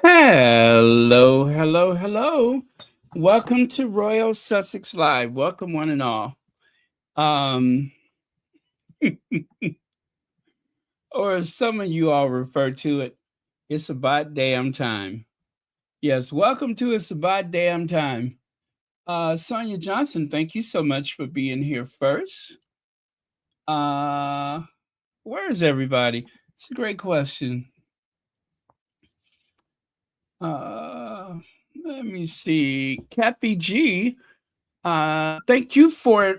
Hello, hello, hello. Welcome to Royal Sussex Live. Welcome, one and all. Um, or as some of you all refer to it, it's about damn time. Yes, welcome to It's About Damn Time. Sonia Johnson, thank you so much for being here first. Uh, where is everybody? It's a great question. Uh, Let me see. Kathy G, thank you for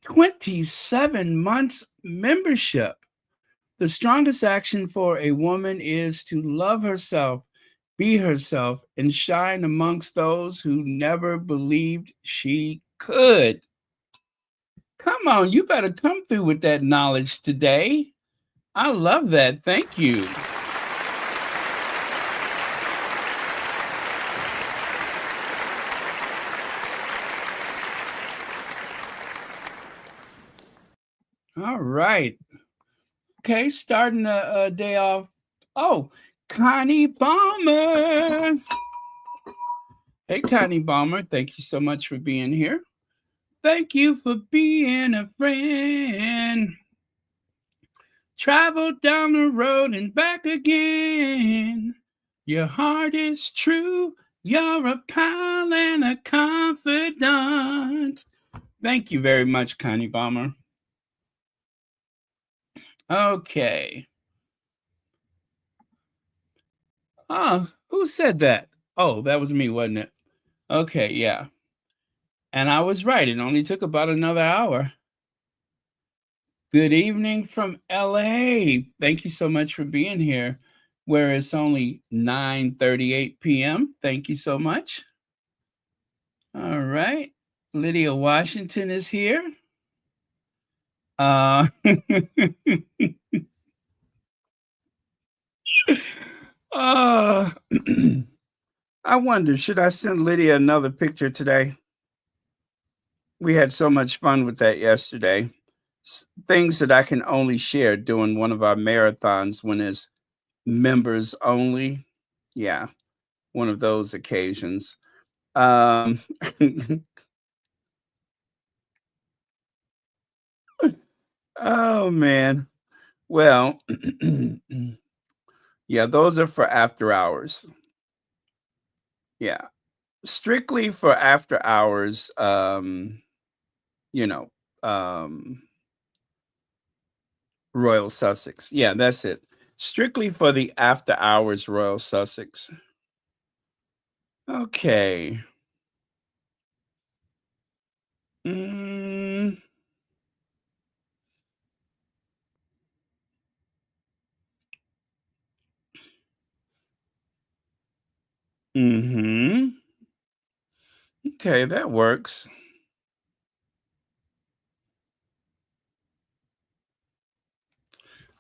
27 months membership. The strongest action for a woman is to love herself, be herself, and shine amongst those who never believed she could. Come on, you better come through with that knowledge today. I love that. Thank you. All right. Okay, starting a day off. Oh, Connie Bomber. Hey, Connie Bomber. Thank you so much for being here. Thank you for being a friend. Travel down the road and back again. Your heart is true. You're a pal and a confidant. Thank you very much, Connie Bomber. Okay. Who said that? Oh, that was me, wasn't it? Okay, yeah. And I was right. It only took about another hour. Good evening from LA. Thank you so much for being here. Where it's only 9:38 p.m. Thank you so much. All right. Lydia Washington is here. Uh, uh I wonder, should I send Lydia another picture today? We had so much fun with that yesterday. Things that I can only share during one of our marathons when it's members only. Yeah, one of those occasions. Um, oh man. Well, yeah, those are for after hours. Yeah, strictly for after hours. You know, um, Royal Sussex. Yeah, that's it. Strictly for the after hours Royal Sussex. Okay. Mm, mm-hmm. Okay, that works.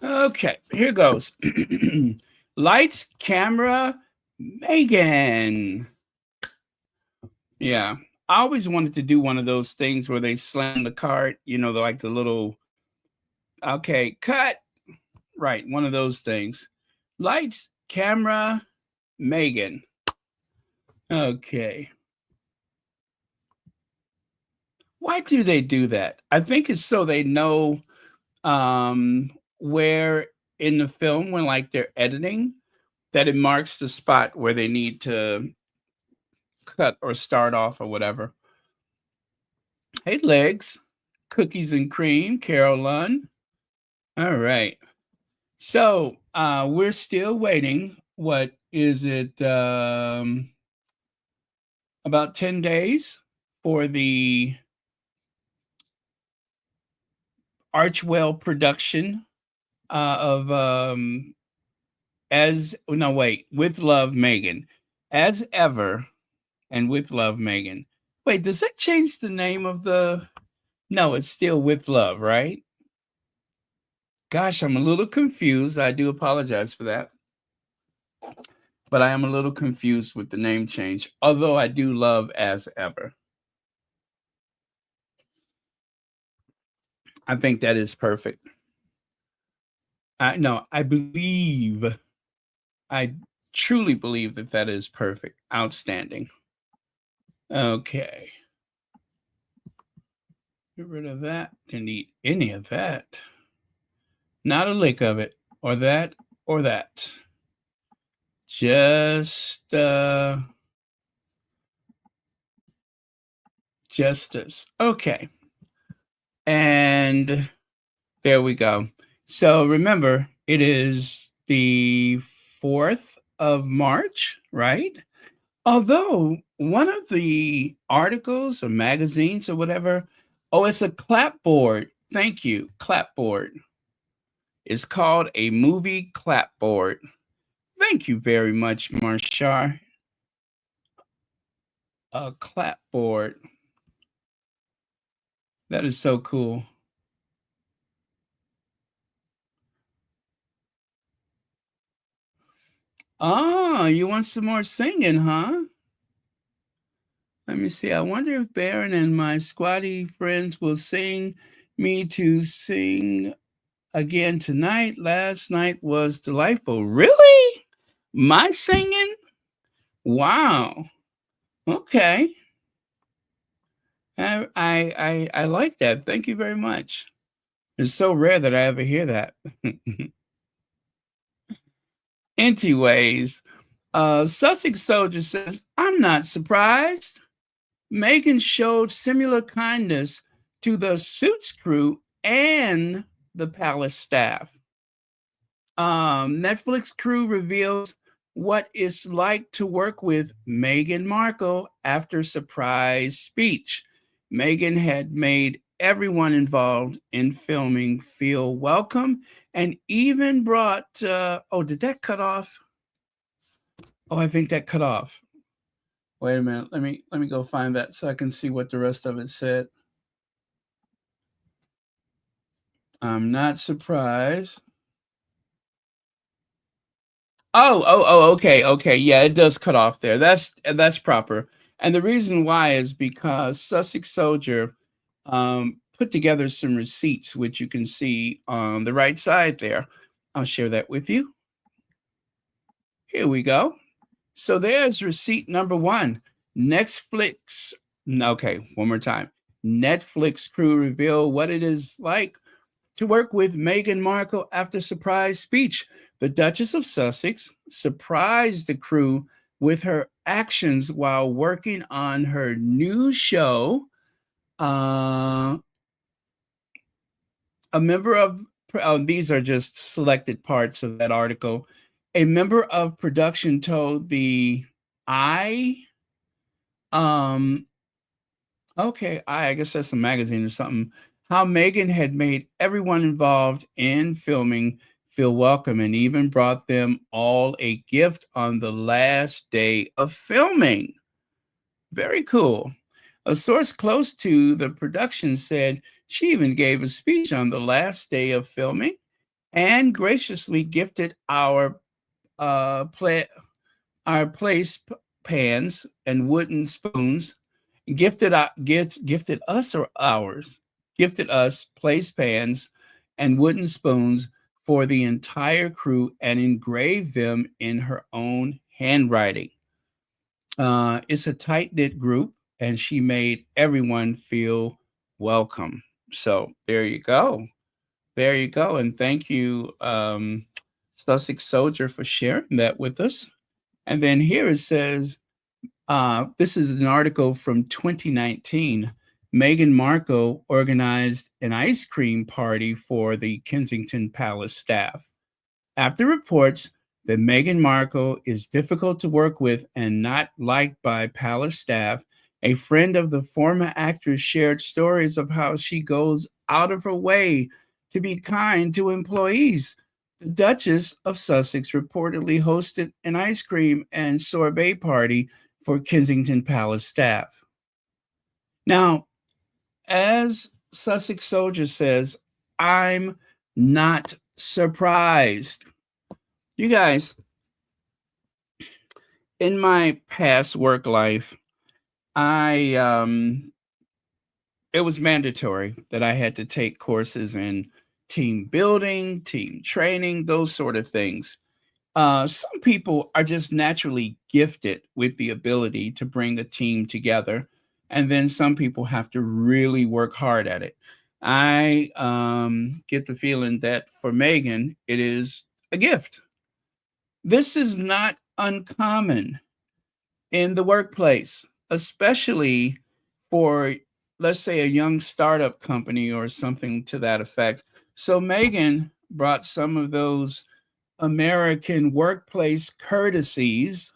Okay, here goes. Lights, camera, Megan. Yeah. I always wanted to do one of those things where they slam the card, like the little, okay, cut. Right, one of those things. Lights, camera, Megan. Okay. Why do they do that? I think it's so they know where in the film when like they're editing that it marks the spot where they need to cut or start off or whatever. Hey, Legs, cookies and cream, Caroline. All right. So we're still waiting. What is it? About 10 days for the Archwell production of as no wait with love Megan as ever and with love Megan. Wait, does that change the name of the? No, it's still with love, right? Gosh, I'm a little confused. I do apologize for that. But I am a little confused with the name change, although I do love as ever. I think that is perfect. I no, I believe I truly believe that that is perfect. Outstanding. Okay. Get rid of that. Didn't need any of that. Not a lick of it. Or that or that. Just justice. Okay. And there we go. So remember, it is the 4th of March, right? Although one of the articles or magazines or whatever, oh, it's a clapboard. Thank you. Clapboard. It's called a movie clapboard. Thank you very much, Marshar. A clapboard. That is so cool. Oh, you want some more singing, huh? Let me see. I wonder if Baron and my squatty friends will sing me to sing again tonight. Last night was delightful. Really? My singing? Wow. Okay. I like that. Thank you very much. It's so rare that I ever hear that. Anyways, Sussex Soldier says, I'm not surprised. Meghan showed similar kindness to the Suits crew and the palace staff. Netflix crew reveals what it's like to work with Meghan Markle after surprise speech. Meghan had made everyone involved in filming feel welcome and even brought oh, did that cut off? Oh, I think that cut off. Wait a minute. Let me go find that so I can see what the rest of it said. I'm not surprised. Okay. Yeah, it does cut off there. That's proper. And the reason why is because Sussex Soldier put together some receipts, which you can see on the right side there. I'll share that with you. Here we go. So there's receipt number 1. Netflix. Okay, one more time. Netflix crew reveal what it is like to work with Meghan Markle after surprise speech. The Duchess of Sussex surprised the crew with her actions while working on her new show. A member of these are just selected parts of that article. A member of production told the I okay, I guess that's a magazine or something, how Meghan had made everyone involved in filming feel welcome and even brought them all a gift on the last day of filming. Very cool. A source close to the production said she even gave a speech on the last day of filming and graciously gifted our place pans and wooden spoons, gifted us or ours, gifted us place pans and wooden spoons for the entire crew and engraved them in her own handwriting. It's a tight knit group, and she made everyone feel welcome. So there you go. There you go. And thank you, Sussex Soldier, for sharing that with us. And then here it says, this is an article from 2019. Meghan Markle organized an ice cream party for the Kensington Palace staff. After reports that Meghan Markle is difficult to work with and not liked by palace staff, a friend of the former actress shared stories of how she goes out of her way to be kind to employees. The Duchess of Sussex reportedly hosted an ice cream and sorbet party for Kensington Palace staff. Now, as Sussex Soldier says, I'm not surprised. You guys, in my past work life, I it was mandatory that I had to take courses in team building, team training, those sort of things. Some people are just naturally gifted with the ability to bring a team together, and then some people have to really work hard at it. I get the feeling that for Meghan, it is a gift. This is not uncommon in the workplace, especially for, let's say, a young startup company or something to that effect. So Meghan brought some of those American workplace courtesies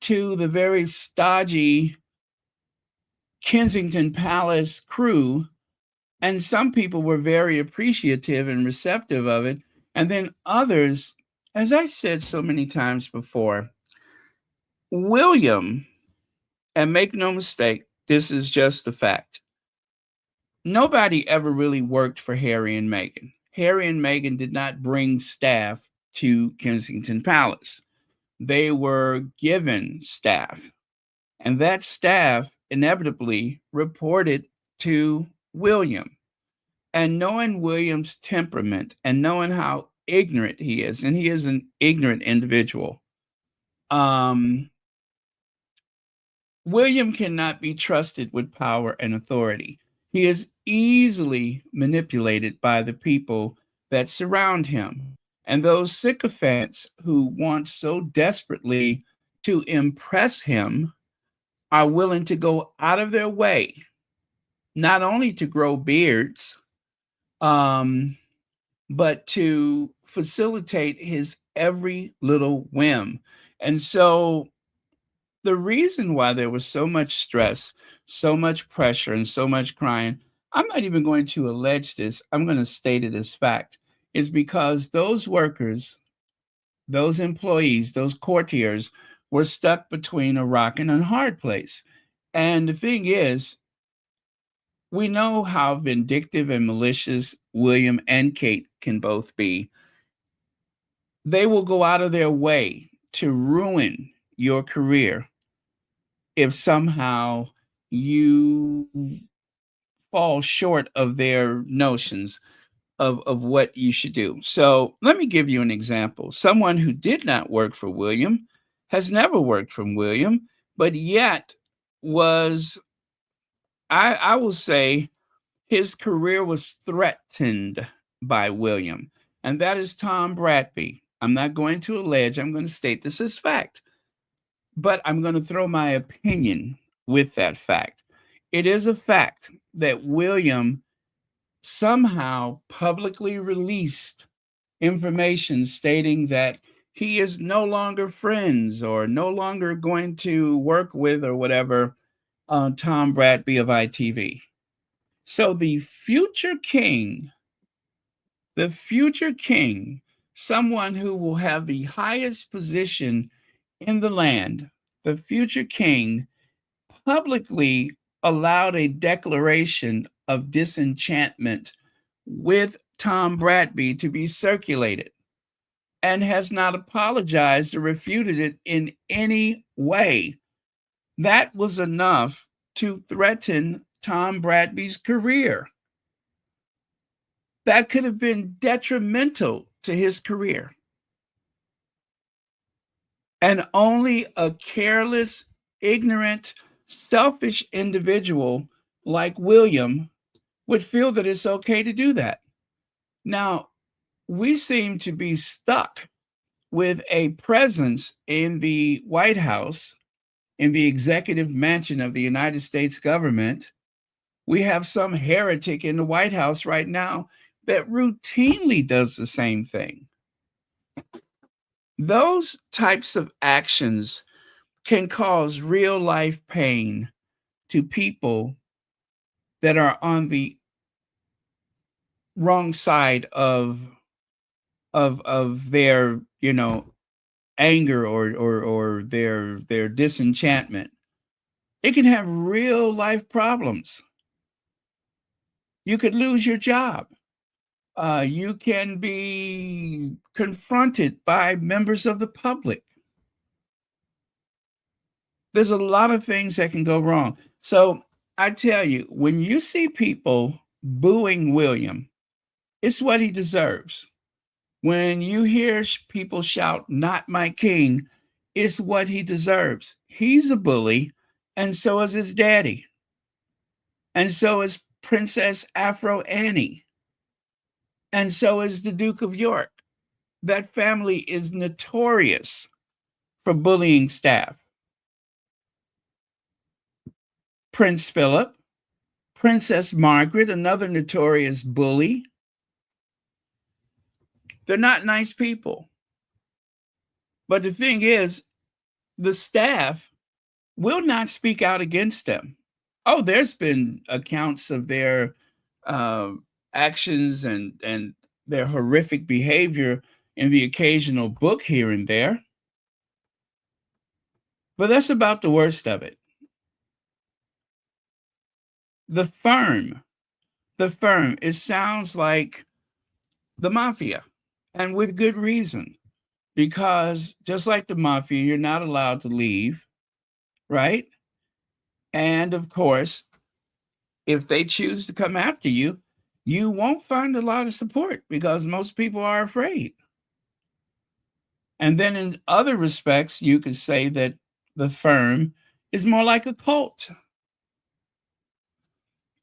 to the very stodgy Kensington Palace crew. And some people were very appreciative and receptive of it. And then others, as I said so many times before, William, and make no mistake, this is just a fact. Nobody ever really worked for Harry and Meghan. Harry and Meghan did not bring staff to Kensington Palace. They were given staff, and that staff inevitably reported to William. And knowing William's temperament and knowing how ignorant he is, and he is an ignorant individual, um, William cannot be trusted with power and authority. He is easily manipulated by the people that surround him. And those sycophants who want so desperately to impress him are willing to go out of their way, not only to grow beards, um, but to facilitate his every little whim. And so the reason why there was so much stress, so much pressure, and so much crying, I'm not even going to allege this, I'm going to state it as fact, is because those workers, those employees, those courtiers were stuck between a rock and a hard place. And the thing is, we know how vindictive and malicious William and Kate can both be. They will go out of their way to ruin your career if somehow you fall short of their notions of what you should do. So let me give you an example. Someone who did not work for William, has never worked for William, but yet was, I will say, his career was threatened by William, and that is Tom Bradby. I'm not going to allege, I'm going to state this as fact, but I'm going to throw my opinion with that fact. It is a fact that William somehow publicly released information stating that he is no longer friends or no longer going to work with or whatever Tom Bradby of ITV. So the future king, someone who will have the highest position in the land, the future king publicly allowed a declaration of disenchantment with Tom Bradby to be circulated and has not apologized or refuted it in any way. That was enough to threaten Tom Bradby's career. That could have been detrimental to his career. And only a careless, ignorant, selfish individual like William would feel that it's okay to do that. Now, we seem to be stuck with a presence in the White House, in the executive mansion of the United States government. We have some heretic in the White House right now that routinely does the same thing. Those types of actions can cause real life pain to people that are on the wrong side of their, anger or their disenchantment. It can have real life problems. You could lose your job. You can be confronted by members of the public. There's a lot of things that can go wrong. So I tell you, when you see people booing William, it's what he deserves. When you hear people shout, "Not my king," it's what he deserves. He's a bully, and so is his daddy. And so is Princess Afro Annie. And so is the Duke of York. That family is notorious for bullying staff. Prince Philip, Princess Margaret, another notorious bully. They're not nice people. But the thing is, the staff will not speak out against them. Oh, there's been accounts of their uh, actions and their horrific behavior in the occasional book here and there. But that's about the worst of it. The firm, it sounds like the mafia, and with good reason, because just like the mafia, you're not allowed to leave, right? And of course, if they choose to come after you, you won't find a lot of support because most people are afraid. And then in other respects, you could say that the firm is more like a cult.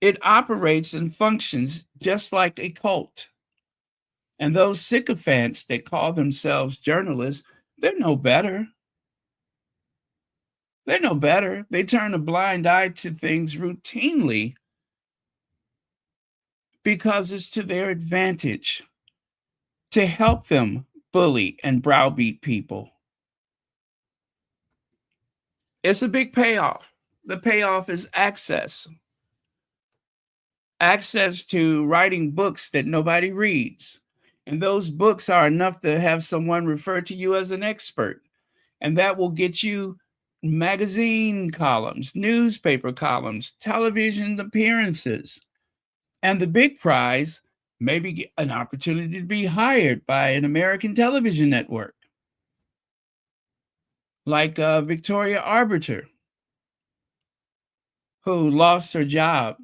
It operates and functions just like a cult. And those sycophants that call themselves journalists, they're no better. They're no better. They turn a blind eye to things routinely because it's to their advantage to help them bully and browbeat people. It's a big payoff. The payoff is access to writing books that nobody reads. And those books are enough to have someone refer to you as an expert. And that will get you magazine columns, newspaper columns, television appearances. And the big prize, maybe an opportunity to be hired by an American television network, like Victoria Arbiter, who lost her job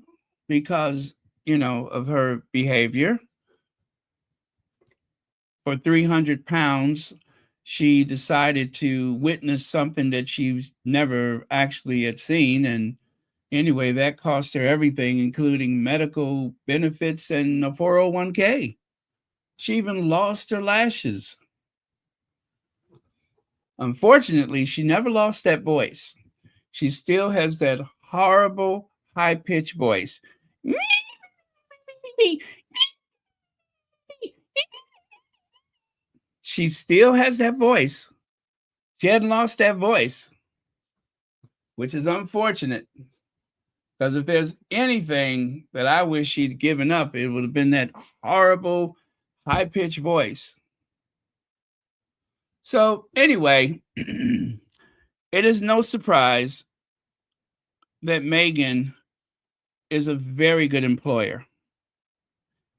because, of her behavior. For 300 pounds, she decided to witness something that she never actually had seen. And anyway, that cost her everything, including medical benefits and a 401k. She even lost her lashes. Unfortunately, she never lost that voice. She still has that horrible high pitched voice. She still has that voice. She hadn't lost that voice, which is unfortunate. Because if there's anything that I wish she'd given up, it would have been that horrible high pitched voice. So, anyway, it is no surprise that Meghan is a very good employer,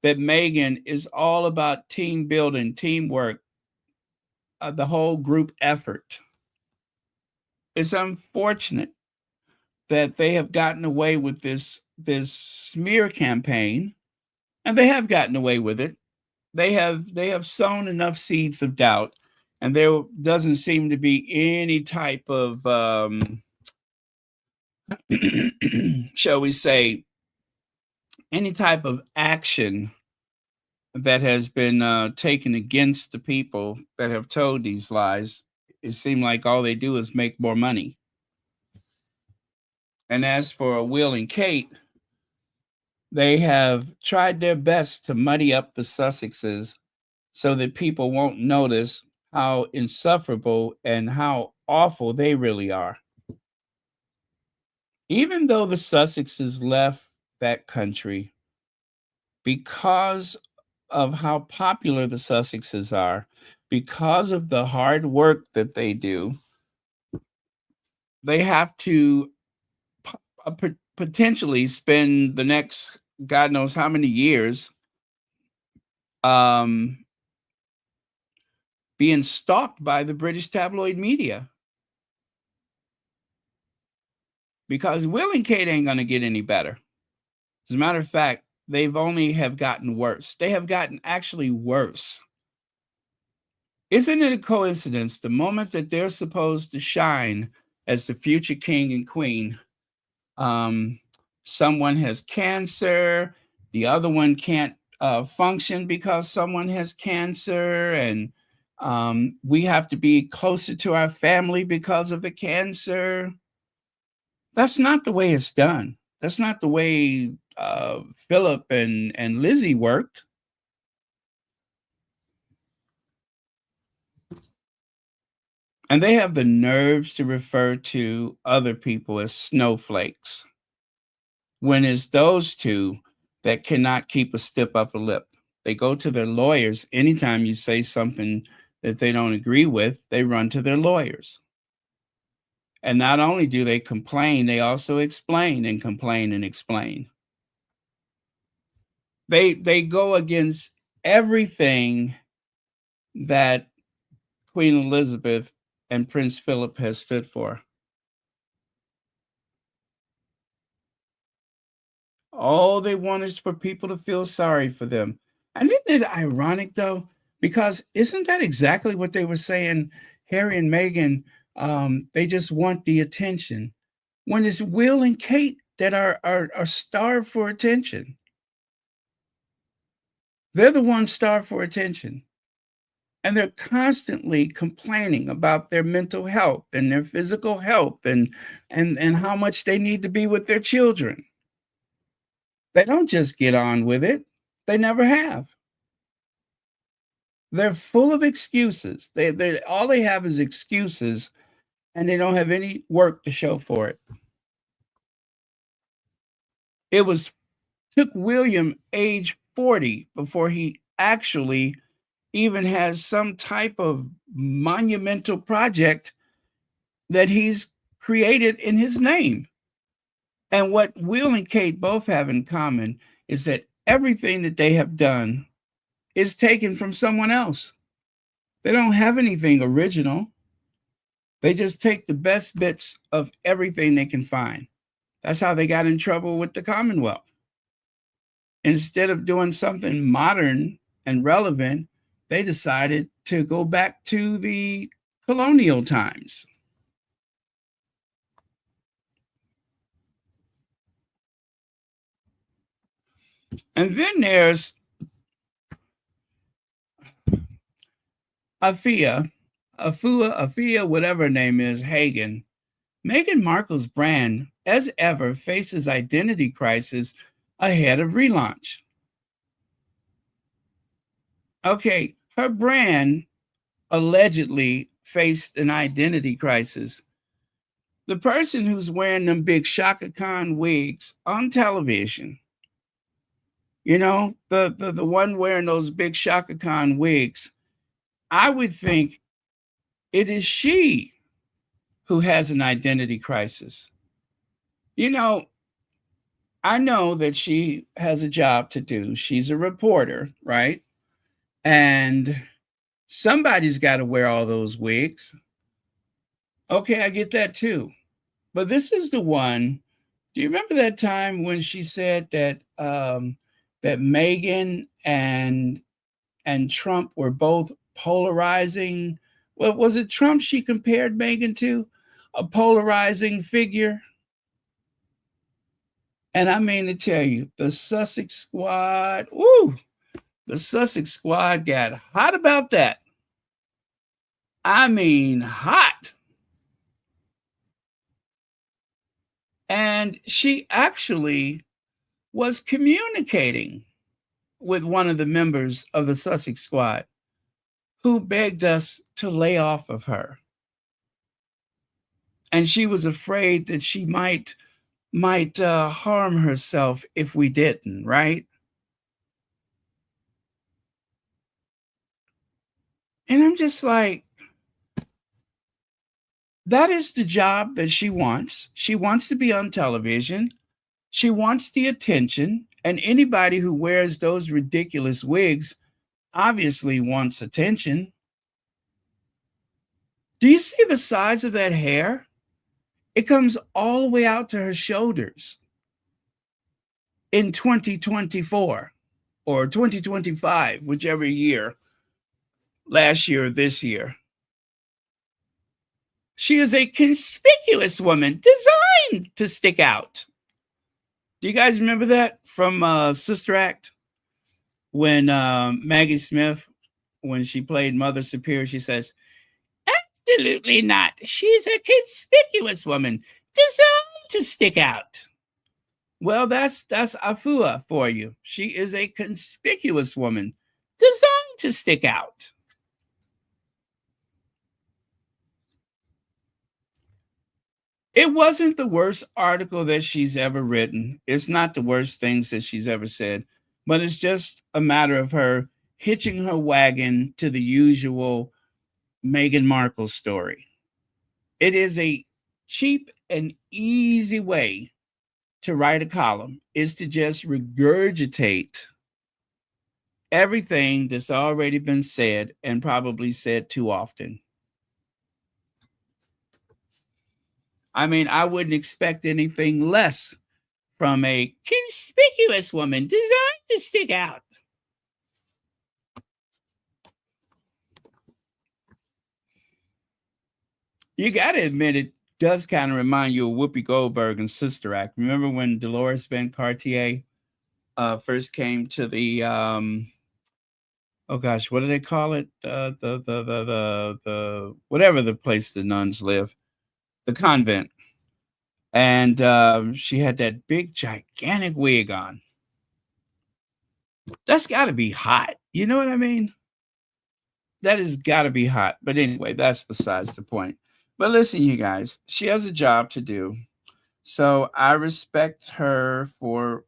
that Meghan is all about team building, teamwork, the whole group effort. It's unfortunate that they have gotten away with this smear campaign, and they have gotten away with it. They have sown enough seeds of doubt, and there doesn't seem to be any type of shall we say, any type of action that has been taken against the people that have told these lies. It seemed like all they do is make more money. And as for Will and Kate, they have tried their best to muddy up the Sussexes so that people won't notice how insufferable and how awful they really are. Even though the Sussexes left that country, because of how popular the Sussexes are, because of the hard work that they do, they have to potentially spend the next God knows how many years being stalked by the British tabloid media. Because Will and Kate ain't going to get any better. As a matter of fact, they've only have gotten worse. They have gotten actually worse Isn't it a coincidence the moment that they're supposed to shine as the future king and queen, um, someone has cancer, the other one can't function because someone has cancer, and we have to be closer to our family because of the cancer. That's not the way it's done. That's not the way Philip and Lizzie worked. And they have the nerves to refer to other people as snowflakes when it's those two that cannot keep a stiff upper lip. They go to their lawyers. Anytime you say something that they don't agree with, they run to their lawyers. And not only do they complain, they also explain and complain and explain. They go against everything that Queen Elizabeth and Prince Philip has stood for. All they want is for people to feel sorry for them. And isn't it ironic, though? Because isn't that exactly what they were saying? Harry and Meghan, they just want the attention. When it's Will and Kate that are starved for attention. They're the ones starved for attention. And they're constantly complaining about their mental health and their physical health and how much they need to be with their children. They don't just get on with it. They never have. They're full of excuses. They all they have is excuses, and they don't have any work to show for it. It was took William age 40 before he actually even has some type of monumental project that he's created in his name. And what Will and Kate both have in common is that everything that they have done is taken from someone else. They don't have anything original. They just take the best bits of everything they can find. That's how they got in trouble with the Commonwealth. Instead of doing something modern and relevant, they decided to go back to the colonial times. And then there's Afua, whatever her name is, Hagan. Meghan Markle's brand, as ever, faces identity crisis ahead of relaunch. Okay, her brand allegedly faced an identity crisis. The person who's wearing them big Shaka Khan wigs on television, the one wearing those big Shaka Khan wigs, I would think it is she who has an identity crisis. I know that she has a job to do. She's a reporter, right? And somebody's got to wear all those wigs. Okay, I get that too. But this is the one. Do you remember that time when she said that Meghan and Trump were both polarizing? Well, was it Trump she compared Meghan to? A polarizing figure? And I mean to tell you, the Sussex squad, the Sussex squad got hot about that. I mean, hot. And she actually was communicating with one of the members of the Sussex squad who begged us to lay off of her. And she was afraid that she might harm herself if we didn't, right? And I'm just like, that is the job that she wants. She wants to be on television. She wants the attention. And anybody who wears those ridiculous wigs obviously wants attention. Do you see the size of that hair? It comes all the way out to her shoulders in 2024 or 2025, whichever year last year or this year. She is a conspicuous woman designed to stick out. Do you guys remember that from Sister Act? When Maggie Smith, when she played Mother Superior, she says, absolutely not. She's a conspicuous woman designed to stick out. Well, that's Afua for you. She is a conspicuous woman designed to stick out. It wasn't the worst article that she's ever written. It's not the worst things that she's ever said, but it's just a matter of her hitching her wagon to the usual Meghan Markle story. It is a cheap and easy way to write a column, is to just regurgitate everything that's already been said and probably said too often. I mean, I wouldn't expect anything less from a conspicuous woman designed to stick out. You got to admit, it does kind of remind you of Whoopi Goldberg and Sister Act. Remember when Dolores Van Cartier first came to the oh gosh, what do they call it? The whatever the place the nuns live, the convent, and she had that big gigantic wig on. That's got to be hot. You know what I mean? That has got to be hot. But anyway, that's besides the point. But listen, you guys, she has a job to do. So I respect her for,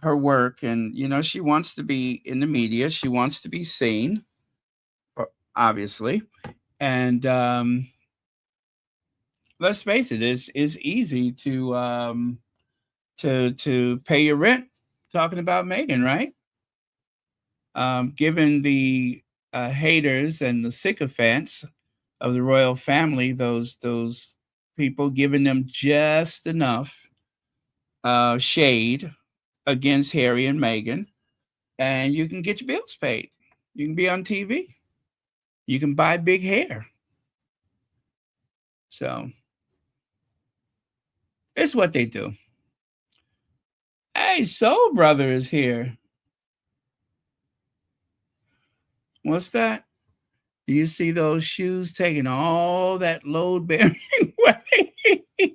her work. And, she wants to be in the media. She wants to be seen, obviously. And let's face it, it's easy to pay your rent talking about Meghan, right? Given the haters and the sycophants of the royal family, those people giving them just enough shade against Harry and Meghan, and you can get your bills paid. You can be on TV. You can buy big hair. So it's what they do. Hey, Soul Brother is here. What's that? Do you see those shoes taking all that load bearing weight?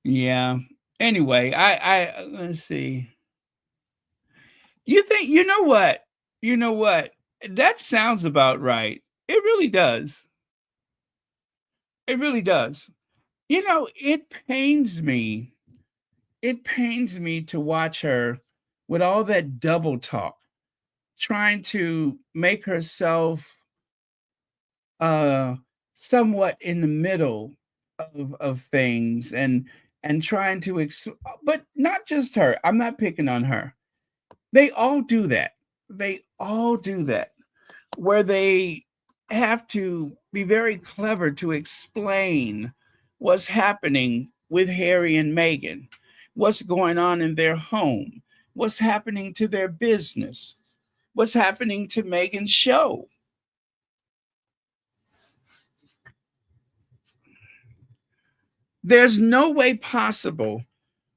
Yeah. Anyway, I let's see. You think you know what? You know what? That sounds about right. It really does. It really does. It pains me. It pains me to watch her with all that double talk, trying to make herself uh somewhat in the middle of things and trying to but not just her. I'm not picking on her. They all do that. They all do that, where they have to be very clever to explain what's happening with Harry and Meghan, what's going on in their home, what's happening to their business, what's happening to Meghan's show. There's no way possible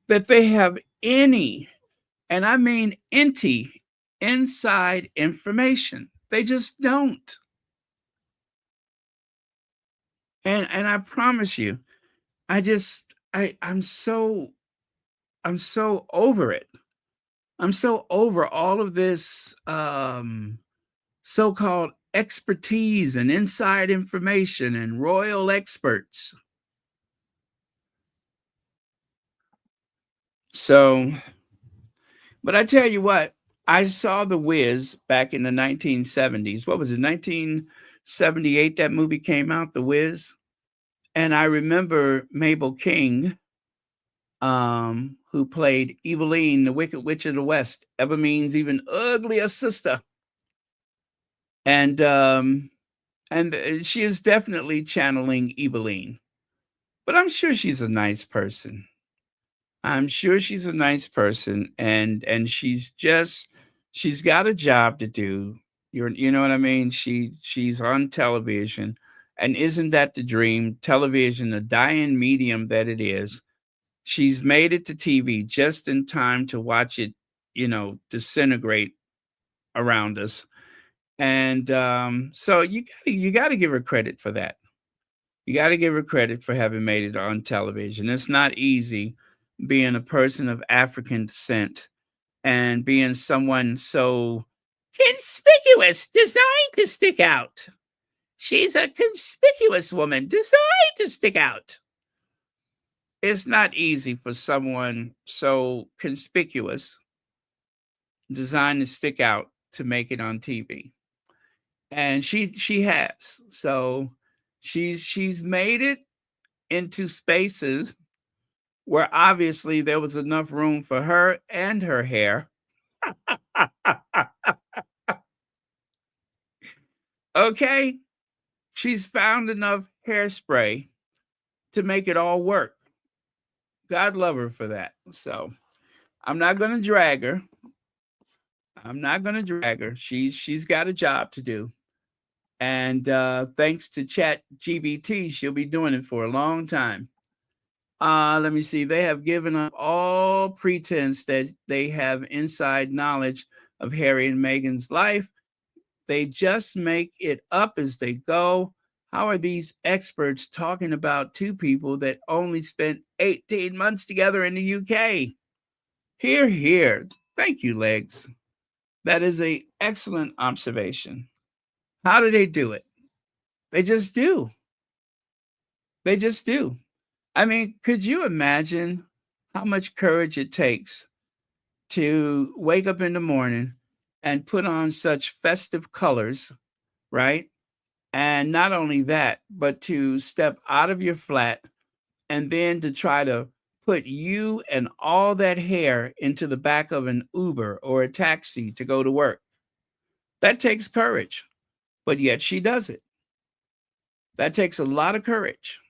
that they have any, and I mean any, inside information. They just don't. And I promise you, I'm so over it. I'm so over all of this so-called expertise and inside information and royal experts. So, but I tell you what, I saw The Wiz back in the 1970s. What was it, 1978 that movie came out, The Wiz? And I remember Mabel King, who played Eveline, the Wicked Witch of the West, ever means even uglier sister. And she is definitely channeling Eveline. But I'm sure she's a nice person. I'm sure she's a nice person, and she's got a job to do. You know what I mean? She's on television, and isn't that the dream? Television, the dying medium that it is. She's made it to TV just in time to watch it, disintegrate around us. And so you gotta give her credit for that. You got to give her credit for having made it on television. It's not easy being a person of African descent and being someone so conspicuous, designed to stick out. She's a conspicuous woman, designed to stick out. It's not easy for someone so conspicuous, designed to stick out, to make it on TV. And she has. So she's made it into spaces where obviously there was enough room for her and her hair. Okay? She's found enough hairspray to make it all work. God love her for that. So I'm not gonna drag her. I'm not gonna drag her. She's got a job to do. And thanks to Chat GBT, she'll be doing it for a long time. Let me see. They have given up all pretense that they have inside knowledge of Harry and Meghan's life. They just make it up as they go. How are these experts talking about two people that only spent 18 months together in the UK? Here, here. Thank you, Legs. That is a excellent observation. How do they do it? They just do. They just do. I mean, could you imagine how much courage it takes to wake up in the morning and put on such festive colors, right? And not only that, but to step out of your flat and then to try to put you and all that hair into the back of an Uber or a taxi to go to work. That takes courage, but yet she does it. That takes a lot of courage.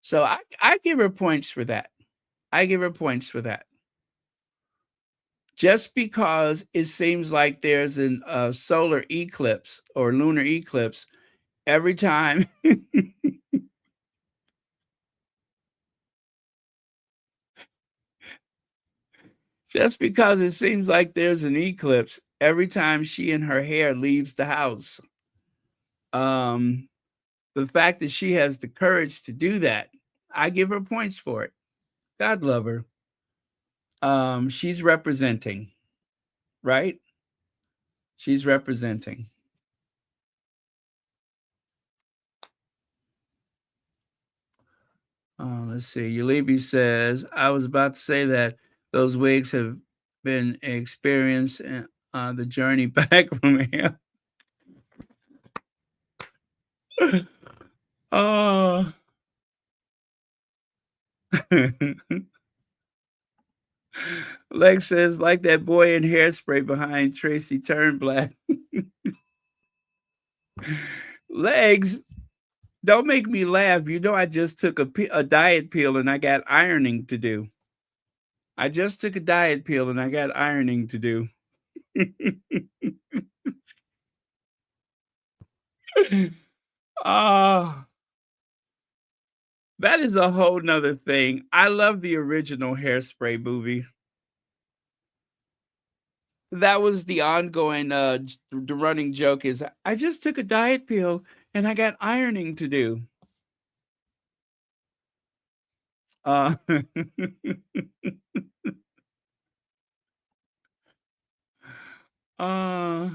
So I give her points for that. I give her points for that. Just because it seems like there's a solar eclipse or lunar eclipse every time. Just because it seems like there's an eclipse every time she and her hair leaves the house. Um, the fact that she has the courage to do that, I give her points for it. God love her. She's representing, right? She's representing. Let's see. Ulibi says, I was about to say that those wigs have been experienced the journey back from here. Oh. Lex says, like that boy in Hairspray behind Tracy Turnblack. Legs, don't make me laugh. You know, I just took a diet pill and I got ironing to do. I just took a diet pill and I got ironing to do. Oh, that is a whole nother thing. I love the original Hairspray movie. That was the ongoing, the running joke is, I just took a diet pill and I got ironing to do. Uh, uh,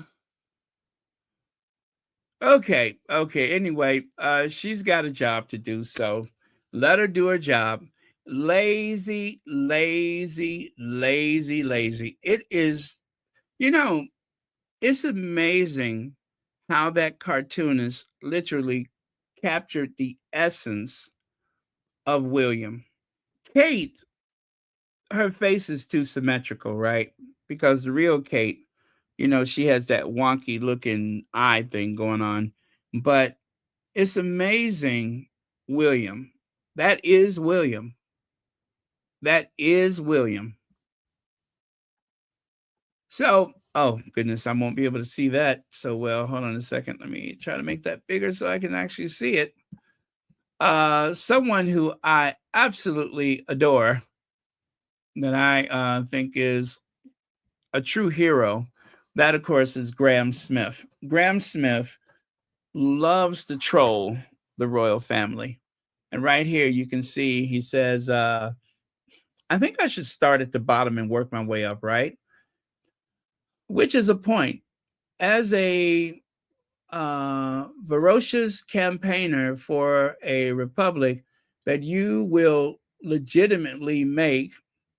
okay, okay. Anyway, she's got a job to do, so let her do her job. Lazy, lazy, lazy, lazy. It is, you know, it's amazing how that cartoonist literally captured the essence of William. Kate, her face is too symmetrical, right? Because the real Kate, she has that wonky looking eye thing going on. But it's amazing, William. That is William. That is William. So, oh goodness, I won't be able to see that so well. Hold on a second. Let me try to make that bigger so I can actually see it. Someone who I absolutely adore, that I think is a true hero. That, of course, is Graham Smith. Graham Smith loves to troll the royal family. And right here, you can see he says, I think I should start at the bottom and work my way up, right? Which is a point. As a ferocious campaigner for a republic that you will legitimately make,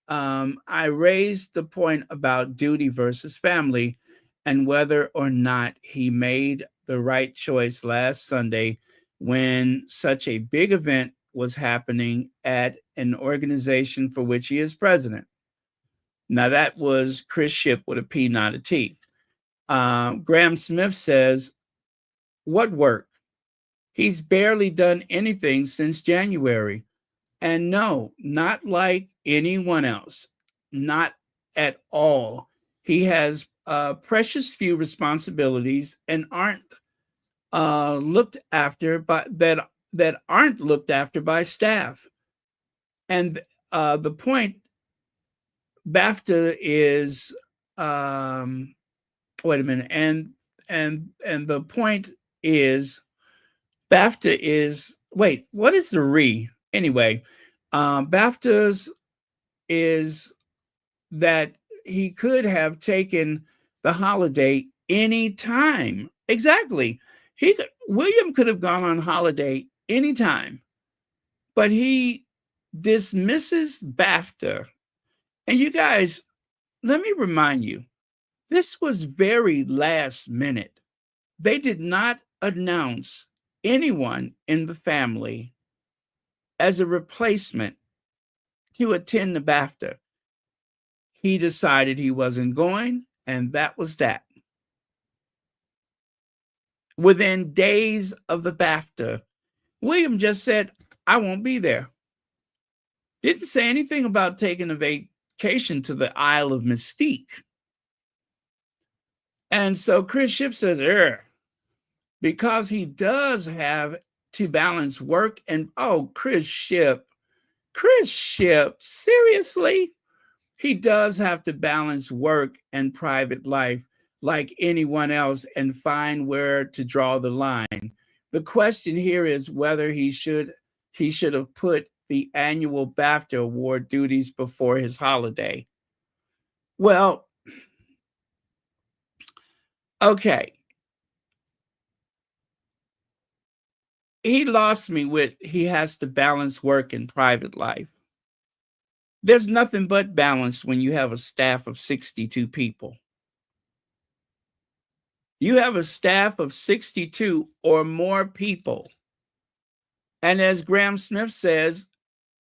I raised the point about duty versus family and whether or not he made the right choice last Sunday when such a big event was happening at an organization for which he is president. Now, that was Chris Shipp with a P, not a T. Graham Smith says, what work? He's barely done anything since January. And no, not like anyone else, not at all. He has precious few responsibilities and aren't looked after by that aren't looked after by staff. And the point, BAFTA is wait a minute, and the point is BAFTA is, wait, what is the re? Anyway, BAFTA's is that he could have taken the holiday anytime. Exactly. William could have gone on holiday anytime, but he dismisses BAFTA. And you guys, let me remind you, this was very last minute. They did not announce anyone in the family as a replacement to attend the BAFTA. He decided he wasn't going, and that was that. Within days of the BAFTA, William just said, I won't be there. Didn't say anything about taking a vacation to the Isle of Mystique. And so Chris Shipp says, because he does have to balance work and, oh, Chris Shipp, seriously? He does have to balance work and private life like anyone else and find where to draw the line. The question here is whether he should have put the annual BAFTA award duties before his holiday. Well, okay. He lost me with he has to balance work and private life. There's nothing but balance when you have a staff of 62 people. You have a staff of 62 or more people. And as Graham Smith says,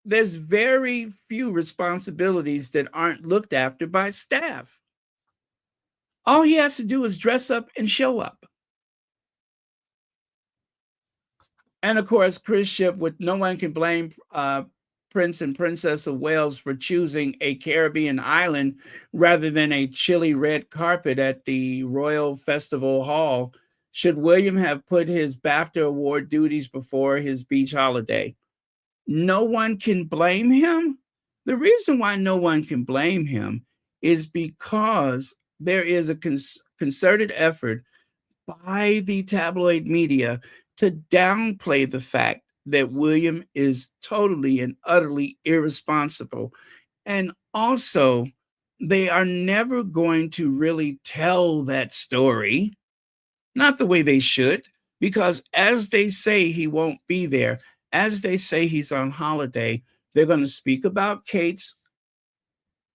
there's very few responsibilities that aren't looked after by staff. All he has to do is dress up and show up. And of course, Chris Shipp, with no one can blame Prince and Princess of Wales for choosing a Caribbean island rather than a chilly red carpet at the Royal Festival Hall. Should William have put his BAFTA award duties before his beach holiday? No one can blame him. The reason why no one can blame him is because there is a concerted effort by the tabloid media to downplay the fact that William is totally and utterly irresponsible. And also, they are never going to really tell that story, not the way they should, because as they say he won't be there, as they say he's on holiday, they're going to speak about Kate's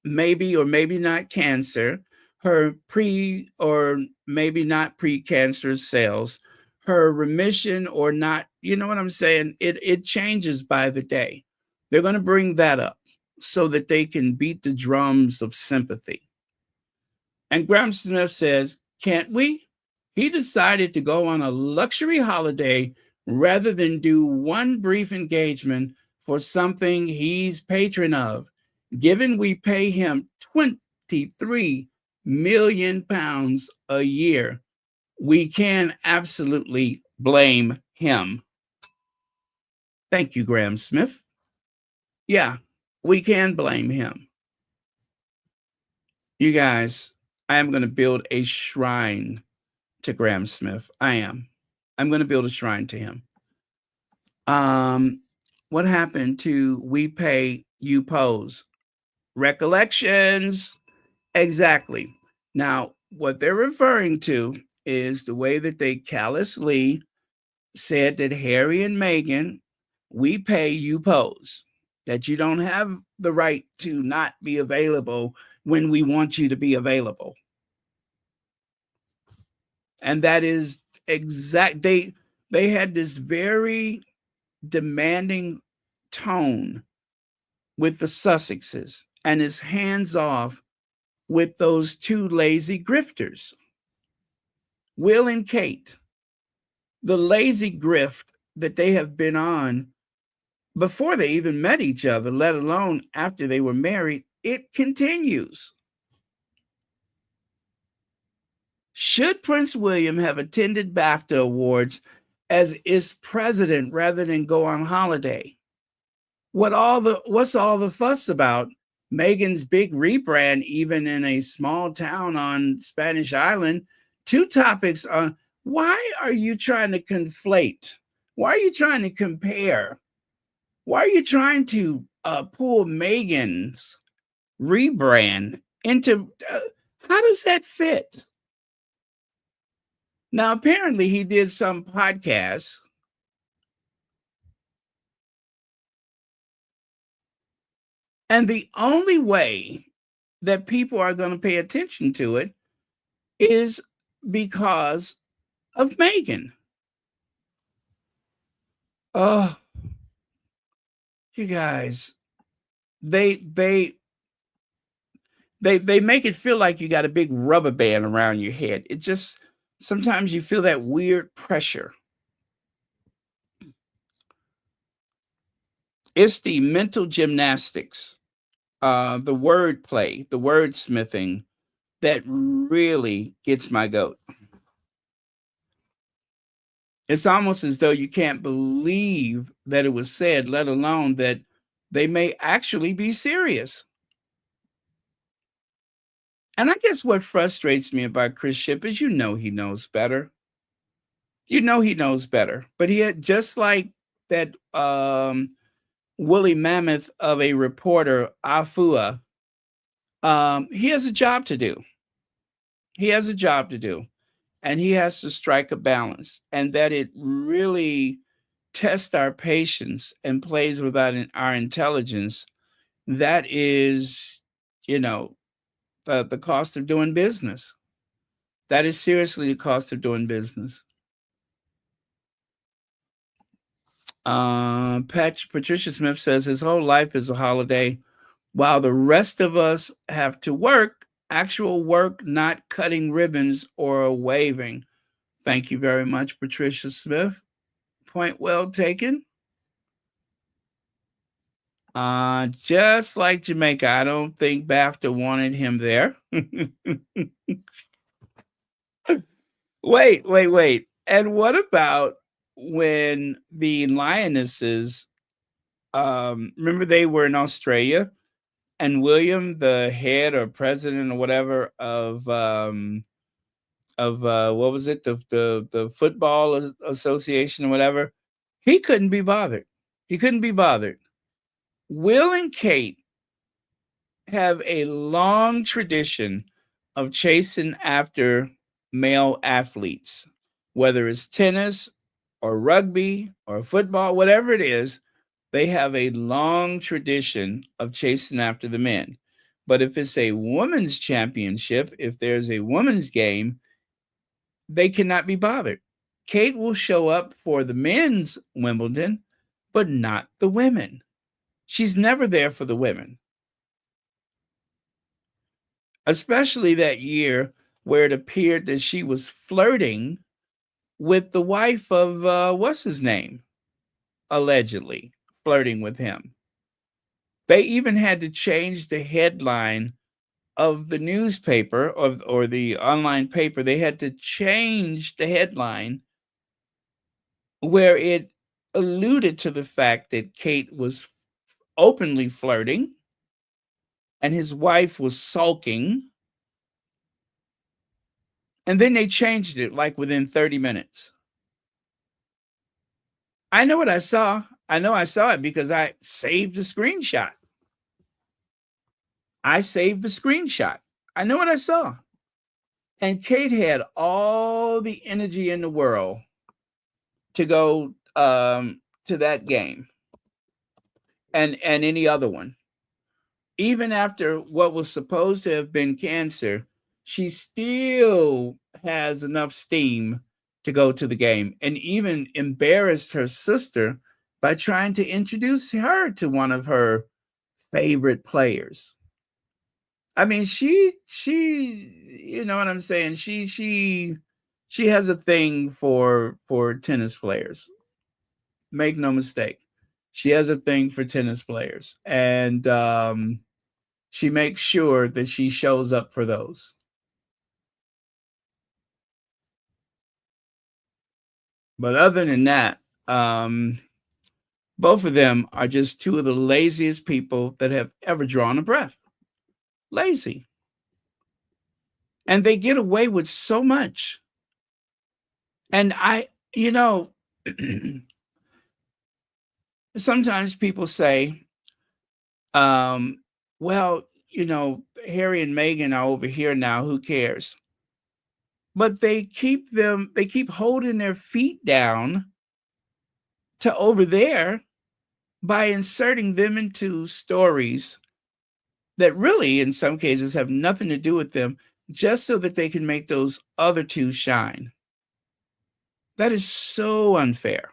maybe or maybe not cancer, her pre or maybe not pre-cancerous cells, her remission or not, you know what I'm saying? It changes by the day. They're going to bring that up so that they can beat the drums of sympathy. And Graham Smith says, can't we? He decided to go on a luxury holiday rather than do one brief engagement for something he's patron of. Given we pay him £23 million a year, we can absolutely blame him. Thank you, Graham Smith. Yeah, we can blame him. You guys, I am going to build a shrine to Graham Smith. I am. I'm going to build a shrine to him. What happened to we pay, you pose? Recollections. Exactly. Now, what they're referring to is the way that they callously said that Harry and Meghan, we pay, you pose. That you don't have the right to not be available when we want you to be available. And that is exact. They had this very demanding tone with the Sussexes and is hands off with those two lazy grifters, Will and Kate. The lazy grift that they have been on before they even met each other, let alone after they were married, it continues. Should Prince William have attended BAFTA Awards as its president rather than go on holiday? What's all the fuss about? Meghan's big rebrand, even in a small town on Spanish Island. Two topics on why are you trying to conflate? Why are you trying to compare? Why are you trying to pull Meghan's rebrand into how does that fit? Now, apparently, he did some podcasts. And the only way that people are going to pay attention to it is because of Meghan. Oh, you guys, they make it feel like you got a big rubber band around your head. It just sometimes you feel that weird pressure. It's the mental gymnastics, the wordplay, the wordsmithing that really gets my goat. It's almost as though you can't believe that it was said, let alone that they may actually be serious. And I guess what frustrates me about Chris Shipp is he knows better. You know he knows better. But he had, just like that woolly mammoth of a reporter, Afua, he has a job to do. He has a job to do. And he has to strike a balance. And that it really tests our patience and plays with our intelligence. That is, the cost of doing business. That is seriously the cost of doing business. Patricia Smith says his whole life is a holiday while the rest of us have to work, actual work, not cutting ribbons or waving. Thank you very much, Patricia Smith. Point well taken. Just like Jamaica, I don't think BAFTA wanted him there. Wait. And what about when the Lionesses, remember they were in Australia and William, the head or president or whatever of what was it? The football association or whatever, he couldn't be bothered. Will and Kate have a long tradition of chasing after male athletes, whether it's tennis or rugby or football, whatever it is, they have a long tradition of chasing after the men. But if it's a women's championship, if there's a women's game, they cannot be bothered. Kate will show up for the men's Wimbledon, but not the women. She's never there for the women. Especially that year where it appeared that she was flirting with the wife of what's his name? Allegedly flirting with him. They even had to change the headline of the newspaper or the online paper. They had to change the headline where it alluded to the fact that Kate was openly flirting and his wife was sulking. And then they changed it like within 30 minutes. I know what I saw. I know I saw it because I saved the screenshot. I saved the screenshot. I know what I saw. And Kate had all the energy in the world to go to that game and any other one. Even after what was supposed to have been cancer, she still has enough steam to go to the game and even embarrassed her sister by trying to introduce her to one of her favorite players. I mean, you know what I'm saying? She has a thing for tennis players. Make no mistake. She has a thing for tennis players. And she makes sure that she shows up for those. But other than that, both of them are just two of the laziest people that have ever drawn a breath. Lazy. And they get away with so much. And you know, sometimes people say, well, you know, Harry and Meghan are over here now. Who cares? But they keep holding their feet down to over there by inserting them into stories that really, in some cases, have nothing to do with them, just so that they can make those other two shine. That is so unfair.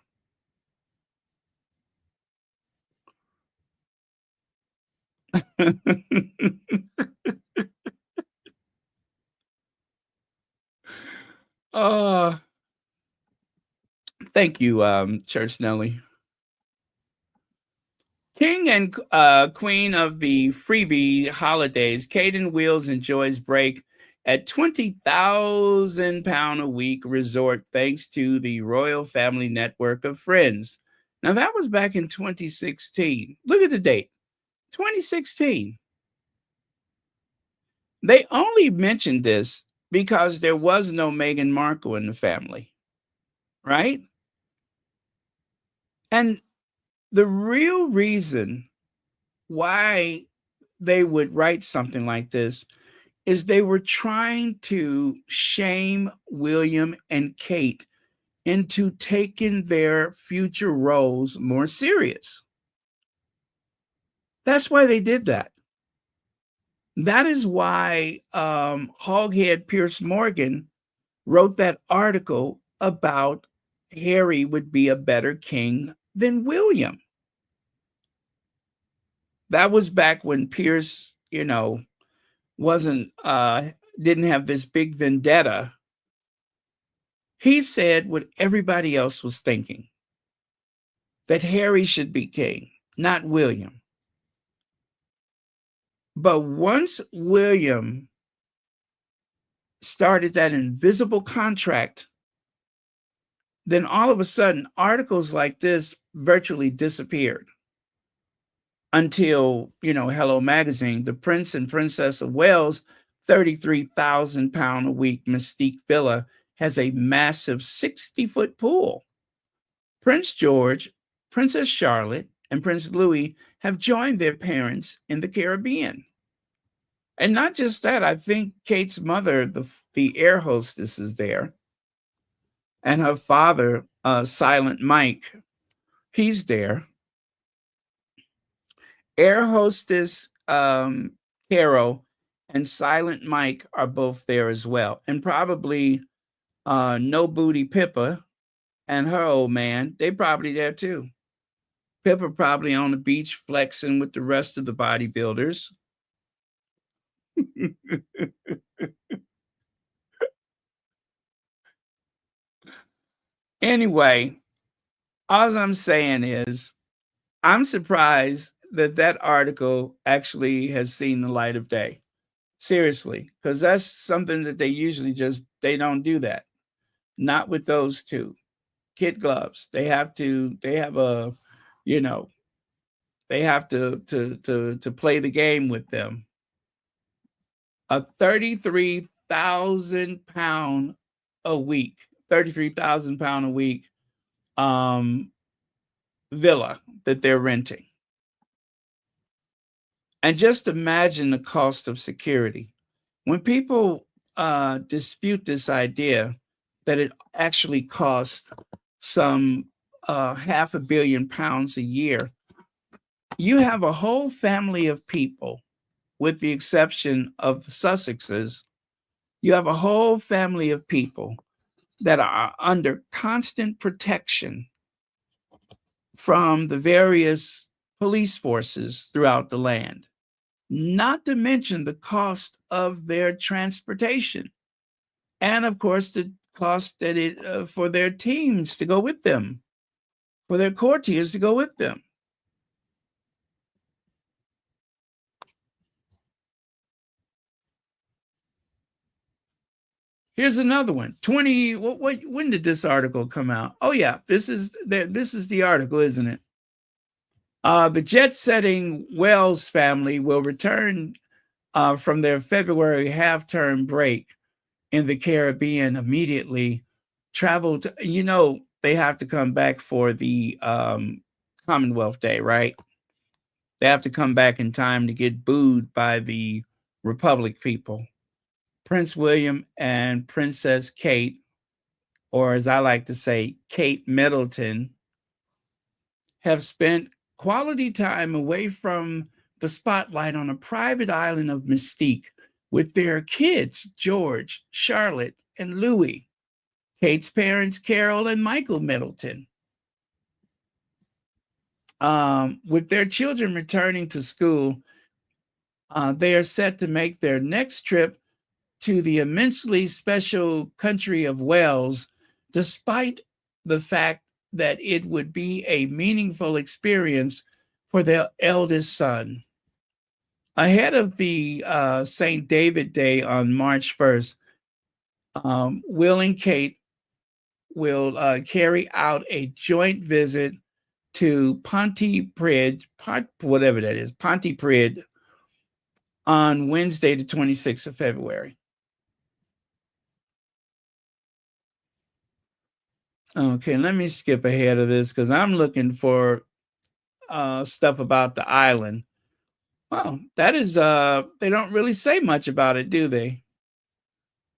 uh, Thank you, Church Nelly. King and Queen of the freebie holidays, Caden Wills enjoys break at £20,000 a week resort thanks to the royal family network of friends. Now that was back in 2016. Look at the date, 2016. They only mentioned this because there was no Meghan Markle in the family, right? And the real reason why they would write something like this is they were trying to shame William and Kate into taking their future roles more serious. That's why they did that. That is why Hoghead Pierce Morgan wrote that article about Harry would be a better king than William. That was back when Pierce, you know, wasn't didn't have this big vendetta. He said what everybody else was thinking, that Harry should be king, not William. But once William started that invisible contract, then all of a sudden articles like this virtually disappeared until, you know, Hello Magazine, the Prince and Princess of Wales, £33,000 a week Mystique Villa has a massive 60-foot pool. Prince George, Princess Charlotte, and Prince Louis have joined their parents in the Caribbean. And not just that, I think Kate's mother, the air hostess, is there. And her father, Silent Mike, he's there. Air hostess Carol and Silent Mike are both there as well. And probably No Booty Pippa and her old man, they probably there too. Pippa probably on the beach flexing with the rest of the bodybuilders. Anyway, all I'm saying is I'm surprised that that article actually has seen the light of day. Seriously, because that's something that they usually they don't do that. Not with those two kid gloves. They have to. They have a, you know, they have to play the game with them. A 33,000 pound a week, 33,000 pound a week villa that they're renting. And just imagine the cost of security. When people dispute this idea that it actually costs some £500 million a year, you have a whole family of people, with the exception of the Sussexes, you have a whole family of people that are under constant protection from the various police forces throughout the land, not to mention the cost of their transportation. And of course, the cost that for their teams to go with them, for their courtiers to go with them. Here's another one. When did this article come out? Oh yeah, this is the article, isn't it? The jet-setting Wells family will return from their February half-term break in the Caribbean immediately. Traveled, they have to come back for the Commonwealth Day, right? They have to come back in time to get booed by the Republic people. Prince William and Princess Kate, or as I like to say, Kate Middleton, have spent quality time away from the spotlight on a private island of mystique with their kids, George, Charlotte, and Louis, Kate's parents, Carol and Michael Middleton. With their children returning to school, they are set to make their next trip to the immensely special country of Wales, despite the fact that it would be a meaningful experience for their eldest son. Ahead of the St. David Day on March 1st, Will and Kate will carry out a joint visit to Pontypridd, whatever that is, Pontypridd, on Wednesday, the 26th of February. Okay, let me skip ahead of this because I'm looking for stuff about the island. Well, that is, they don't really say much about it, do they?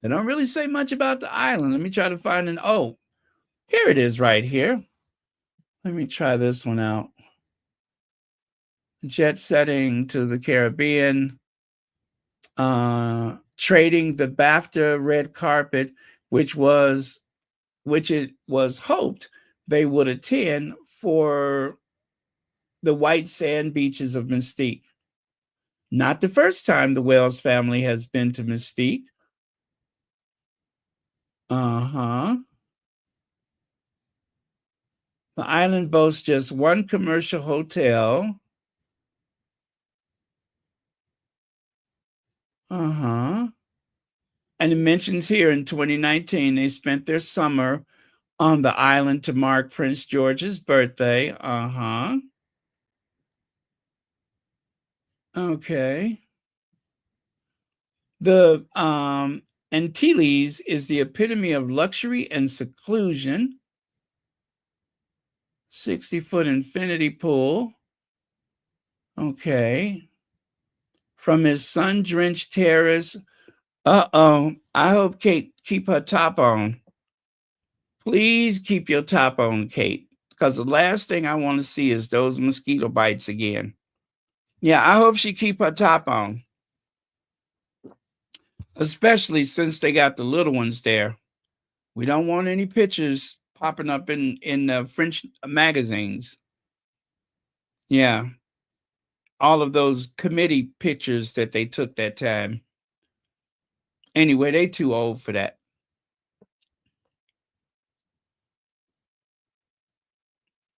They don't really say much about the island. Let me try to find oh, here it is right here. Let me try this one out. Jet setting to the Caribbean, trading the BAFTA red carpet, which it was hoped they would attend for the white sand beaches of Mystique. Not the first time the Wells family has been to Mystique. The island boasts just one commercial hotel. And it mentions here in 2019, they spent their summer on the island to mark Prince George's birthday. Okay. The Antilles is the epitome of luxury and seclusion. 60-foot infinity pool. Okay. From his sun-drenched terrace. I hope Kate keep her top on. Please keep your top on, Kate, because the last thing I want to see is those mosquito bites again. Yeah, I hope she keep her top on, especially since they got the little ones there. We don't want any pictures popping up in French magazines. Yeah, all of those committee pictures that they took that time. Anyway, they too old for that.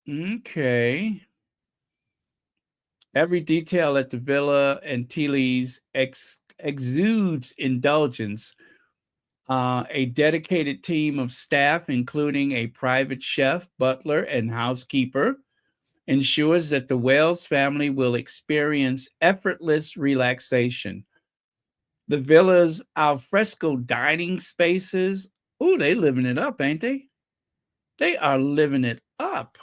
Okay. Every detail at the villa and Teeley's exudes indulgence. A dedicated team of staff, including a private chef, butler, and housekeeper, ensures that the Wales family will experience effortless relaxation. The villa's alfresco dining spaces, ooh, they living it up, ain't they? They are living it up.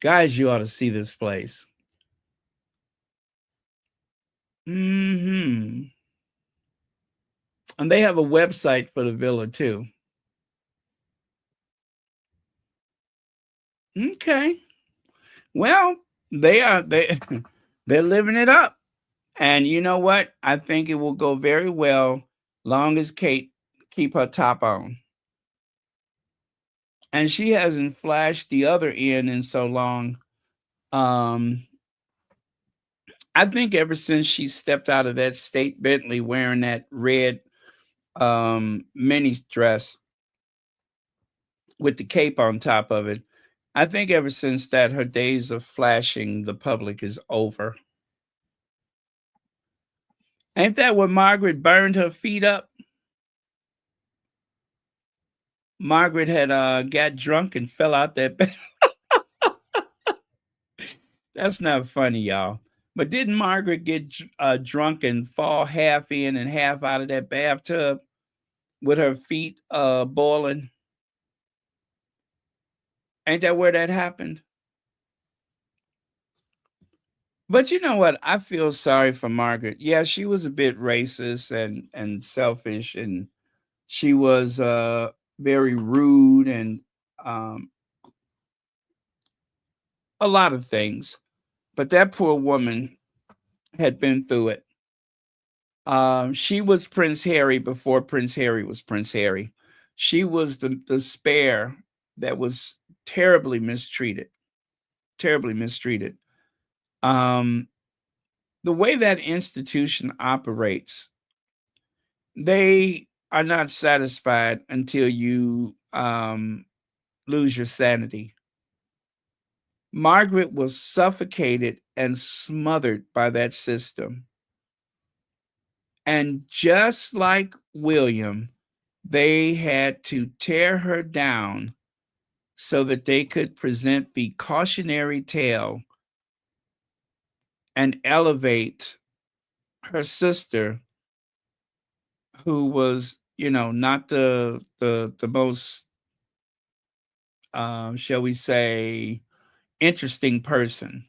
Guys, you ought to see this place. Hmm. And they have a website for the villa too. Okay. Well, they they're living it up. And you know what? I think it will go very well long as Kate keep her top on. And she hasn't flashed the other end in so long. Um I think ever since she stepped out of that state Bentley wearing that red mini dress with the cape on top of it, I think ever since that her days of flashing the public is over. Ain't that what Margaret burned her feet up? Margaret had got drunk and fell out that bed. That's not funny, y'all. But didn't Margaret get drunk and fall half in and half out of that bathtub with her feet boiling? Ain't that where that happened? But you know what? I feel sorry for Margaret. Yeah, she was a bit racist and selfish, and she was very rude and um, a lot of things. But that poor woman had been through it. She was Prince Harry before Prince Harry was Prince Harry. She was the spare that was terribly mistreated, terribly mistreated. Um, the way that institution operates, they are not satisfied until you lose your sanity. Margaret was suffocated and smothered by that system. And just like William, they had to tear her down so that they could present the cautionary tale and elevate her sister, who was, not the most, shall we say, interesting person,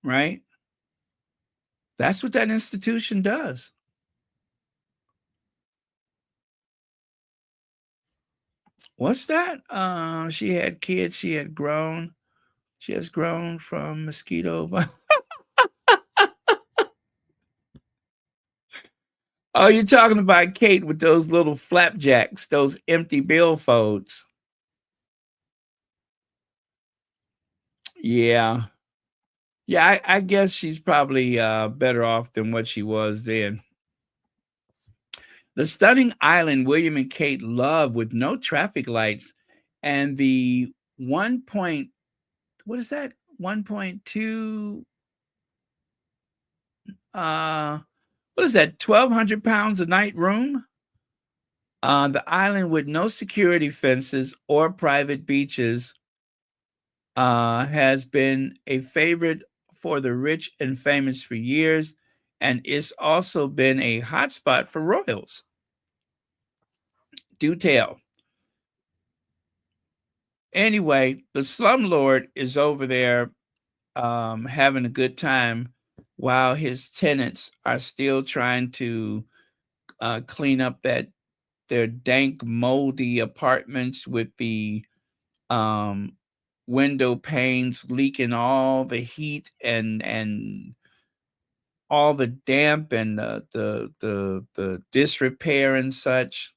right? That's what that institution does. What's that? She had kids. She had grown. She has grown from mosquito. Oh, you're talking about Kate with those little flapjacks, those empty billfolds. Yeah. Yeah, I guess she's probably better off than what she was then. The stunning island William and Kate love with no traffic lights and the 1 point, what is that? 1.2, what is that? 1,200 pounds a night room? The island with no security fences or private beaches has been a favorite for the rich and famous for years, and it's also been a hotspot for royals. Do tell. Anyway, the slumlord is over there having a good time while his tenants are still trying to clean up their dank, moldy apartments with the um, window panes leaking all the heat and all the damp and the disrepair and such,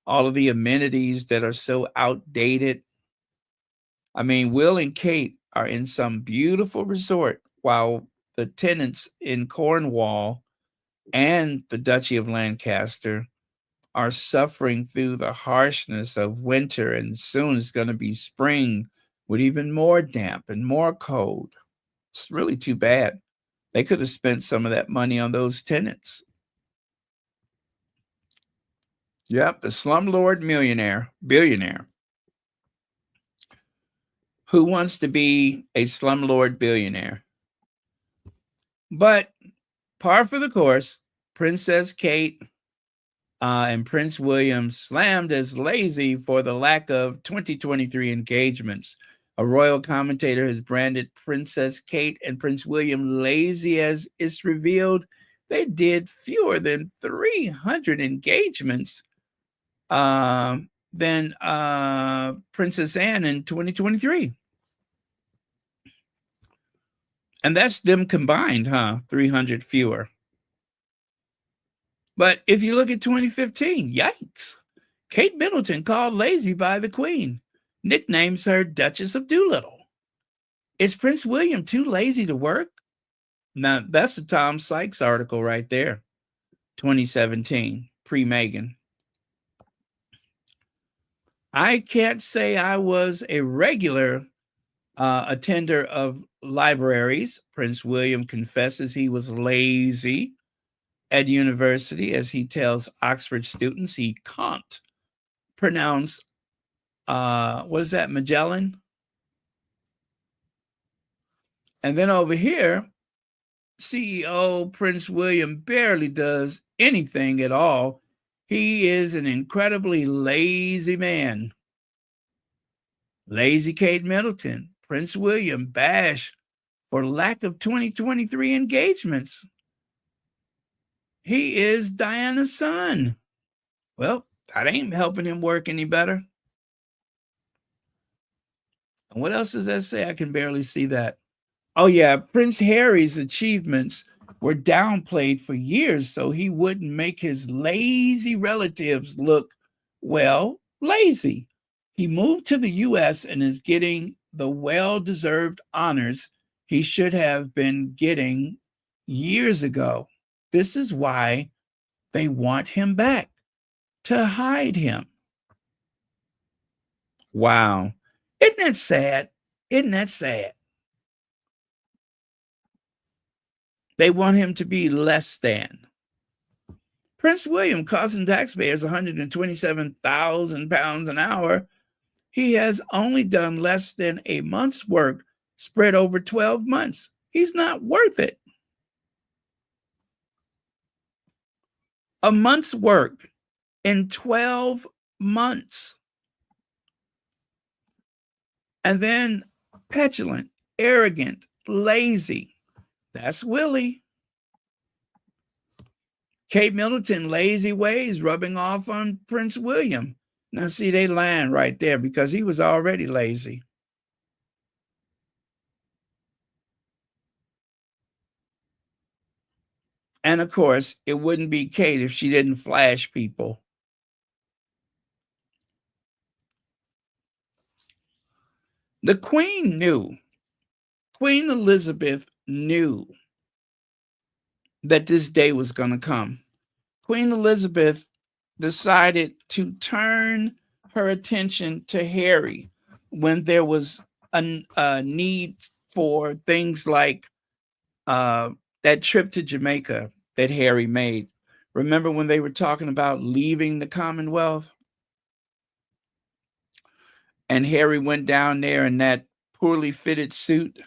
all of the amenities that are so outdated. I mean, Will and Kate are in some beautiful resort while the tenants in Cornwall and the Duchy of Lancaster are suffering through the harshness of winter, and soon it's going to be spring with even more damp and more cold. It's really too bad. They could have spent some of that money on those tenants. Yep, the slumlord billionaire. Who wants to be a slumlord billionaire? But par for the course, Princess Kate and Prince William slammed as lazy for the lack of 2023 engagements. A royal commentator has branded Princess Kate and Prince William lazy as it's revealed they did fewer than 300 engagements than Princess Anne in 2023. And that's them combined, 300 fewer. But if you look at 2015, yikes. Kate Middleton called lazy by the Queen, nicknames her Duchess of Doolittle. Is Prince William too lazy to work? Now, that's a Tom Sykes article right there, 2017, pre-Meghan. I can't say I was a regular attender of libraries. Prince William confesses he was lazy at university as he tells Oxford students he can't pronounce, what is that, Magellan? And then over here, CEO Prince William barely does anything at all. He is an incredibly lazy man. Lazy Kate Middleton, Prince William bash for lack of 2023 engagements. He is Diana's son. Well, that ain't helping him work any better. And what else does that say? I can barely see that. Oh, yeah, Prince Harry's achievements were downplayed for years so he wouldn't make his lazy relatives look, well, lazy. He moved to the U.S. and is getting the well-deserved honors he should have been getting years ago. This is why they want him back, to hide him. Wow. Isn't that sad? Isn't that sad? They want him to be less than. Prince William costing taxpayers £127,000 an hour. He has only done less than a month's work spread over 12 months. He's not worth it. A month's work in 12 months. And then petulant, arrogant, lazy. That's Willie. Kate Middleton, lazy ways, rubbing off on Prince William. Now, see, they lying right there because he was already lazy. And of course, it wouldn't be Kate if she didn't flash people. The Queen knew. Queen Elizabeth knew that this day was going to come. Queen Elizabeth decided to turn her attention to Harry when there was a need for things like that trip to Jamaica that Harry made. Remember when they were talking about leaving the Commonwealth? And Harry went down there in that poorly fitted suit.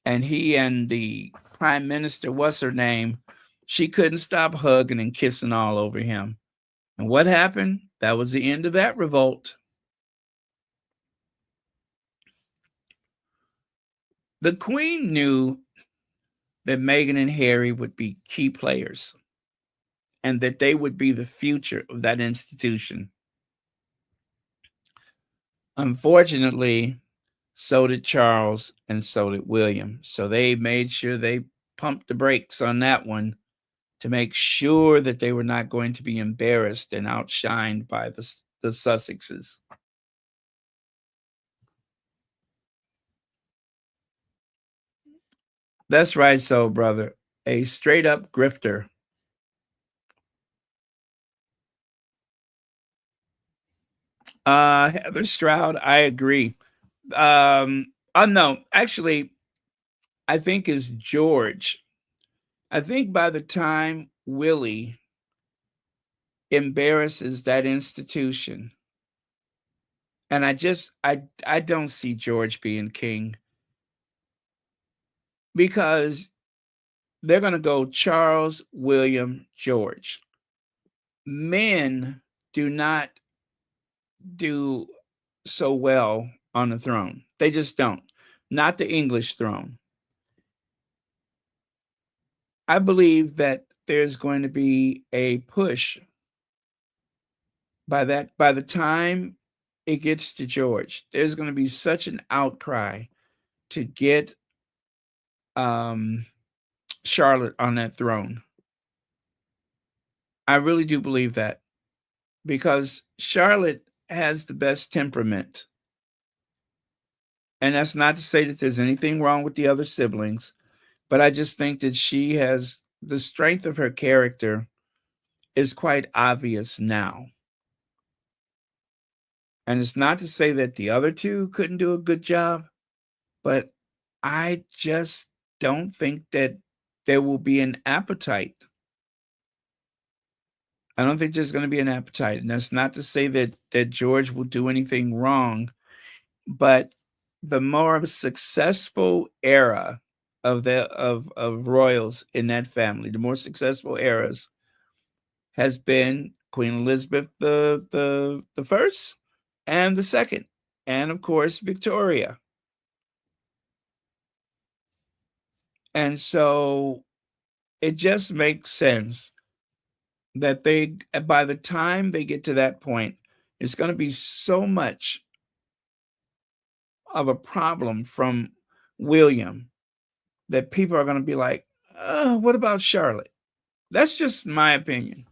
And he and the prime minister, what's her name? She couldn't stop hugging and kissing all over him. And what happened? That was the end of that revolt. The Queen knew that Meghan and Harry would be key players and that they would be the future of that institution. Unfortunately, so did Charles and so did William. So they made sure they pumped the brakes on that one to make sure that they were not going to be embarrassed and outshined by the Sussexes. That's right, so brother. A straight up grifter. Heather Stroud, I agree. No, actually, I think is George. I think by the time Willie embarrasses that institution, and I don't see George being king, because they're going to go Charles, William, George. Men do not do so well on the throne. They just don't. Not the English throne. I believe that there's going to be a push by the time it gets to George. There's going to be such an outcry to get um, Charlotte on that throne. I really do believe that, because Charlotte has the best temperament. And that's not to say that there's anything wrong with the other siblings, but I just think that she has the strength of her character is quite obvious now. And it's not to say that the other two couldn't do a good job, but I just don't think that there will be an appetite. I don't think there's going to be an appetite. And that's not to say that George will do anything wrong, but the more successful era of royals in that family, the more successful eras has been Queen Elizabeth the first and the second, and of course Victoria. And so it just makes sense that they, by the time they get to that point, it's going to be so much of a problem from William that people are going to be like, what about Charlotte? That's just my opinion.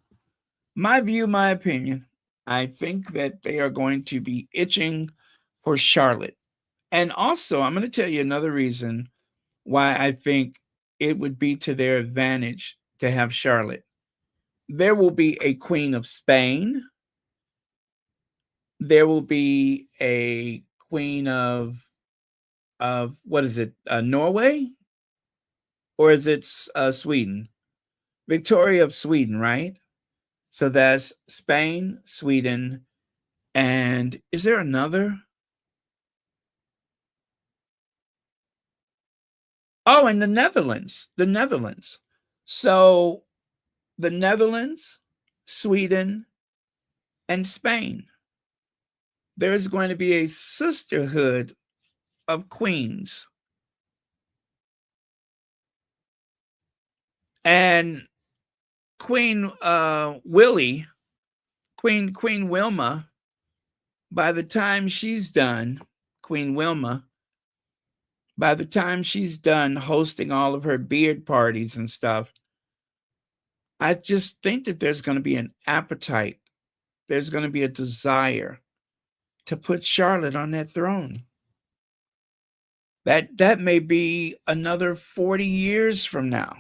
My view, my opinion. I think that they are going to be itching for Charlotte. And also, I'm going to tell you another reason why I think it would be to their advantage to have Charlotte. There will be a Queen of Spain. There will be a Queen of what is it? Norway, or is it Sweden? Victoria of Sweden, right? So that's Spain, Sweden, and is there another? Oh, and the Netherlands. The Netherlands. So the Netherlands, Sweden, and Spain. There is going to be a sisterhood of queens. And Queen Willie, Queen Wilma, by the time she's done, Queen Wilma, by the time she's done hosting all of her beard parties and stuff, I just think that there's going to be an appetite. There's going to be a desire to put Charlotte on that throne. That may be another 40 years from now.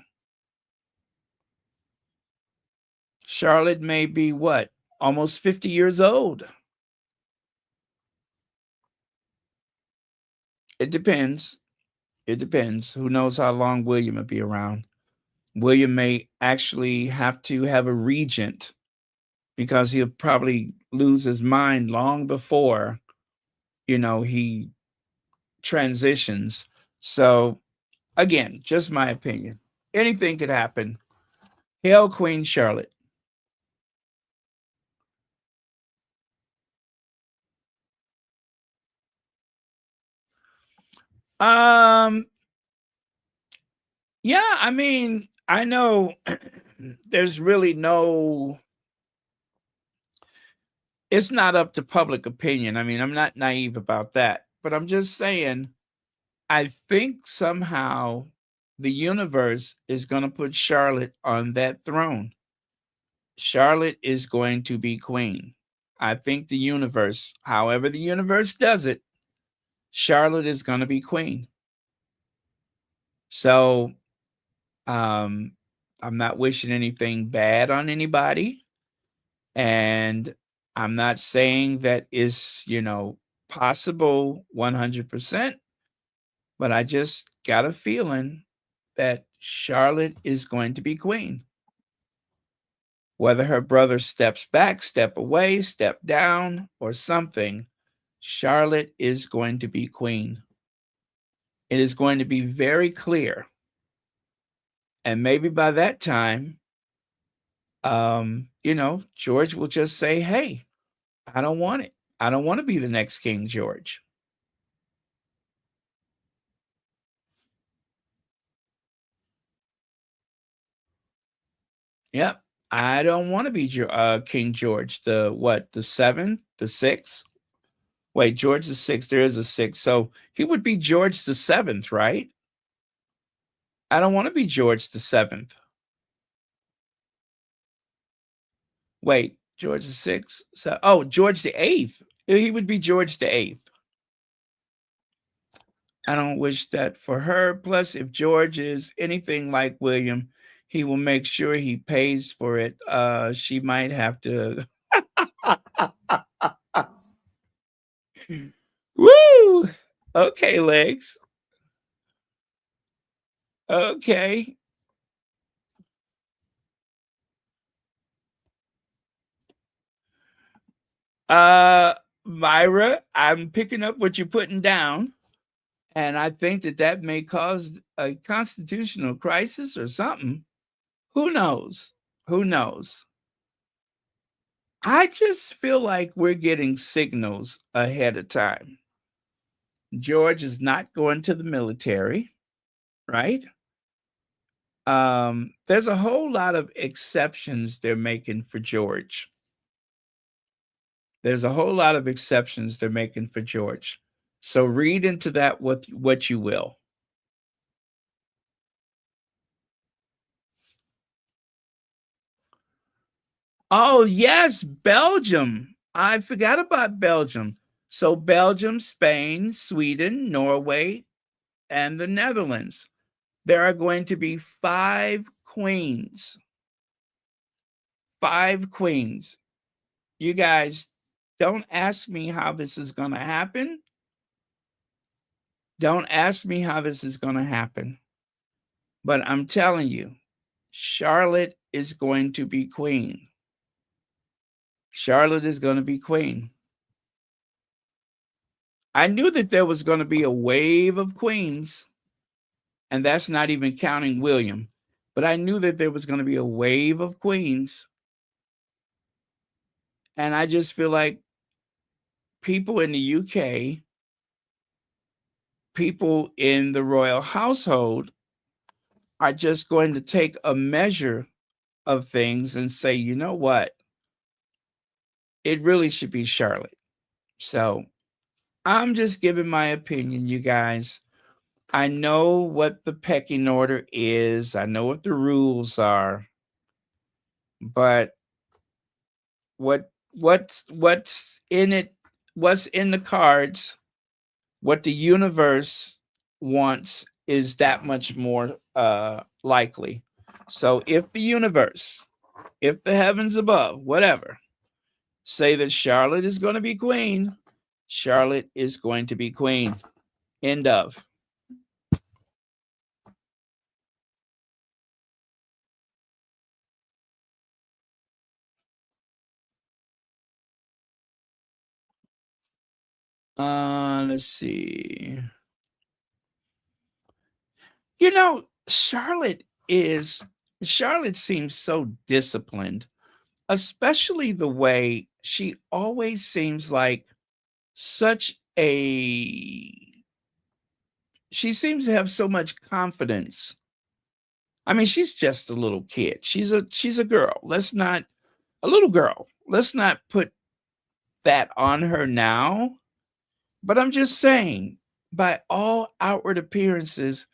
Charlotte may be what? Almost 50 years old. It depends. It depends. Who knows how long William will be around? William may actually have to have a regent, because he'll probably lose his mind long before, he transitions. So, again, just my opinion. Anything could happen. Hail Queen Charlotte. Um, yeah, I mean, I know there's really no, it's not up to public opinion. I mean, I'm not naive about that, but I'm just saying, I think somehow the universe is going to put Charlotte on that throne. Charlotte is going to be queen. I think the universe, however the universe does it, Charlotte is going to be queen. So, um, I'm not wishing anything bad on anybody. And I'm not saying that is, possible 100%, but I just got a feeling that Charlotte is going to be queen. Whether her brother steps back, step away, step down, or something, Charlotte is going to be queen. It is going to be very clear. And maybe by that time, George will just say, hey, I don't want it. I don't want to be the next King George. Yep. I don't want to be King George. The seventh, the sixth? Wait, George the sixth. There is a sixth. So he would be George the seventh, right? I don't want to be George the seventh. Wait, George the sixth. George the eighth. He would be George the eighth. I don't wish that for her. Plus, if George is anything like William, he will make sure he pays for it. She might have to. Woo! Okay, legs. Okay. Myra, I'm picking up what you're putting down, and I think that may cause a constitutional crisis or something. Who knows? Who knows? I just feel like we're getting signals ahead of time. George is not going to the military, right? There's a whole lot of exceptions they're making for George. There's a whole lot of exceptions they're making for George. So read into that what you will. Oh, yes, Belgium. I forgot about Belgium. So Belgium, Spain, Sweden, Norway, and the Netherlands. There are going to be 5 queens. 5 queens. You guys, don't ask me how this is going to happen. Don't ask me how this is going to happen. But I'm telling you, Charlotte is going to be queen. Charlotte is going to be queen. I knew that there was going to be a wave of queens, and that's not even counting William. But I knew that there was going to be a wave of queens. And I just feel like people in the UK, people in the royal household are just going to take a measure of things and say, you know what? It really should be Charlotte. So I'm just giving my opinion, you guys. I know what the pecking order is. I know what the rules are. But what's in it, what's in the cards, what the universe wants is that much more likely. So if the universe, if the heavens above, whatever, say that Charlotte is going to be queen, Charlotte is going to be queen. End of. Let's see. You know, Charlotte seems so disciplined, especially the way she always seems like such a she seems to have so much confidence. I mean, she's just a little kid. She's a girl. Let's not a little girl. Let's not put that on her now. But I'm just saying, by all outward appearances,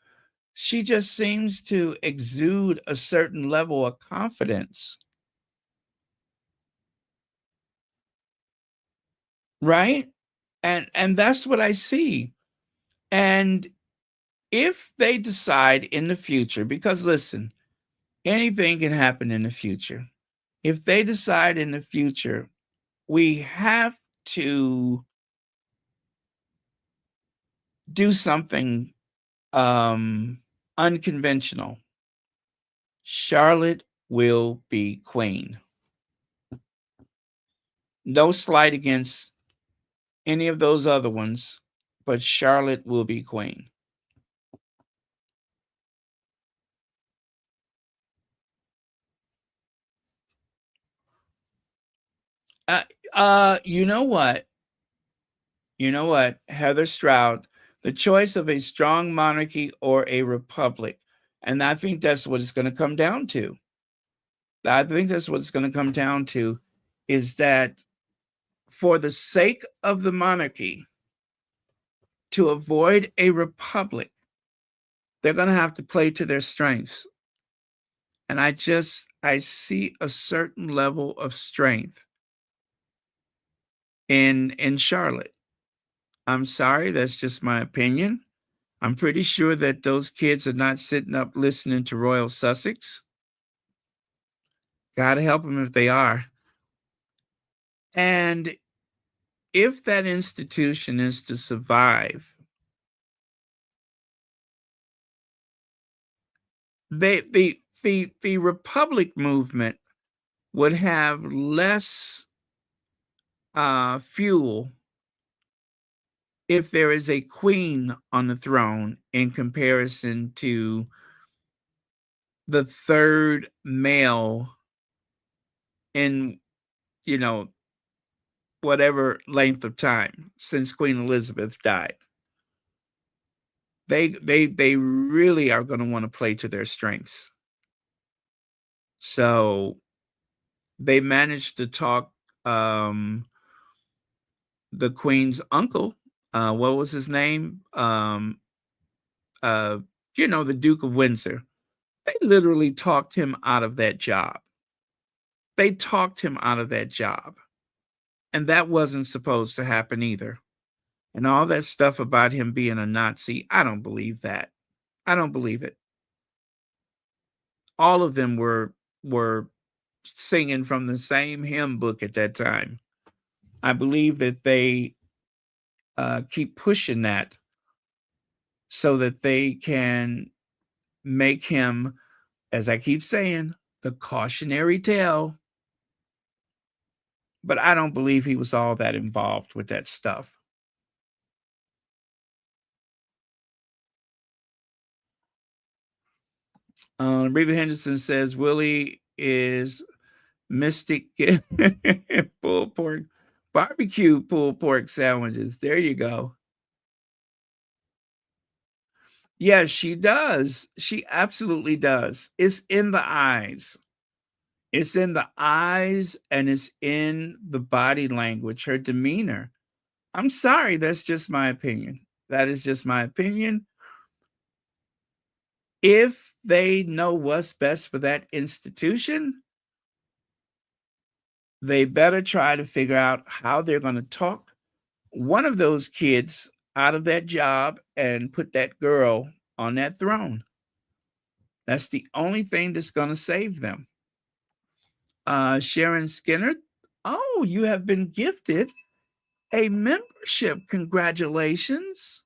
she just seems to exude a certain level of confidence. Right? And that's what I see. And if they decide in the future, because listen, anything can happen in the future. If they decide in the future, we have to do something unconventional, Charlotte will be queen. No slight against any of those other ones, but Charlotte will be queen. You know what? You know what? Heather Stroud, the choice of a strong monarchy or a republic. And I think that's what it's going to come down to. I think that's what it's going to come down to is that for the sake of the monarchy, to avoid a republic, they're going to have to play to their strengths. And I see a certain level of strength in Charlotte. I'm sorry, that's just my opinion. I'm pretty sure that those kids are not sitting up listening to Royal Sussex. God help them if they are. And if that institution is to survive, the Republic movement would have less fuel if there is a queen on the throne in comparison to the third male in, whatever length of time since Queen Elizabeth died. They really are going to want to play to their strengths. So they managed to talk the Queen's uncle, what was his name? The Duke of Windsor. They literally talked him out of that job. They talked him out of that job. And that wasn't supposed to happen either. And all that stuff about him being a Nazi, I don't believe that. I don't believe it. All of them were singing from the same hymn book at that time. I believe that they keep pushing that so that they can make him, as I keep saying, the cautionary tale. But I don't believe he was all that involved with that stuff. Reba Henderson says Willie is mystic pulled pork barbecue pulled pork sandwiches. There you go. Yes, she does. She absolutely does. It's in the eyes. It's in the eyes and it's in the body language, her demeanor. I'm sorry, that's just my opinion. That is just my opinion. If they know what's best for that institution, they better try to figure out how they're going to talk one of those kids out of that job and put that girl on that throne. That's the only thing that's going to save them. Sharon Skinner, oh, you have been gifted a membership. Congratulations.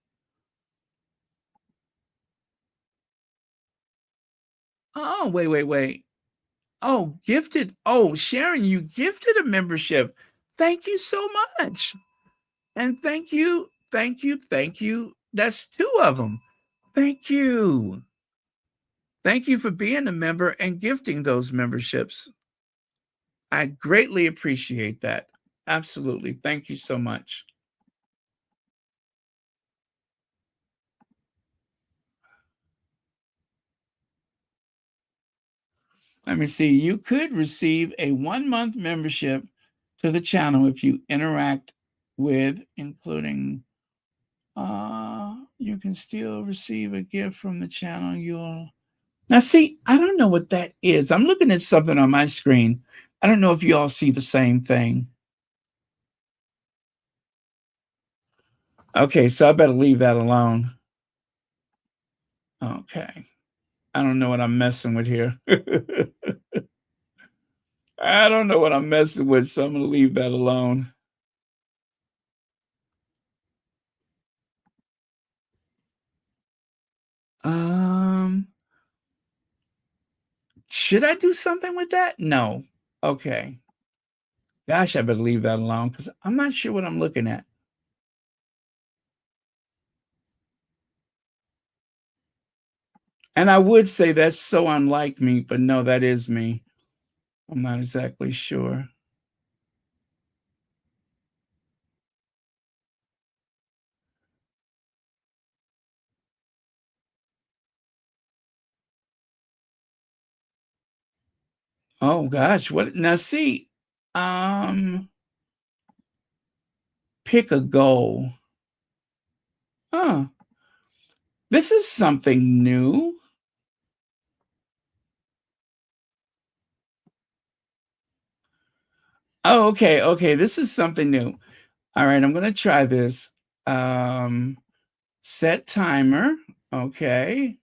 Oh, wait. Oh, gifted. Oh, Sharon, you gifted a membership. Thank you so much. And thank you. That's two of them. Thank you. Thank you for being a member and gifting those memberships. I greatly appreciate that. Absolutely. Thank you so much. Let me see. You could receive a 1-month membership to the channel if you interact with, including, you can still receive a gift from the channel. Now, see, I don't know what that is. I'm looking at something on my screen. I don't know if you all see the same thing. Okay, so I better leave that alone. Okay. I don't know what I'm messing with here. I don't know what I'm messing with, so I'm going to leave that alone. Um, should I do something with that? No. Okay. Gosh, I better leave that alone because I'm not sure what I'm looking at. And I would say that's so unlike me, but no, that is me. I'm not exactly sure. Oh gosh, what now see, um, pick a goal. Huh. This is something new. Oh, okay, okay. This is something new. All right, I'm gonna try this. Um, set timer. Okay.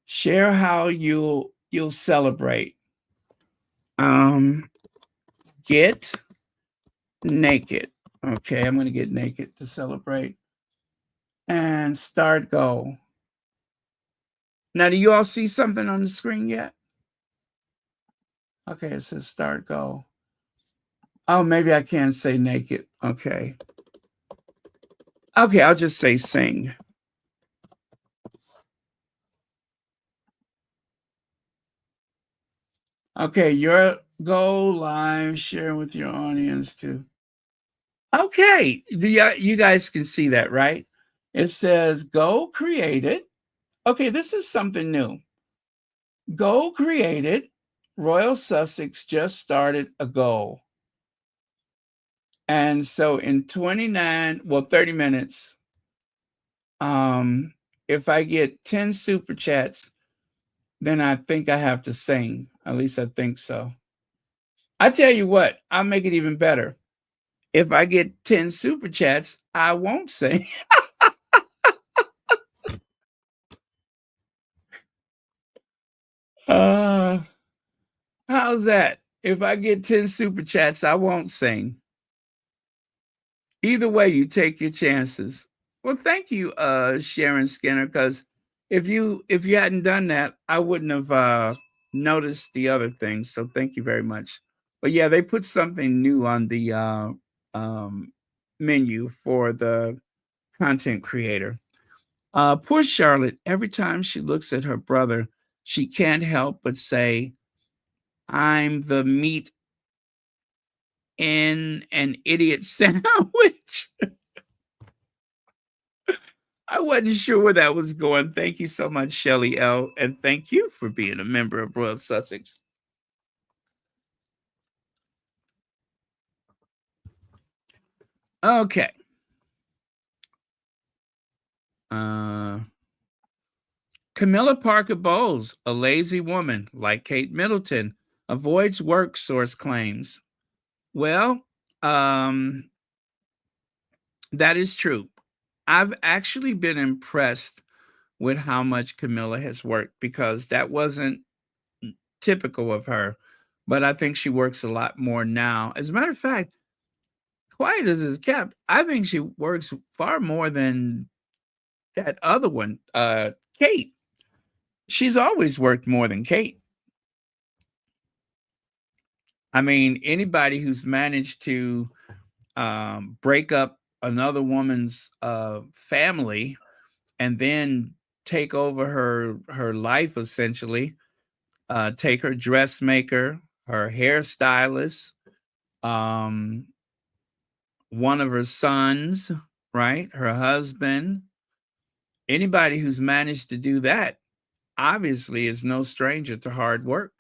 Share how you'll celebrate. Um, get naked. Okay, I'm gonna get naked to celebrate. And start go. Now, do you all see something on the screen yet? Okay, it says start go. Oh, maybe I can't say naked. Okay. Okay, I'll just say sing. Okay, your go live, share with your audience too. Okay, you guys can see that, right? It says go created. Okay, this is something new. Go created. Royal Sussex just started a goal. And so in 30 minutes, um, if I get 10 super chats, then I think I have to sing. At least I think so. I tell you what, I'll make it even better. If I get 10 super chats, I won't sing. Uh, how's that? If I get 10 super chats, I won't sing. Either way, you take your chances. Well, thank you, Sharon Skinner, because if you hadn't done that, I wouldn't have noticed the other things. So thank you very much. But yeah, they put something new on the um, menu for the content creator. Poor Charlotte, every time she looks at her brother, she can't help but say, I'm the meat in an idiot sandwich. I wasn't sure where that was going. Thank you so much, Shelley L. And thank you for being a member of Royal Sussex. Okay. Uh, Camilla Parker Bowles, a lazy woman like Kate Middleton, avoids work, source claims. Well, that is true. I've actually been impressed with how much Camilla has worked because that wasn't typical of her. But I think she works a lot more now. As a matter of fact, quiet as it's kept, I think she works far more than that other one, Kate. She's always worked more than Kate. I mean, anybody who's managed to break up another woman's family and then take over her life essentially, take her dressmaker, her hairstylist, um, one of her sons, right, her husband. Anybody who's managed to do that obviously is no stranger to hard work,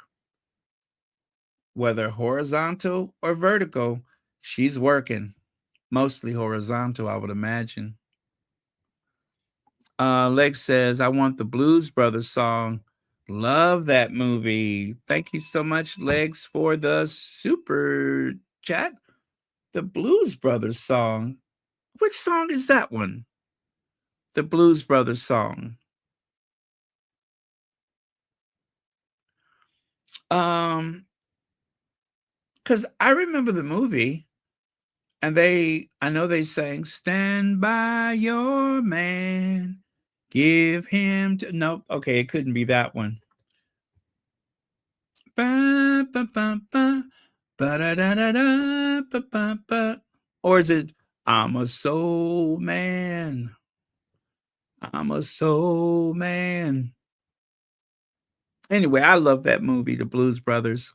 whether horizontal or vertical. She's working, mostly horizontal, I would imagine. Lex says, I want the Blues Brothers song. Love that movie. Thank you so much, Legs, for the super chat. The Blues Brothers song. Which song is that one? The Blues Brothers song. Um, because I remember the movie, and I know they sang "Stand by Your Man." Give him to nope. Okay, it couldn't be that one. Ba, ba, ba, ba. Ba, da, da, da, da, ba, ba, ba. Or is it I'm a soul man? I'm a soul man. Anyway, I love that movie, The Blues Brothers.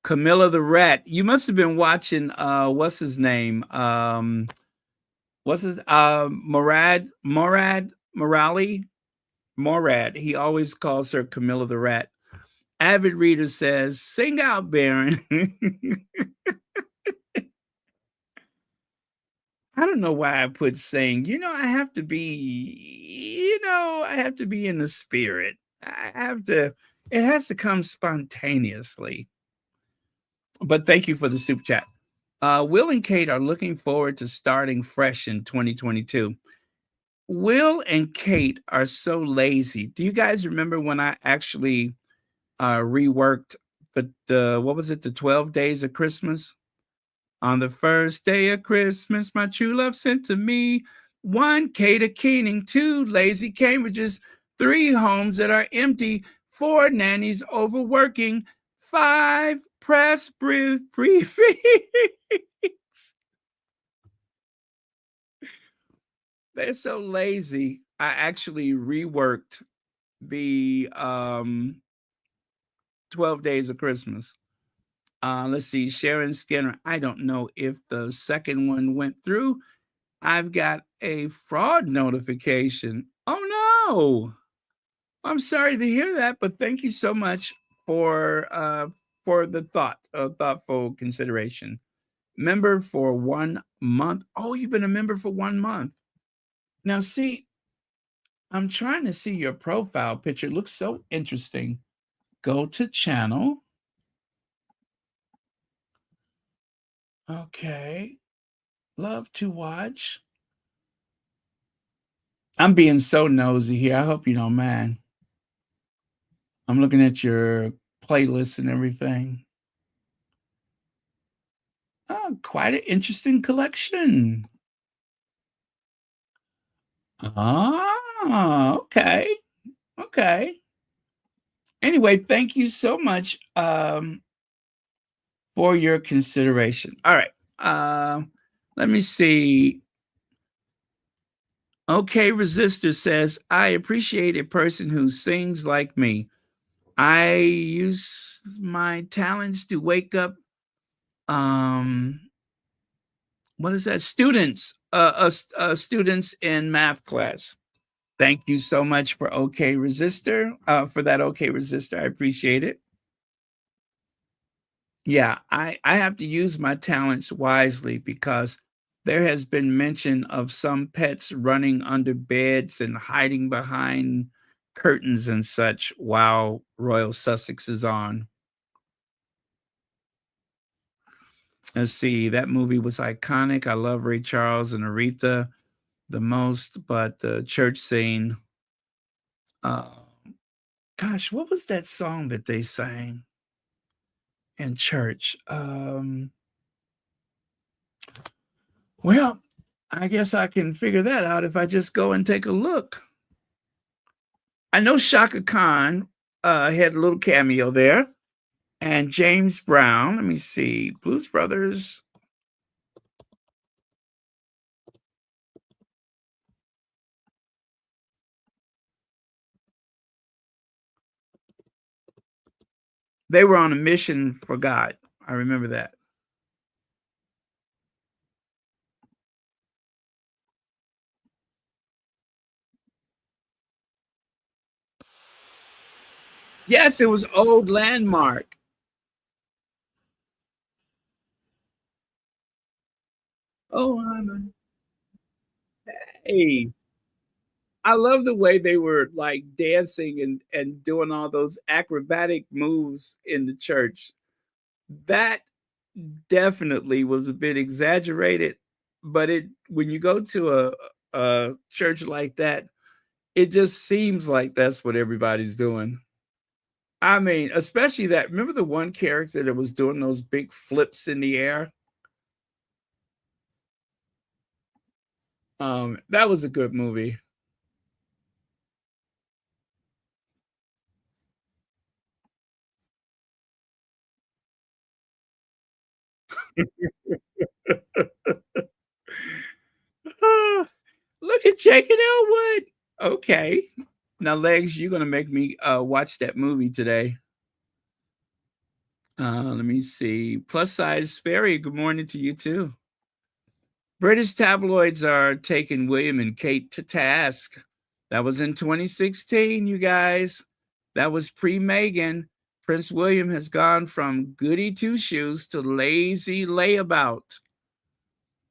Camilla the Rat. You must have been watching what's his name? What's his Morali? Morad. He always calls her Camilla the Rat. Avid reader says, "Sing out, Baron." I don't know why I put "sing." I have to be. I have to be in the spirit. I have to. It has to come spontaneously. But thank you for the soup chat. Will and Kate are looking forward to starting fresh in 2022. Will and Kate are so lazy. Do you guys remember when I actually reworked the what was it, the 12 days of Christmas? On the first day of Christmas, my true love sent to me 1 Kate a Keening, 2 lazy Cambridges, 3 homes that are empty, 4 nannies overworking, 5 press brief. They're so lazy. I actually reworked the 12 days of Christmas. Let's see, Sharon Skinner. I don't know if the second one went through. I've got a fraud notification. Oh no. I'm sorry to hear that, but thank you so much for the thoughtful consideration. Member for 1 month. Oh, you've been a member for 1 month. Now see, I'm trying to see your profile picture. It looks so interesting. Go to channel. Okay. Love to watch. I'm being so nosy here. I hope you don't mind. I'm looking at your playlist and everything. Oh, quite an interesting collection. Ah, okay. Okay. Anyway, thank you so much for your consideration. All right. Let me see. Okay, Resistor says, I appreciate a person who sings like me. I use my talents to wake up what is that? Students in math class. Thank you so much for OK Resistor, for that OK Resistor. I appreciate it. Yeah, I have to use my talents wisely because there has been mention of some pets running under beds and hiding behind curtains and such while Royal Sussex is on. Let's see, that movie was iconic. I love Ray Charles and Aretha the most, but the church scene, uh, gosh, what was that song that they sang in church? Well, I guess I can figure that out if I just go and take a look. I know Shaka Khan had a little cameo there, and James Brown. Let me see, Blues Brothers. They were on a mission for God. I remember that. Yes, it was Old Landmark. Oh, I'm hey. I love the way they were like dancing and doing all those acrobatic moves in the church. That definitely was a bit exaggerated, but it when you go to a church like that, it just seems like that's what everybody's doing. I mean, especially that remember the one character that was doing those big flips in the air? That was a good movie. Look at Jake and Elwood. Okay. Now, Legs, you're gonna make me watch that movie today. Let me see. Plus size fairy. Good morning to you too. British tabloids are taking William and Kate to task. That was in 2016, you guys. That was pre Meghan. Prince William has gone from goody two shoes to lazy layabout.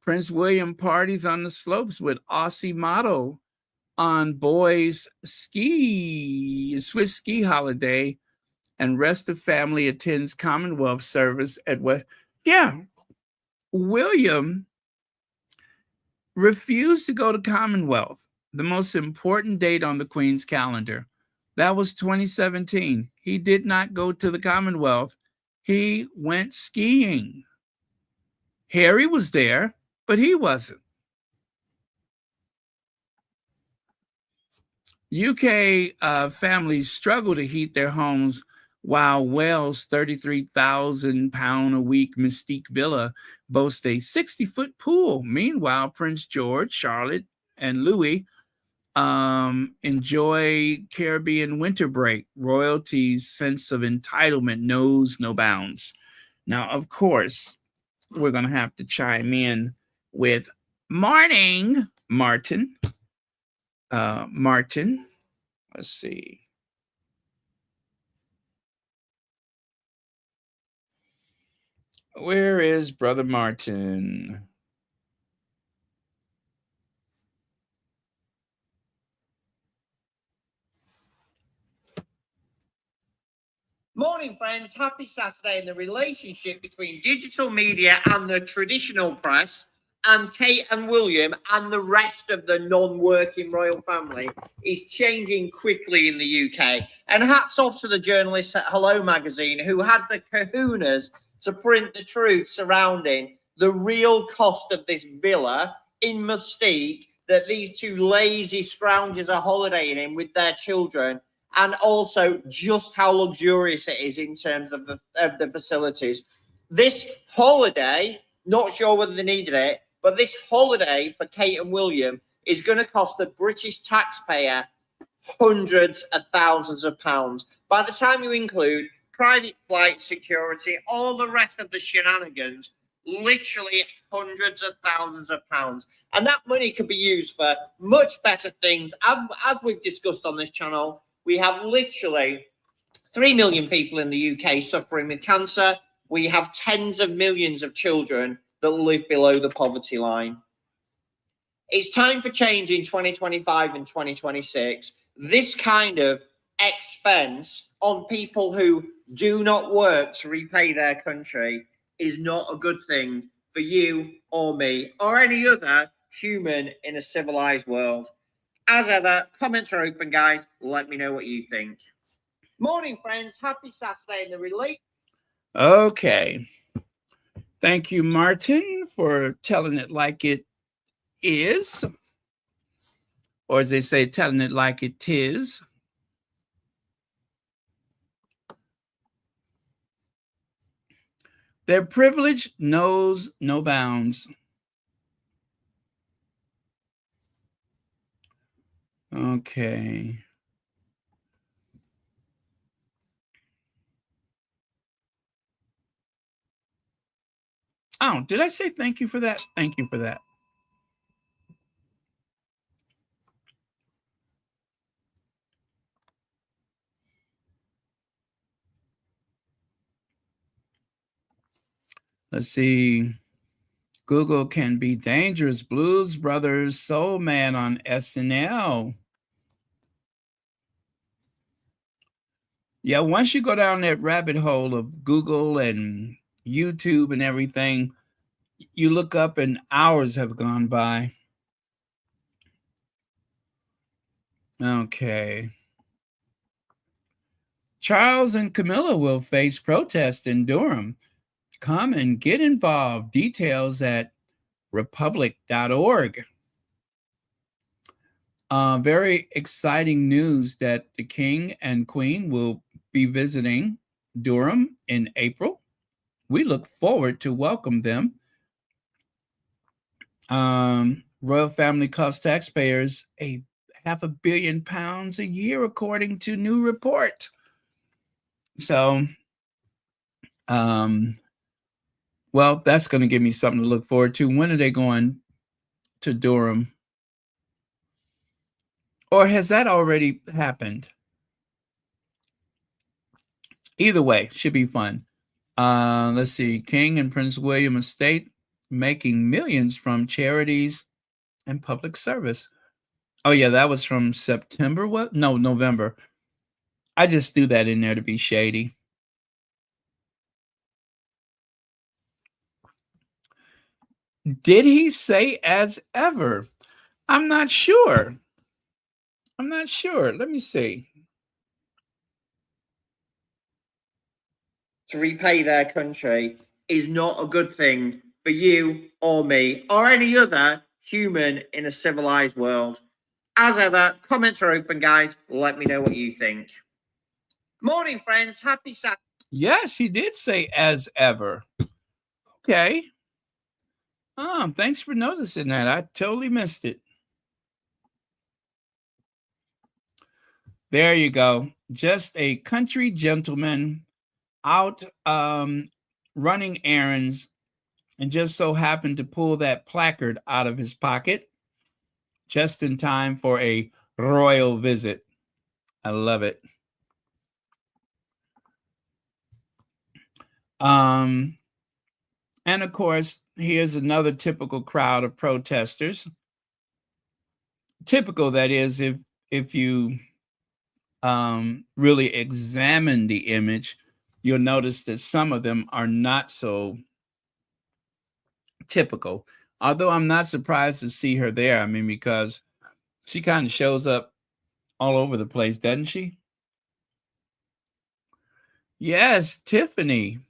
Prince William parties on the slopes with Aussie motto on boys' Swiss ski holiday, and rest of family attends Commonwealth service at West. Yeah, William refused to go to Commonwealth, the most important date on the Queen's calendar. That was 2017. He did not go to the Commonwealth. He went skiing. Harry was there, but he wasn't. UK families struggle to heat their homes while Wales' £33,000 a week Mystique Villa boasts a 60-foot pool. Meanwhile, Prince George, Charlotte, and Louis enjoy Caribbean winter break. Royalty's sense of entitlement knows no bounds. Now, of course, we're going to have to chime in with morning, Martin. Martin, let's see. Where is Brother Martin? Morning, friends. Happy Saturday. And the relationship between digital media and the traditional press and Kate and William and the rest of the non-working royal family is changing quickly in the UK. And hats off to the journalists at Hello Magazine who had the kahunas to print the truth surrounding the real cost of this villa in Mystique that these two lazy scroungers are holidaying in with their children, and also just how luxurious it is in terms of the facilities. This holiday, not sure whether they needed it, but this holiday for Kate and William is going to cost the British taxpayer hundreds of thousands of pounds. By the time you include private flight security, all the rest of the shenanigans, literally hundreds of thousands of pounds. And that money could be used for much better things. As we've discussed on this channel, we have literally 3 million people in the UK suffering with cancer. We have tens of millions of children that live below the poverty line. It's time for change in 2025 and 2026. This kind of expense on people who do not work to repay their country is not a good thing for you or me or any other human in a civilized world. As ever, comments are open, guys. Let me know what you think. Morning, friends. Happy Saturday in the relate. Okay. Thank you, Martin, for telling it like it is. Or as they say, telling it like it is. Their privilege knows no bounds. Okay. Oh, did I say thank you for that? Thank you for that. Let's see. Google can be dangerous. Blues Brothers Soul Man on SNL. Yeah, once you go down that rabbit hole of Google and YouTube and everything, you look up and hours have gone by. Okay. Charles and Camilla will face protest in Durham. Come and get involved. Details at republic.org. Very exciting news that the King and Queen will be visiting Durham in April. We look forward to welcome them. Royal family costs taxpayers a £500 million a year, according to new report. So, well, that's going to give me something to look forward to. When are they going to Durham? Or has that already happened? Either way, should be fun. Let's see. King and Prince William estate making millions from charities and public service. Oh, yeah, that was from September. What? No, November. I just threw that in there to be shady. Did he say as ever? I'm not sure. Let me see. To repay their country is not a good thing for you or me or any other human in a civilized world. As ever, comments are open, guys. Let me know what you think. Morning, friends. Happy Saturday. Yes, he did say as ever. Okay. Thanks for noticing that. I totally missed it. There you go. Just a country gentleman out running errands and just so happened to pull that placard out of his pocket just in time for a royal visit. I love it. And of course, here's another typical crowd of protesters. Typical, that is, if you really examine the image, you'll notice that some of them are not so typical. Although I'm not surprised to see her there. I mean, because she kind of shows up all over the place, doesn't she? Yes, Tiffany.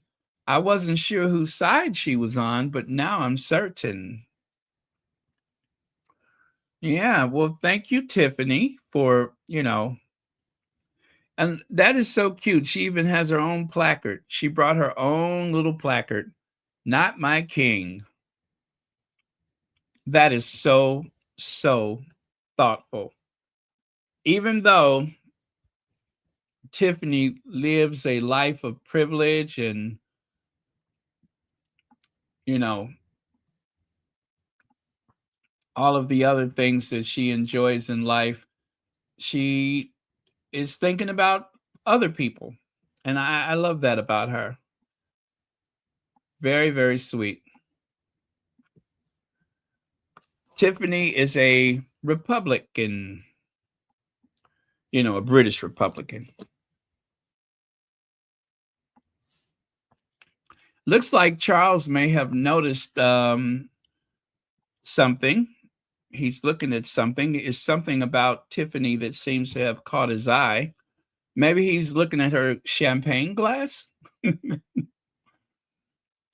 I wasn't sure whose side she was on, but now I'm certain. Yeah, well, thank you, Tiffany, for, and that is so cute. She even has her own placard. She brought her own little placard. Not my king. That is so, so thoughtful. Even though Tiffany lives a life of privilege and, all of the other things that she enjoys in life, she is thinking about other people. And I love that about her. Very, very sweet. Tiffany is a Republican, a British Republican. Looks like Charles may have noticed something. He's looking at something. Is something about Tiffany that seems to have caught his eye. Maybe he's looking at her champagne glass.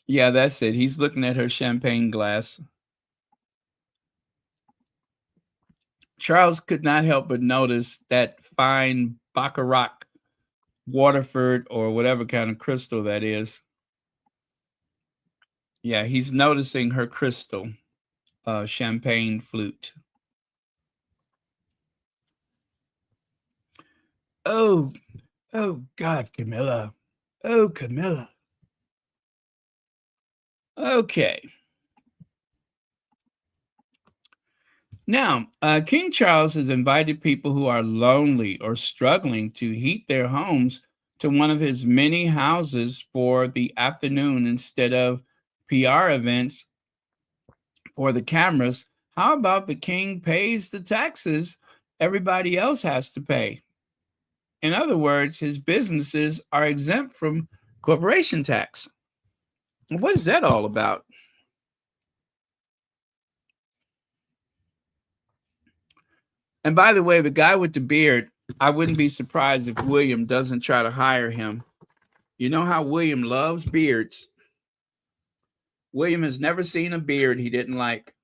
Yeah, that's it. He's looking at her champagne glass. Charles could not help but notice that fine Baccarat Waterford or whatever kind of crystal that is. Yeah, he's noticing her crystal, champagne flute. Oh God, Camilla. Oh, Camilla. Okay. Now, King Charles has invited people who are lonely or struggling to heat their homes to one of his many houses for the afternoon instead of PR events for the cameras. How about the king pays the taxes everybody else has to pay? In other words, his businesses are exempt from corporation tax. What is that all about? And by the way, the guy with the beard, I wouldn't be surprised if William doesn't try to hire him. You know how William loves beards. William has never seen a beard he didn't like.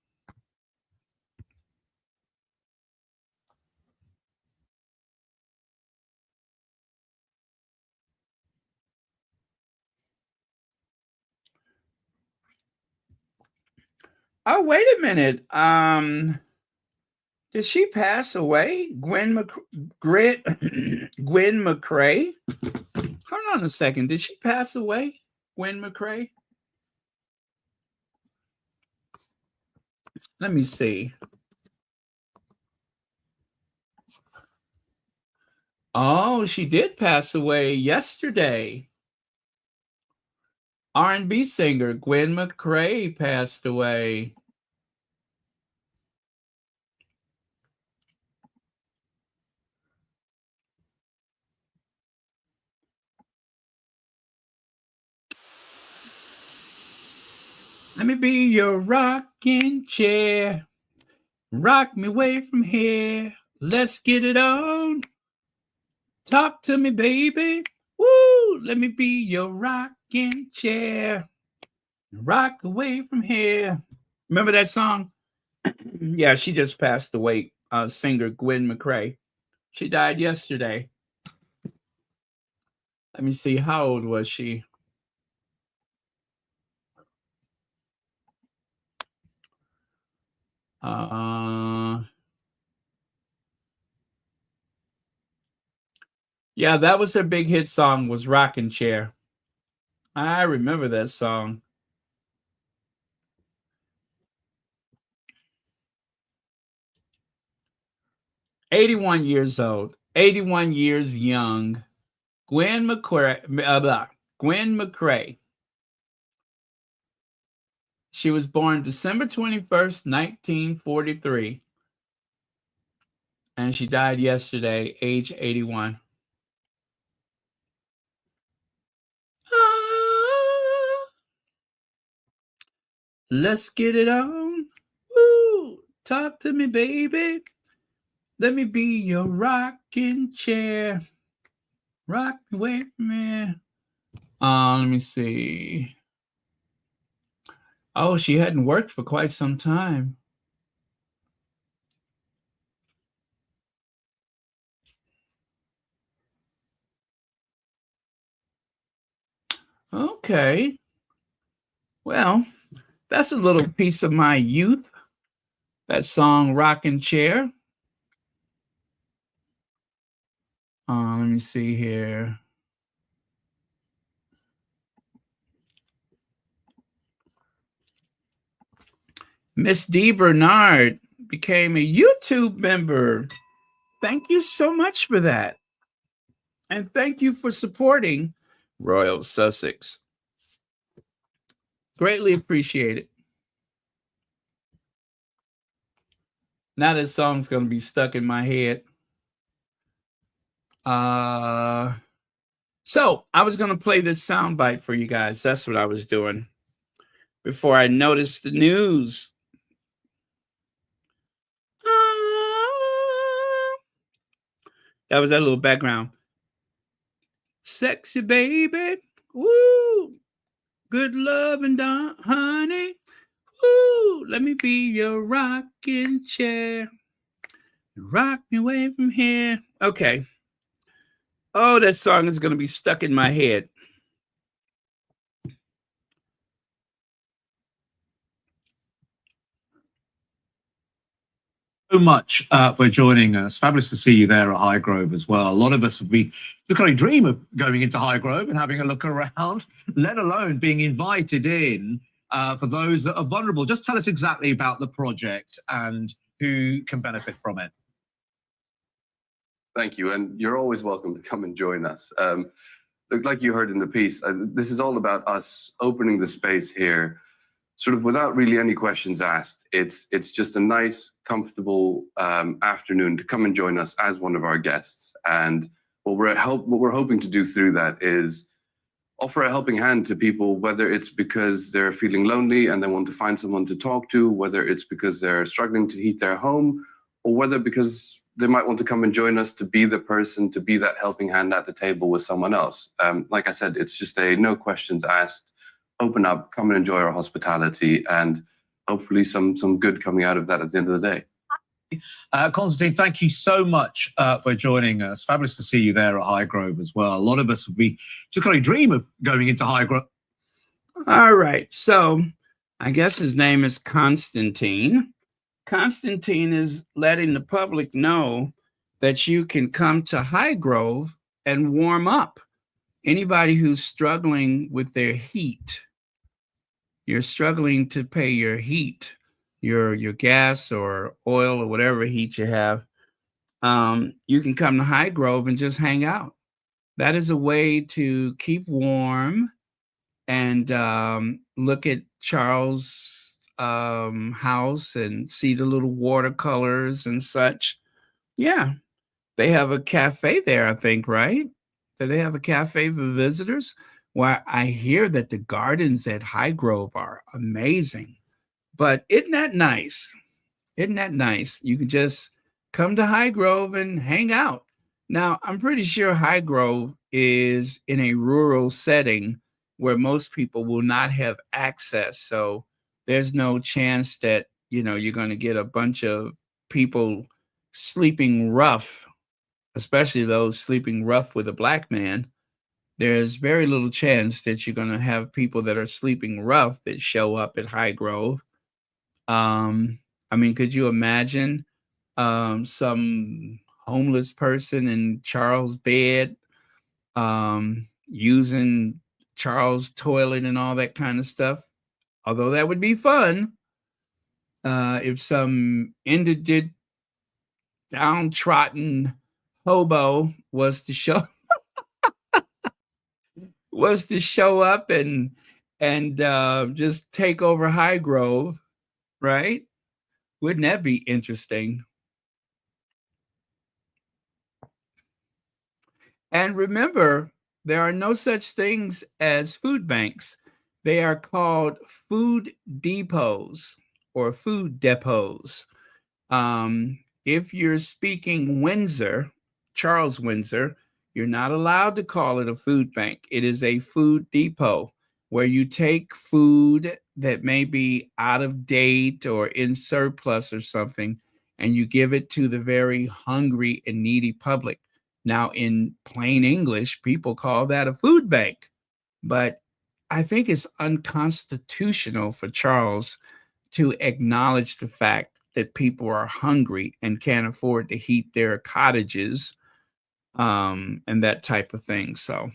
Oh, wait a minute. Did she pass away? Gwen McCrae? Hold on a second. Did she pass away? Gwen McCrae? Let me see. Oh, she did pass away yesterday. R&B singer Gwen McCrae passed away. Let me be your rocking chair. Rock me away from here. Let's get it on. Talk to me, baby. Woo! Let me be your rocking chair. Rock away from here. Remember that song? Yeah, she just passed away. Singer Gwen McCrae. She died yesterday. Let me see. How old was she? Yeah, that was her big hit song, was Rockin' Chair. I remember that song. "81 years old, 81 years young." Gwen McCrae. She was born December 21st, 1943. And she died yesterday, age 81. Let's get it on. Woo! Talk to me, baby. Let me be your rocking chair. Rock away from me. Let me see. Oh, she hadn't worked for quite some time. Okay. Well, that's a little piece of my youth. That song, Rockin' Chair. Let me see here. Miss D. Bernard became a YouTube member. Thank you so much for that. And thank you for supporting Royal Sussex. Greatly appreciate it. Now this song's going to be stuck in my head. So I was going to play this soundbite for you guys. That's what I was doing before I noticed the news. That was that little background. Sexy baby. Woo. Good love and honey. Woo. Let me be your rocking chair. Rock me away from here. Okay. Oh, that song is going to be stuck in my head. So much for joining us. Fabulous to see you there at Highgrove as well. A lot of us we can only dream of going into Highgrove and having a look around, let alone being invited in for those that are vulnerable. Just tell us exactly about the project and who can benefit from it. Thank you, and you're always welcome to come and join us. Like you heard in the piece, this is all about us opening the space here, sort of without really any questions asked. It's just a nice, comfortable afternoon to come and join us as one of our guests. And what we're hoping to do through that is offer a helping hand to people, whether it's because they're feeling lonely and they want to find someone to talk to, whether it's because they're struggling to heat their home, or whether because they might want to come and join us to be the person, to be that helping hand at the table with someone else. Like I said, it's just a no questions asked, open up, come and enjoy our hospitality, and hopefully some good coming out of that at the end of the day. Constantine, thank you so much for joining us. Fabulous to see you there at Highgrove as well. A lot of us we just kind of dream of going into Highgrove. All right. So I guess his name is Constantine. Constantine is letting the public know that you can come to Highgrove and warm up. Anybody who's struggling with their heat, you're struggling to pay your heat, your gas or oil or whatever heat you have, you can come to Highgrove and just hang out. That is a way to keep warm and look at Charles' house and see the little watercolors and such. Yeah, they have a cafe there, I think, right? Do they have a cafe for visitors? Well, I hear that the gardens at Highgrove are amazing. But isn't that nice? Isn't that nice? You can just come to Highgrove and hang out. Now, I'm pretty sure Highgrove is in a rural setting where most people will not have access. So there's no chance that, you're going to get a bunch of people sleeping rough, especially those sleeping rough with a black man. There's very little chance that you're going to have people that are sleeping rough that show up at Highgrove. I mean, could you imagine some homeless person in Charles' bed using Charles' toilet and all that kind of stuff? Although that would be fun if some indigent, downtrodden hobo was to show up and just take over Highgrove, right? Wouldn't that be interesting? And remember, there are no such things as food banks. They are called food depots or food depots. If you're speaking Windsor, Charles Windsor, you're not allowed to call it a food bank. It is a food depot where you take food that may be out of date or in surplus or something, and you give it to the very hungry and needy public. Now, in plain English, people call that a food bank, but I think it's unconstitutional for Charles to acknowledge the fact that people are hungry and can't afford to heat their cottages and that type of thing. So,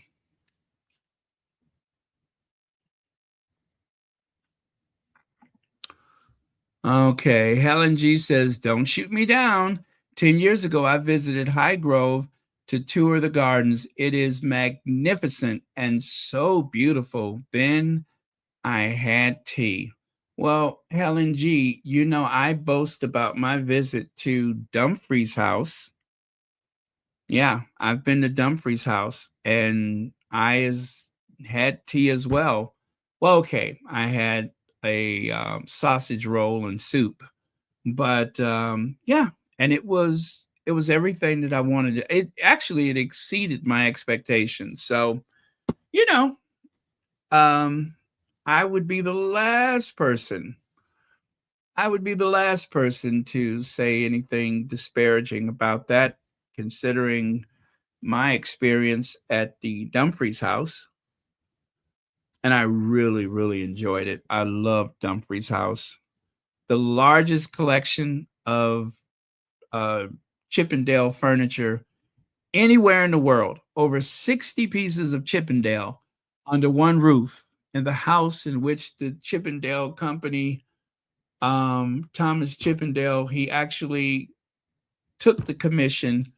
okay, Helen G says, don't shoot me down. 10 years ago, I visited Highgrove to tour the gardens. It is magnificent and so beautiful. Then I had tea. Well, Helen G, I boast about my visit to Dumfries' house. Yeah, I've been to Dumfries' house and I had tea as well. Well, okay, I had a sausage roll and soup, but yeah, and it was everything that I wanted. It exceeded my expectations. So, you know, I would be the last person. I would be the last person to say anything disparaging about that, considering my experience at the Dumfries house. And I really, really enjoyed it. I loved Dumfries house. The largest collection of Chippendale furniture anywhere in the world, over 60 pieces of Chippendale under one roof in the house in which the Chippendale company, Thomas Chippendale, he actually took the commission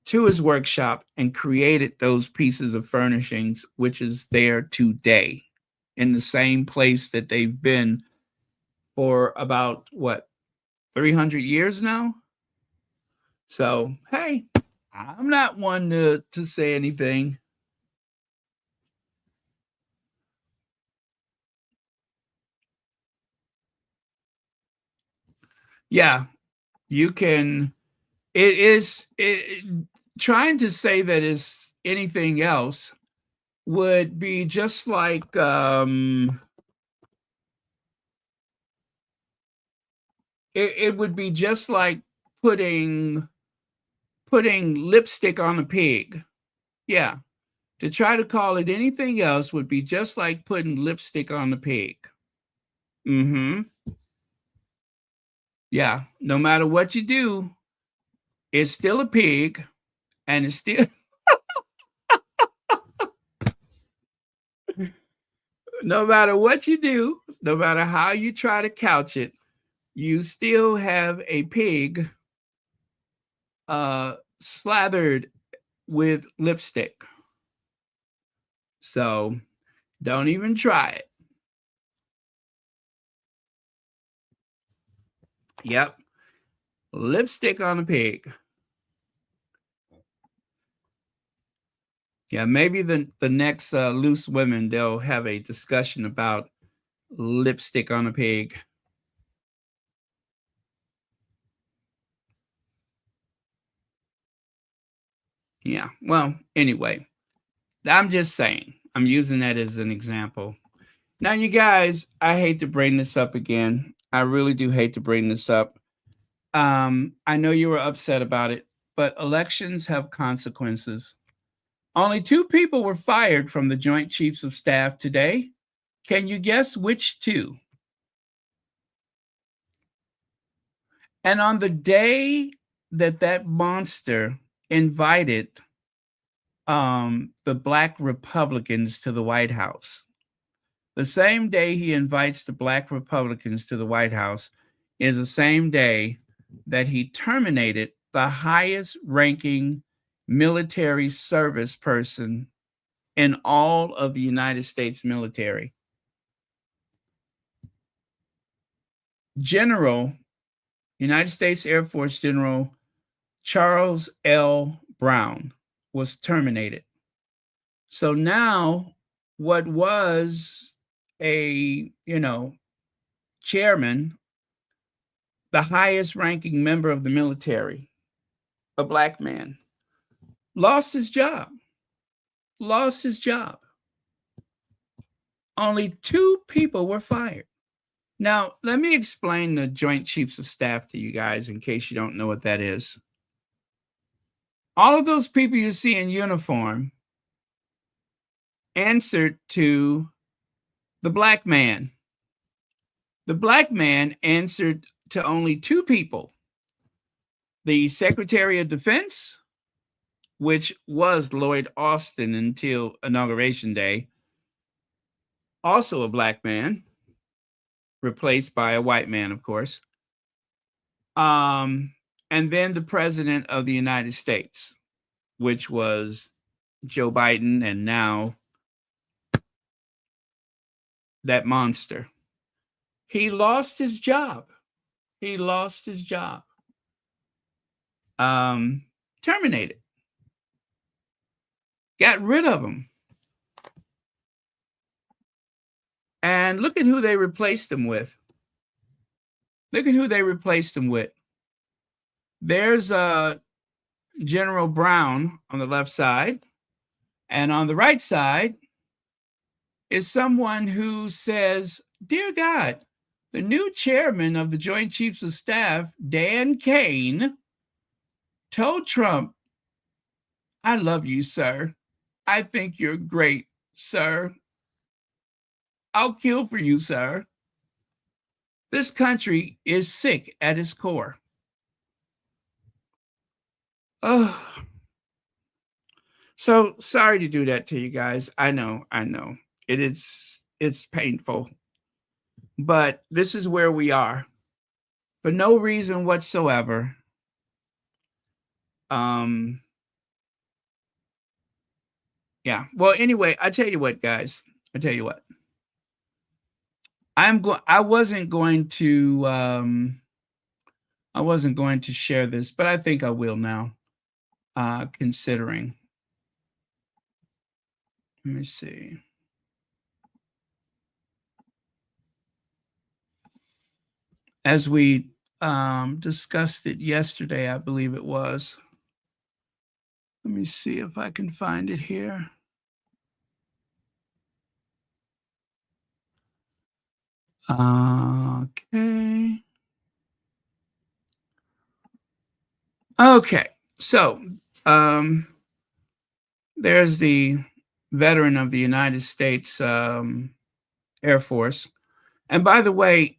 to his workshop and created those pieces of furnishings, which is there today in the same place that they've been for about 300 years now. So, hey, I'm not one to say anything. Yeah, you can. Trying to say that is anything else would be just like it would be just like putting lipstick on a pig. Yeah. To try to call it anything else would be just like putting lipstick on the pig. Mm-hmm. Yeah. No matter what you do, it's still a pig, and it's still no matter what you do, no matter how you try to couch it, you still have a pig slathered with lipstick. So don't even try it. Yep. Lipstick on a pig. Yeah, maybe the next Loose Women, they'll have a discussion about lipstick on a pig. Yeah, well, anyway, I'm just saying. I'm using that as an example. Now, you guys, I hate to bring this up again. I really do hate to bring this up. I know you were upset about it, but elections have consequences. Only 2 people were fired from the Joint Chiefs of Staff today. Can you guess which 2? And on the day that monster invited the Black Republicans to the White House, the same day he invites the Black Republicans to the White House is the same day that he terminated the highest ranking military service person in all of the United States military. United States Air Force General Charles L. Brown was terminated. So now what was a, chairman, the highest ranking member of the military, a Black man, lost his job. Only 2 people were fired. Now, let me explain the Joint Chiefs of Staff to you guys in case you don't know what that is. All of those people you see in uniform answered to the Black man. The Black man answered to only 2 people: the Secretary of Defense, which was Lloyd Austin until Inauguration Day, also a Black man, replaced by a white man, of course. And then the President of the United States, which was Joe Biden, and now that monster. He lost his job. Terminated. Got rid of him. And look at who they replaced him with. There's General Brown on the left side. And on the right side is someone who says, "Dear God, the new chairman of the Joint Chiefs of Staff, Dan Kane, told Trump, 'I love you, sir. I think you're great, sir. I'll kill for you, sir.' This country is sick at its core." Oh, so sorry to do that to you guys. I know. It's painful. But this is where we are. For no reason whatsoever. Yeah. Well, anyway, I tell you what, guys. I wasn't going to share this, but I think I will now, considering. Let me see. As we discussed it yesterday, I believe it was. Let me see if I can find it here. Okay. So there's the veteran of the United States Air Force, And by the way,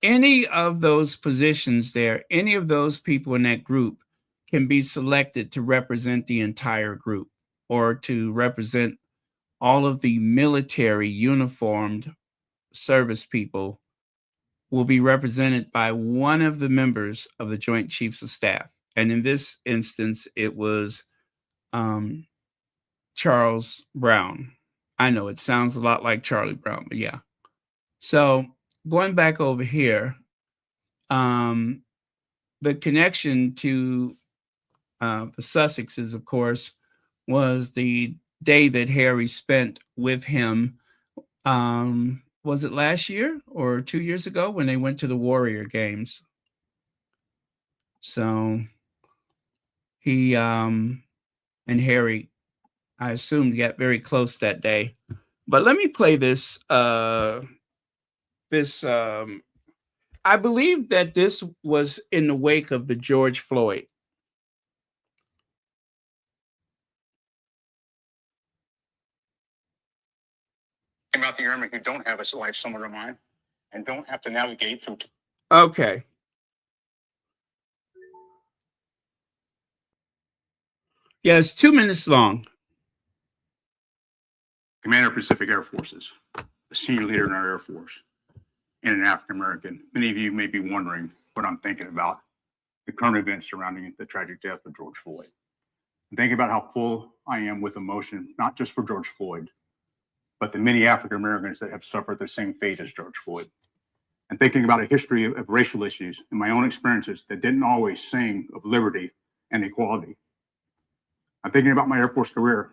any of those positions there, any of those people in that group can be selected to represent the entire group or to represent all of the military uniformed service people will be represented by one of the members of the Joint Chiefs of Staff. And in this instance, it was Charles Brown. I know it sounds a lot like Charlie Brown, but yeah. So going back over here, the connection to the Sussexes, of course, was the day that Harry spent with him. Was it last year or 2 years ago when they went to the Warrior Games? So he and Harry, I assumed, got very close that day. But let me play this. I believe that this was in the wake of the George Floyd. About the airmen who don't have a life similar to mine and don't have to navigate through. Okay. Yeah, it's 2 minutes long. Commander Pacific Air Forces, a senior leader in our Air Force, and an African American. Many of you may be wondering what I'm thinking about the current events surrounding the tragic death of George Floyd. I'm thinking about how full I am with emotion, not just for George Floyd, but the many African Americans that have suffered the same fate as George Floyd. And thinking about a history of racial issues and my own experiences that didn't always sing of liberty and equality. I'm thinking about my Air Force career,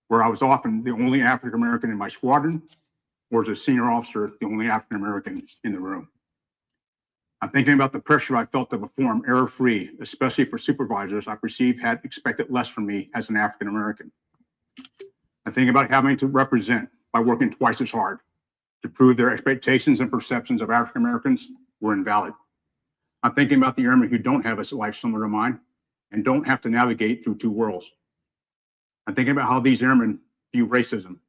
where I was often the only African American in my squadron, or as a senior officer, the only African American in the room. I'm thinking about the pressure I felt to perform error-free, especially for supervisors I perceived had expected less from me as an African American. I'm thinking about having to represent by working twice as hard to prove their expectations and perceptions of African Americans were invalid. I'm thinking about the airmen who don't have a life similar to mine and don't have to navigate through two worlds. I'm thinking about how these airmen view racism,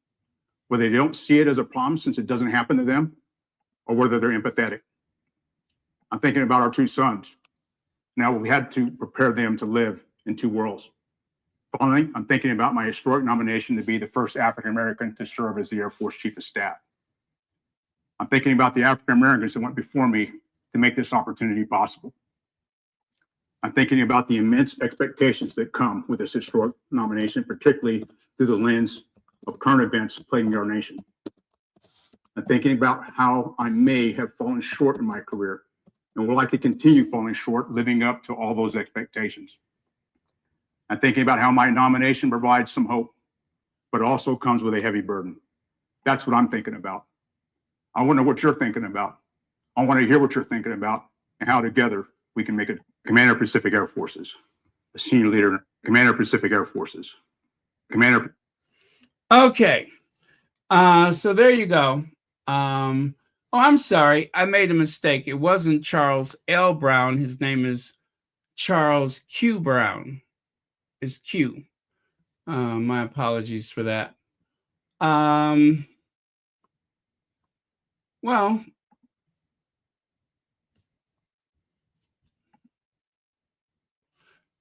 whether they don't see it as a problem since it doesn't happen to them, or whether they're empathetic. I'm thinking about our two sons. Now we had to prepare them to live in two worlds. Finally, I'm thinking about my historic nomination to be the first African American to serve as the Air Force Chief of Staff. I'm thinking about the African Americans that went before me to make this opportunity possible. I'm thinking about the immense expectations that come with this historic nomination, particularly through the lens of current events plaguing our nation. I'm thinking about how I may have fallen short in my career and will likely continue falling short, living up to all those expectations. I'm thinking about how my nomination provides some hope, but also comes with a heavy burden. That's what I'm thinking about. I want to know what you're thinking about. I want to hear what you're thinking about and how together we can make it. Commander Pacific Air Forces, a senior leader, Commander Pacific Air Forces, Commander. Okay. So there you go. Oh, I'm sorry. I made a mistake. It wasn't Charles L. Brown. His name is Charles Q. Brown. It's Q. My apologies for that. Well,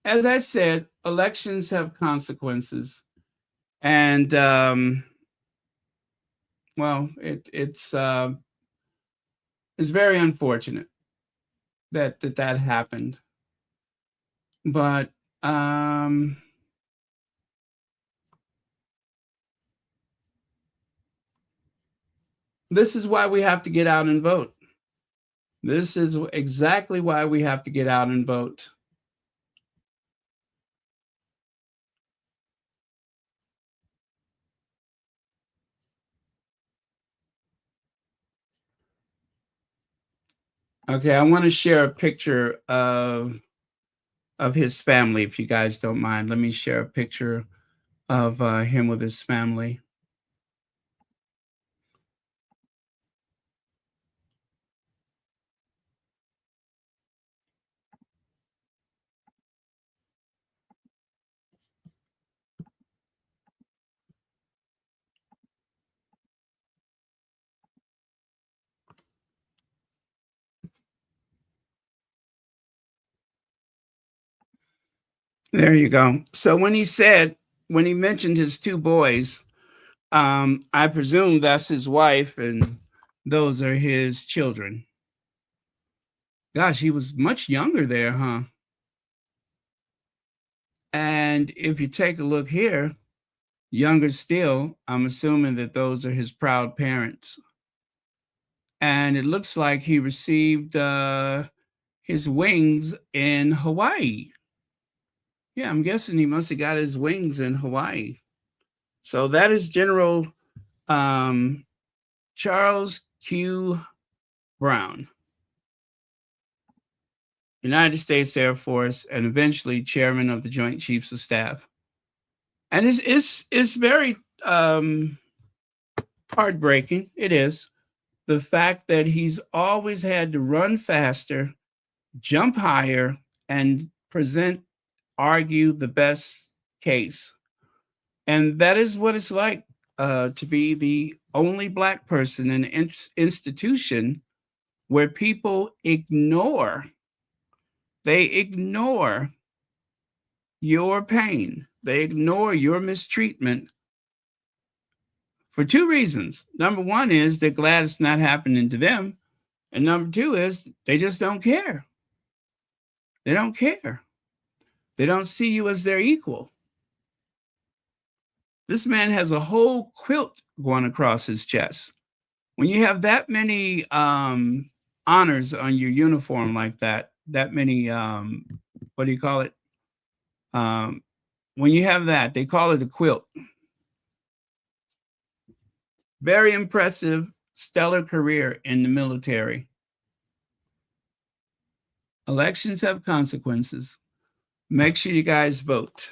as I said, elections have consequences. And, well, it's very unfortunate that happened. But this is why we have to get out and vote. This is exactly why we have to get out and vote. Okay, I want to share a picture of his family, if you guys don't mind. Let me share a picture of him with his family. There you go. So when he mentioned his two boys, I presume that's his wife and those are his children. Gosh, he was much younger there, huh? And if you take a look here, younger still, I'm assuming that those are his proud parents. And it looks like he received his wings in Hawaii. Yeah, I'm guessing he must have got his wings in Hawaii. So that is General Charles Q. Brown, United States Air Force, and eventually chairman of the Joint Chiefs of Staff. And it's very heartbreaking. It is. The fact that he's always had to run faster, jump higher, and argue the best case. And that is what it's like to be the only Black person in an institution where people ignore your pain. They ignore your mistreatment for two reasons. Number one is they're glad it's not happening to them. And number two is they just don't care. They don't care. They don't see you as their equal. This man has a whole quilt going across his chest. When you have that many honors on your uniform like that many, what do you call it? When you have that, they call it a quilt. Very impressive, stellar career in the military. Elections have consequences. Make sure you guys vote.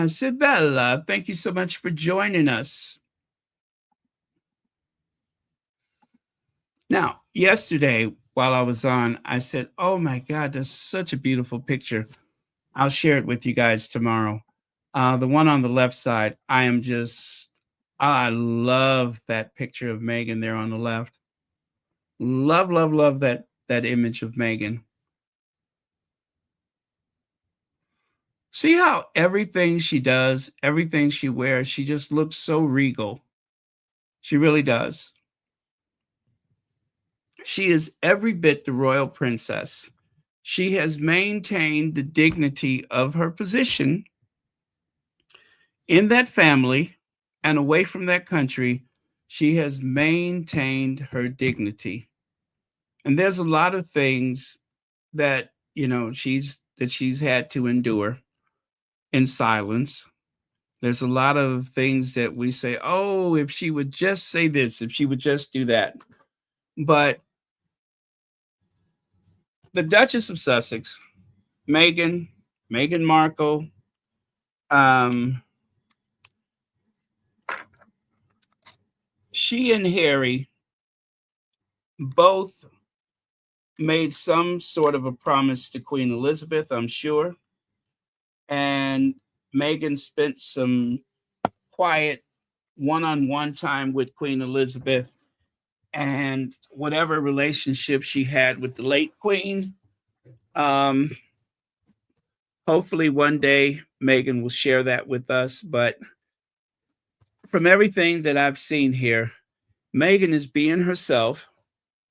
Sibella, thank you so much for joining us. Now, yesterday, while I was on, I said, oh my God, that's such a beautiful picture. I'll share it with you guys tomorrow. The one on the left side, I love that picture of Meghan there on the left. Love, love, love that image of Meghan. See how everything she does, everything she wears, she just looks so regal. She really does. She is every bit the royal princess. She has maintained the dignity of her position in that family and away from that country. She has maintained her dignity. And there's a lot of things that, she's had to endure in silence. There's a lot of things that we say, oh, if she would just say this, if she would just do that. But the Duchess of Sussex, Meghan Markle, she and Harry both made some sort of a promise to Queen Elizabeth, I'm sure. And Meghan spent some quiet one-on-one time with Queen Elizabeth, and whatever relationship she had with the late Queen. Hopefully one day Meghan will share that with us. But from everything that I've seen here, Meghan is being herself,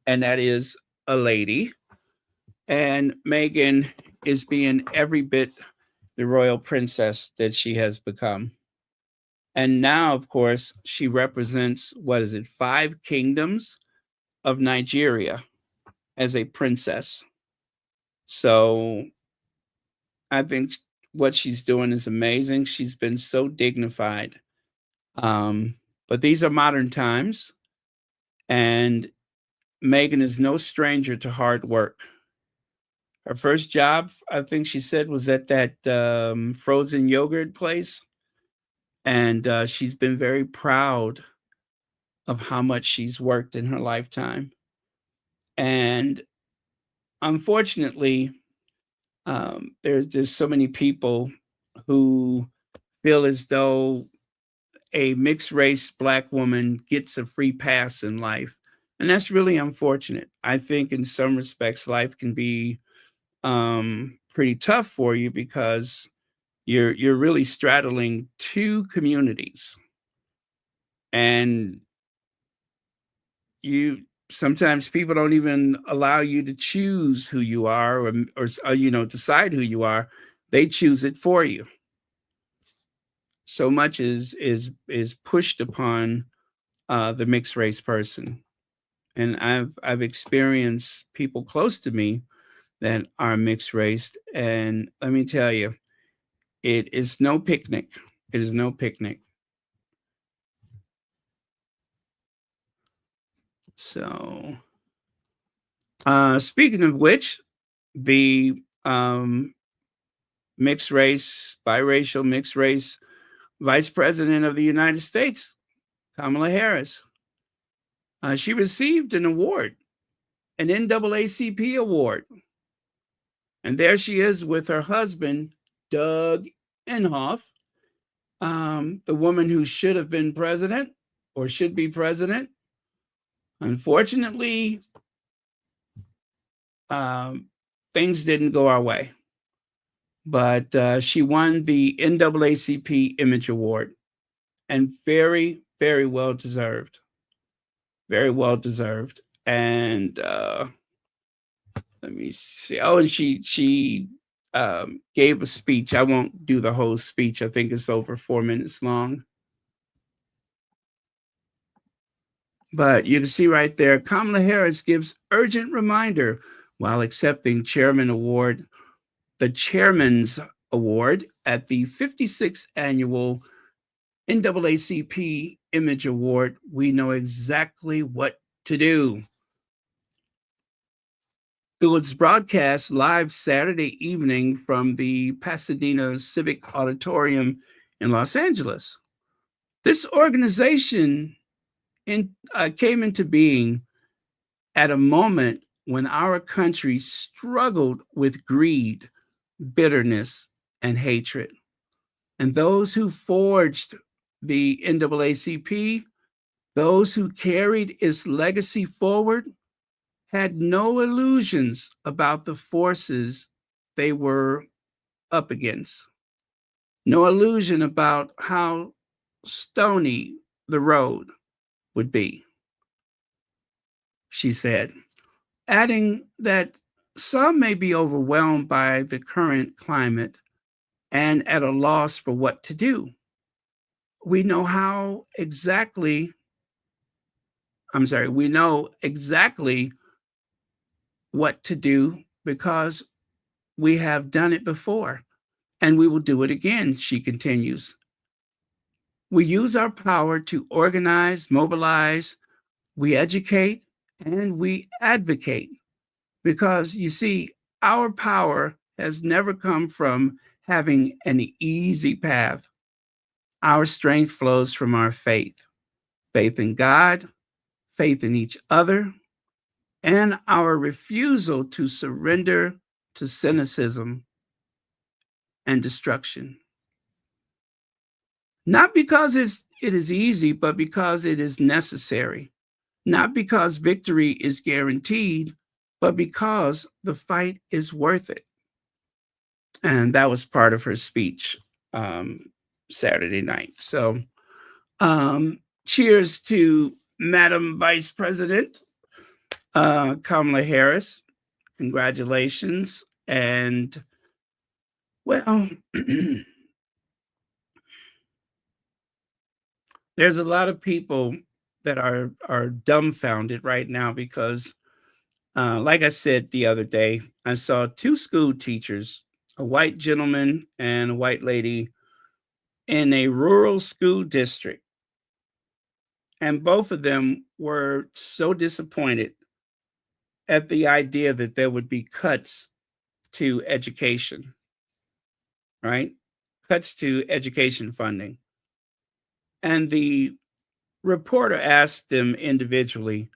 and that is a lady. And Meghan is being every bit the royal princess that she has become. And now, of course, she represents, 5 kingdoms of Nigeria as a princess. So I think what she's doing is amazing. She's been so dignified. But these are modern times, and Meghan is no stranger to hard work. Her first job, I think she said, was at that frozen yogurt place. And she's been very proud of how much she's worked in her lifetime. And unfortunately, there's so many people who feel as though a mixed race Black woman gets a free pass in life. And that's really unfortunate. I think in some respects, life can be pretty tough for you because you're really straddling two communities, and you sometimes people don't even allow you to choose who you are, or decide who you are. They choose it for you. So much is pushed upon the mixed race person, and I've experienced people close to me that are mixed race, and let me tell you, it is no picnic. It is no picnic. So, speaking of which, the mixed race, biracial mixed race Vice President of the United States, Kamala Harris, she received an award, an NAACP award. And there she is with her husband, Doug Inhofe, the woman who should have been president or should be president. Unfortunately, things didn't go our way. But she won the NAACP Image Award, and very, very well deserved. Very well deserved. And let me see. Oh, and she gave a speech. I won't do the whole speech. I think it's over 4 minutes long. But you can see right there, Kamala Harris gives urgent reminder while accepting the Chairman's Award at the 56th Annual NAACP Image Award. We know exactly what to do. It was broadcast live Saturday evening from the Pasadena Civic Auditorium in Los Angeles. This organization came into being at a moment when our country struggled with greed, bitterness, and hatred. And those who forged the NAACP, those who carried its legacy forward, had no illusions about the forces they were up against. No illusion about how stony the road would be, she said, adding that some may be overwhelmed by the current climate and at a loss for what to do. We know exactly what to do because we have done it before and we will do it again, she continues. We use our power to organize, mobilize, we educate, and we advocate because you see, our power has never come from having an easy path. Our strength flows from our faith in God, faith in each other, and our refusal to surrender to cynicism and destruction. Not because it is easy, but because it is necessary. Not because victory is guaranteed, but because the fight is worth it. And that was part of her speech Saturday night. So cheers to Madam Vice President Kamala Harris. Congratulations. And well, there's a lot of people that are dumbfounded right now because, like I said the other day, I saw two school teachers, a white gentleman and a white lady, in a rural school district. And both of them were so disappointed at the idea that there would be cuts to education, right? Cuts to education funding. And the reporter asked them individually,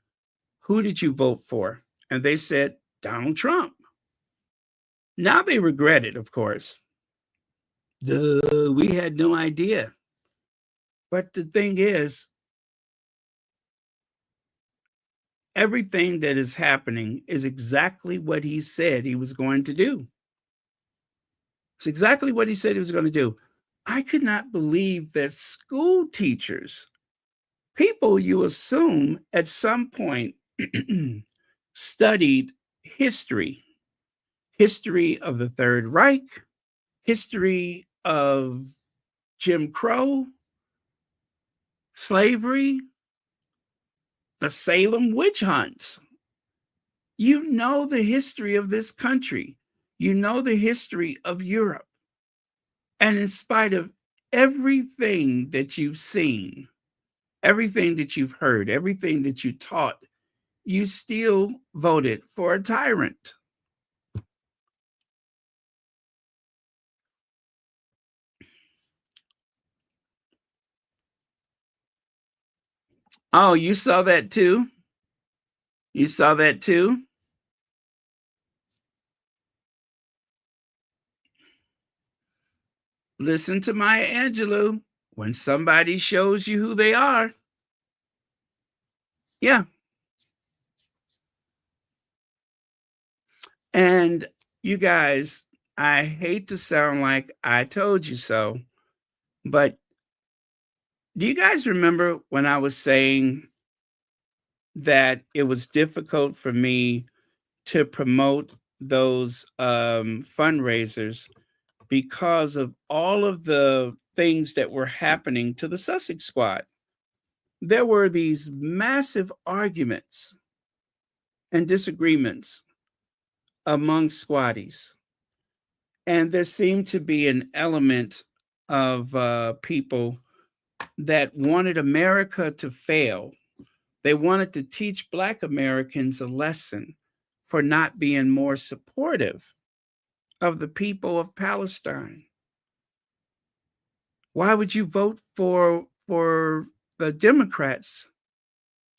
who did you vote for? And they said, Donald Trump. Now they regret it, of course. Duh, we had no idea. But the thing is, everything that is happening is exactly what he said he was going to do. It's exactly what he said he was going to do. I could not believe that school teachers, people you assume at some point studied history of the Third Reich, history of Jim Crow, slavery, the Salem witch hunts. You know the history of this country. You know the history of Europe. And in spite of everything that you've seen, everything that you've heard, everything that you taught, you still voted for a tyrant. Oh, you saw that too? You saw that too? Listen to Maya Angelou. When somebody shows you who they are, yeah. And you guys, I hate to sound like I told you so, but do you guys remember when I was saying that it was difficult for me to promote those fundraisers because of all of the things that were happening to the Sussex squad? There were these massive arguments and disagreements among squaddies. And there seemed to be an element of people that wanted America to fail. They wanted to teach Black Americans a lesson for not being more supportive of the people of Palestine. Why would you vote for the Democrats?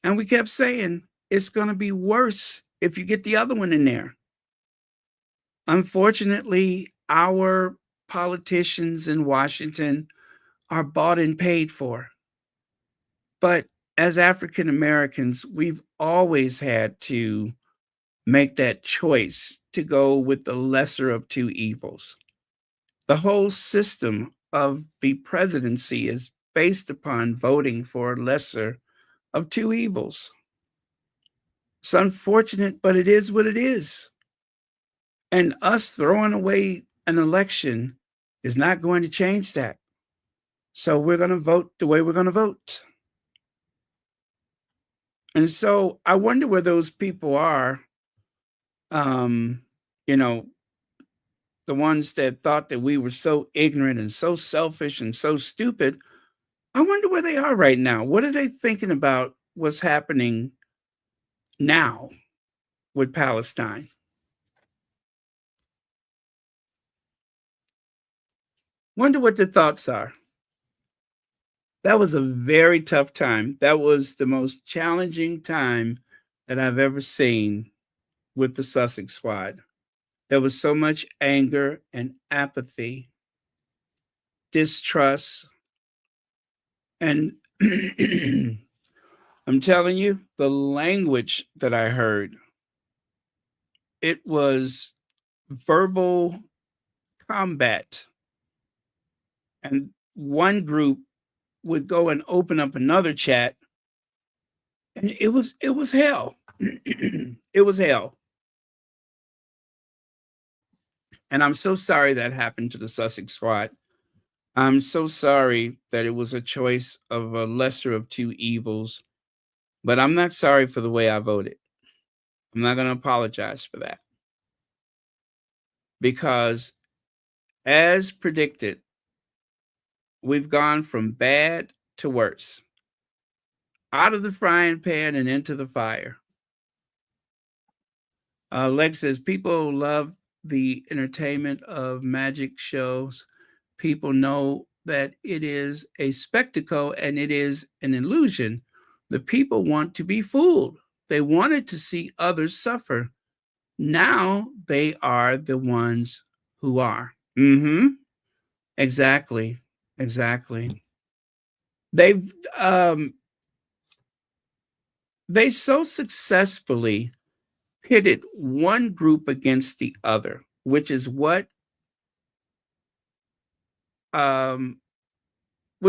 And we kept saying, it's going to be worse if you get the other one in there. Unfortunately, our politicians in Washington are bought and paid for. But as African Americans, we've always had to make that choice to go with the lesser of two evils. The whole system of the presidency is based upon voting for lesser of two evils. It's unfortunate, but it is what it is. And us throwing away an election is not going to change that. So we're going to vote the way we're going to vote. And so I wonder where those people are, you know, the ones that thought that we were so ignorant and so selfish and so stupid. I wonder where they are right now. What are they thinking about what's happening now with Palestine? Wonder what their thoughts are. That was a very tough time. That was the most challenging time that I've ever seen with the Sussex squad. There was so much anger and apathy, distrust, and I'm telling you, the language that I heard, it was verbal combat. And one group would go and open up another chat, and it was hell. It was hell. And I'm so sorry that happened to the Sussex squad. I'm so sorry that it was a choice of a lesser of two evils, but I'm not sorry for the way I voted. I'm not going to apologize for that. Because as predicted, we've gone from bad to worse, out of the frying pan and into the fire. Lex says, people love the entertainment of magic shows. People know that it is a spectacle and it is an illusion. The people want to be fooled. They wanted to see others suffer. Now they are the ones who are. Exactly. They've They so successfully pitted one group against the other, which is what um, I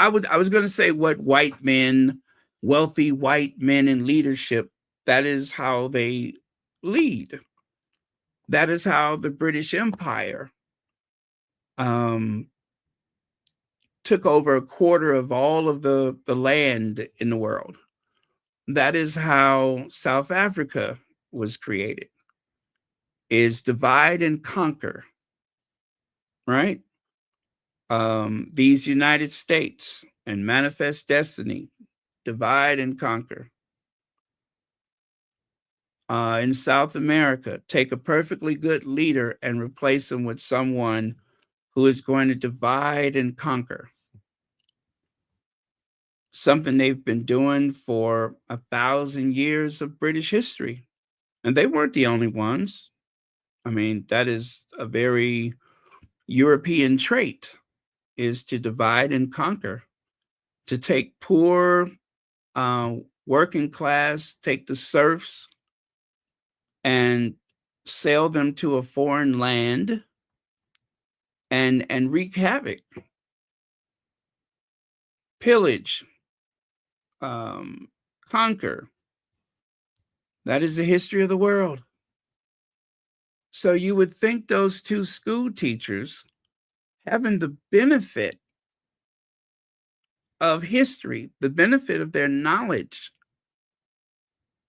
was going to say what white men, wealthy white men in leadership, that is how they lead. That is how the British Empire took over a quarter of all of the land in the world. That is how South Africa was created, is divide and conquer, right? These United States and Manifest Destiny, divide and conquer. In South America, take a perfectly good leader and replace him with someone who is going to divide and conquer. Something they've been doing for 1,000 years of British history. And they weren't the only ones. I mean, that is a very European trait, is to divide and conquer, to take poor working class, take the serfs and sell them to a foreign land and wreak havoc, pillage, conquer. That is the history of the world. So you would think those two school teachers, having the benefit of history, the benefit of their knowledge,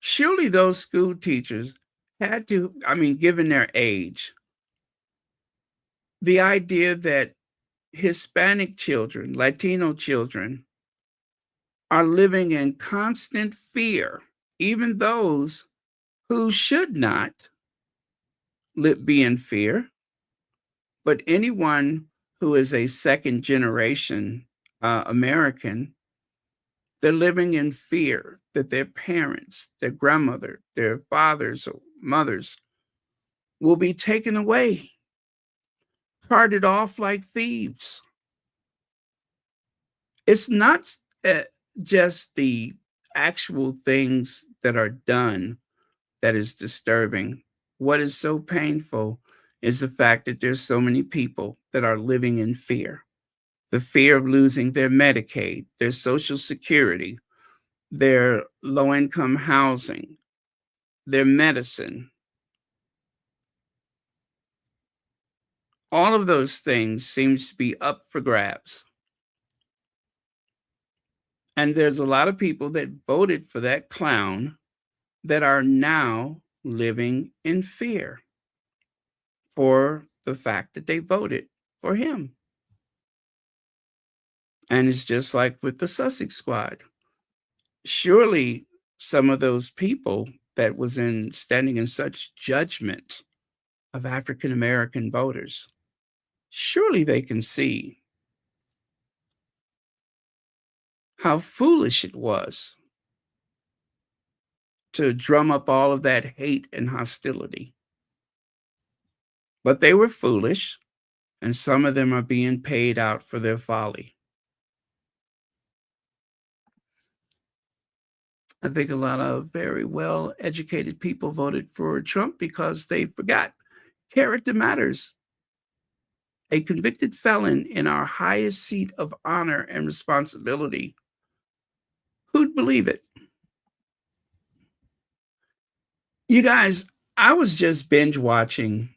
surely those school teachers had to, I mean, given their age, the idea that Hispanic children, Latino children, are living in constant fear, even those who should not be in fear, but anyone who is a second generation American, they're living in fear that their parents, their grandmother, their fathers or mothers will be taken away, carted off like thieves. It's not just the actual things that are done that is disturbing. What is so painful is the fact that there's so many people that are living in fear. The fear of losing their Medicaid, their Social Security, their low-income housing, their medicine. All of those things seems to be up for grabs. And there's a lot of people that voted for that clown that are now living in fear for the fact that they voted for him. And it's just like with the Sussex squad. Surely some of those people that was standing in such judgment of African American voters, surely they can see how foolish it was to drum up all of that hate and hostility. But they were foolish, and some of them are being paid out for their folly. I think a lot of very well-educated people voted for Trump because they forgot character matters. A convicted felon in our highest seat of honor and responsibility. Who'd believe it? You guys, I was just binge watching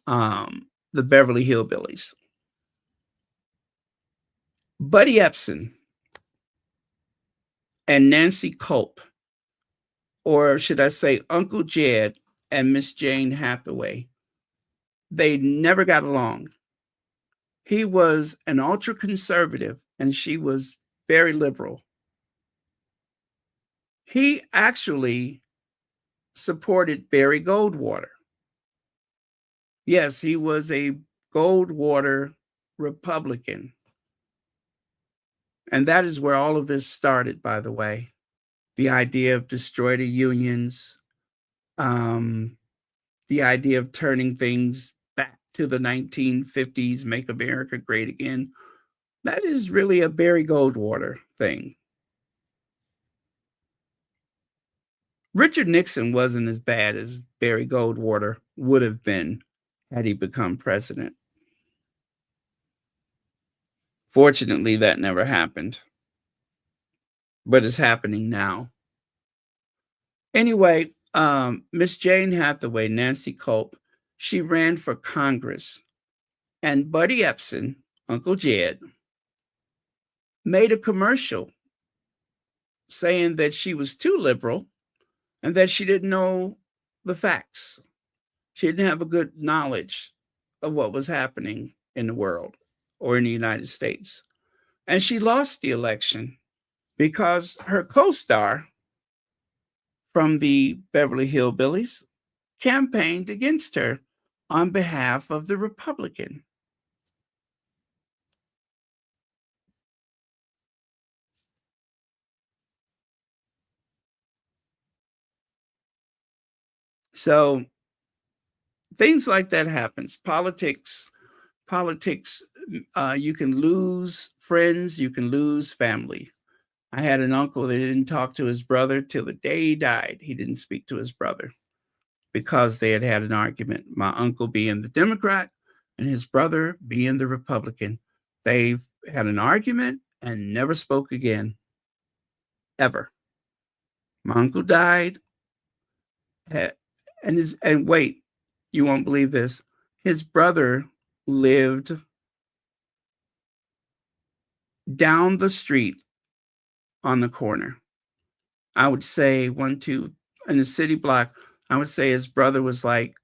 the Beverly Hillbillies. Buddy Epson and Nancy Culp, or should I say Uncle Jed and Miss Jane Hathaway, they never got along. He was an ultra-conservative and she was very liberal. He actually supported Barry Goldwater. Yes, he was a Goldwater Republican. And that is where all of this started, by the way. The idea of destroy the unions, the idea of turning things back to the 1950s, make America great again. That is really a Barry Goldwater thing. Richard Nixon wasn't as bad as Barry Goldwater would have been had he become president. Fortunately, that never happened, but it's happening now. Anyway, Miss Jane Hathaway, Nancy Culp, she ran for Congress, and Buddy Epson, Uncle Jed, made a commercial saying that she was too liberal and that she didn't know the facts. She didn't have a good knowledge of what was happening in the world or in the United States. And she lost the election because her co-star from the Beverly Hillbillies campaigned against her on behalf of the Republican. So things like that happens. Politics, you can lose friends, you can lose family. I had an uncle that didn't talk to his brother till the day he died. He didn't speak to his brother because they had had an argument. My uncle being the Democrat and his brother being the Republican. They've had an argument and never spoke again, ever. My uncle died, and wait, you won't believe this. His brother lived down the street on the corner. I would say in the city block, I would say his brother was like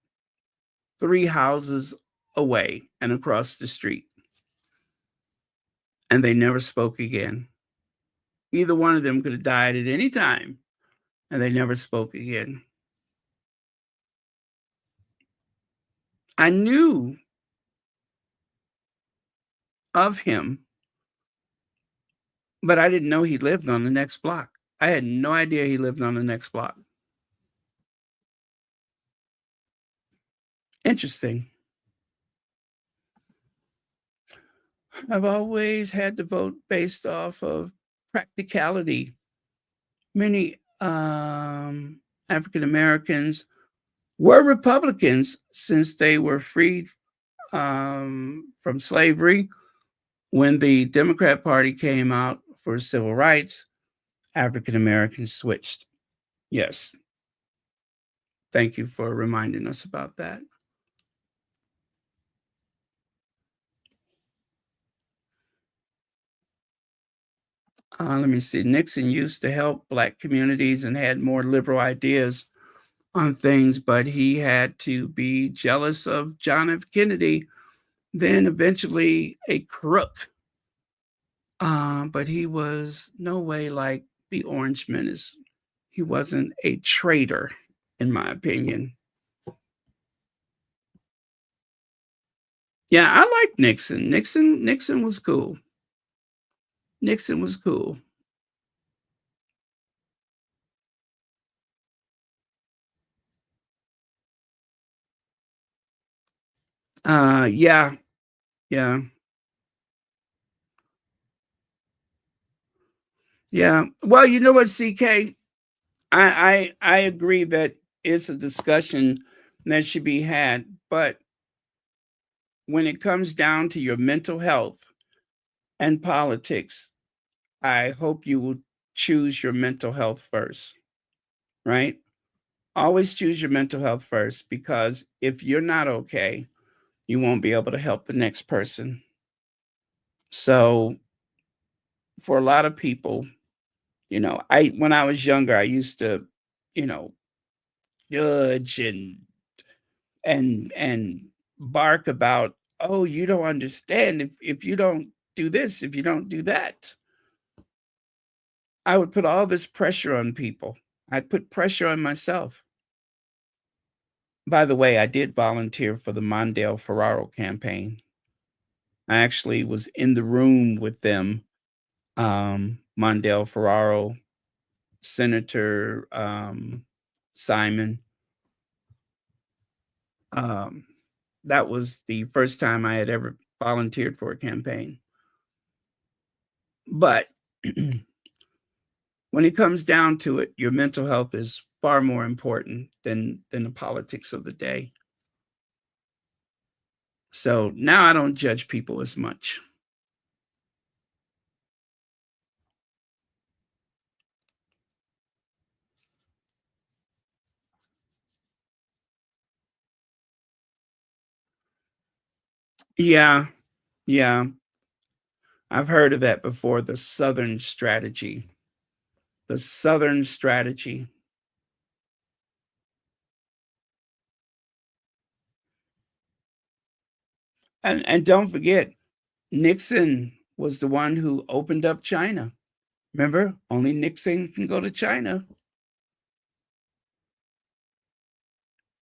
3 houses away and across the street. And they never spoke again. Either one of them could have died at any time, and they never spoke again. I knew of him, but I didn't know he lived on the next block. I had no idea he lived on the next block. Interesting. I've always had to vote based off of practicality. Many African Americans were Republicans since they were freed from slavery. When the Democrat Party came out for civil rights, African Americans switched. Yes. Thank you for reminding us about that. Let me see. Nixon used to help Black communities and had more liberal ideas on things, but he had to be jealous of John F. Kennedy, then eventually a crook. But he was no way like the Orange Menace. He wasn't a traitor, in my opinion. Yeah, I like Nixon. Nixon was cool. Nixon was cool. Yeah. Well, you know what, CK? I agree that it's a discussion that should be had, but when it comes down to your mental health and politics, I hope you will choose your mental health first, right? Always choose your mental health first, because if you're not okay, you won't be able to help the next person. So for a lot of people, when I was younger, I used to, judge and bark about, oh, you don't understand if you don't do this, if you don't do that. I would put all this pressure on people. I'd put pressure on myself. By the way, I did volunteer for the Mondale Ferraro campaign. I actually was in the room with them. Mondale Ferraro, Senator Simon. That was the first time I had ever volunteered for a campaign. But when it comes down to it, your mental health is far more important than the politics of the day. So now I don't judge people as much. Yeah, yeah. I've heard of that before, the Southern strategy. The Southern strategy. And don't forget, Nixon was the one who opened up China. Remember, only Nixon can go to China.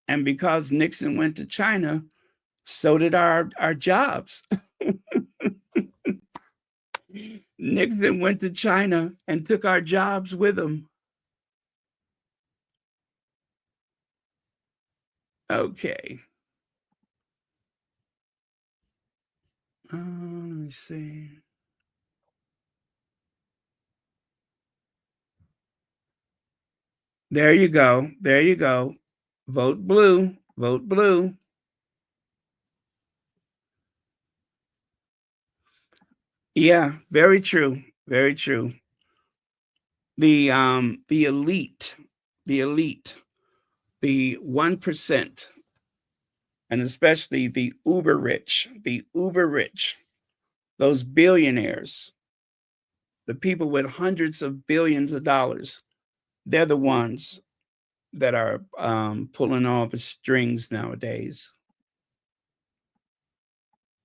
And because Nixon went to China, so did our jobs. Nixon went to China and took our jobs with him. Okay. Let me see. There you go. There you go. Vote blue. Vote blue. Yeah, very true. Very true. The elite, the 1%, and especially the uber rich, those billionaires, the people with hundreds of billions of dollars, they're the ones that are pulling all the strings nowadays.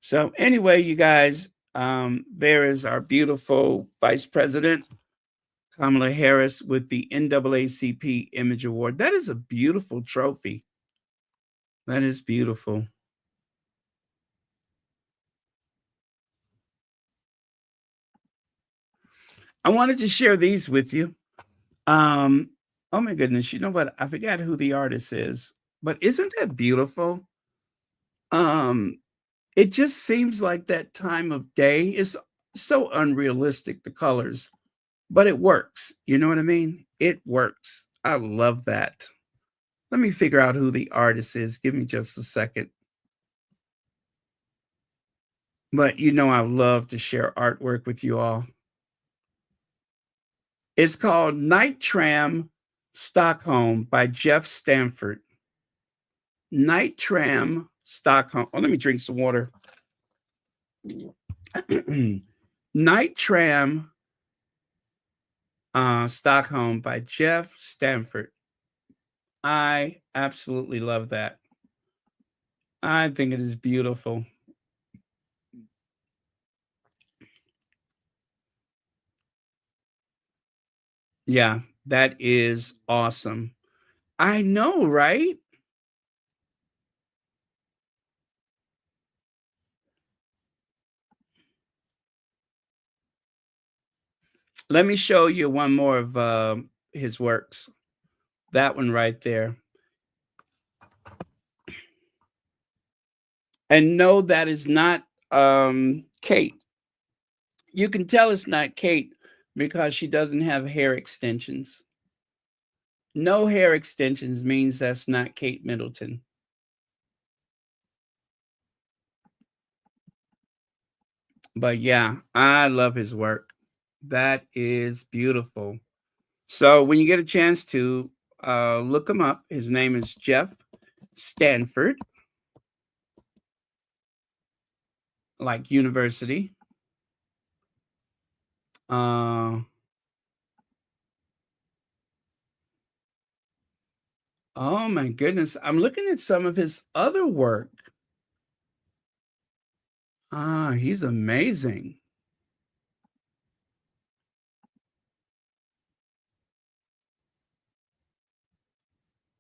So anyway, you guys, there is our beautiful Vice President, Kamala Harris, with the NAACP Image Award. That is a beautiful trophy. That is beautiful. I wanted to share these with you. Oh my goodness, you know what? I forgot who the artist is, but isn't that beautiful? It just seems like that time of day is so unrealistic, the colors, but it works. You know what I mean? It works. I love that. Let me figure out who the artist is. Give me just a second. But you know, I love to share artwork with you all. It's called Night Tram Stockholm by Jeff Stanford. Night Tram Stockholm. Oh, let me drink some water. Night Tram Stockholm by Jeff Stanford. I absolutely love that. I think it is beautiful. Yeah, that is awesome. I know, right? Let me show you one more of his works. That one right there. And no, that is not Kate. You can tell it's not Kate because she doesn't have hair extensions. No hair extensions means that's not Kate Middleton. But yeah, I love his work. That is beautiful. So when you get a chance to look him up, his name is Jeff Stanford, like university. Oh my goodness. I'm looking at some of his other work. He's amazing.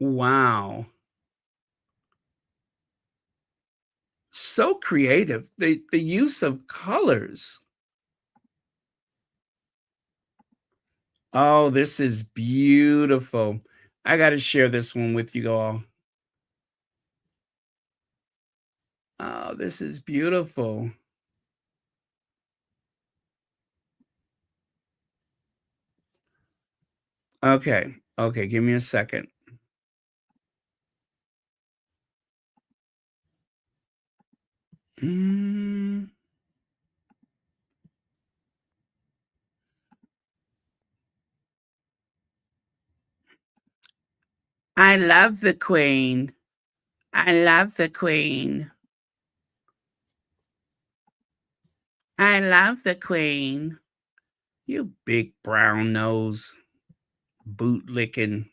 Wow. So creative. The use of colors. Oh, this is beautiful. I got to share this one with you all. Oh, this is beautiful. Okay. Okay, give me a second. I love the Queen. I love the Queen. I love the Queen. You big brown nose, boot licking.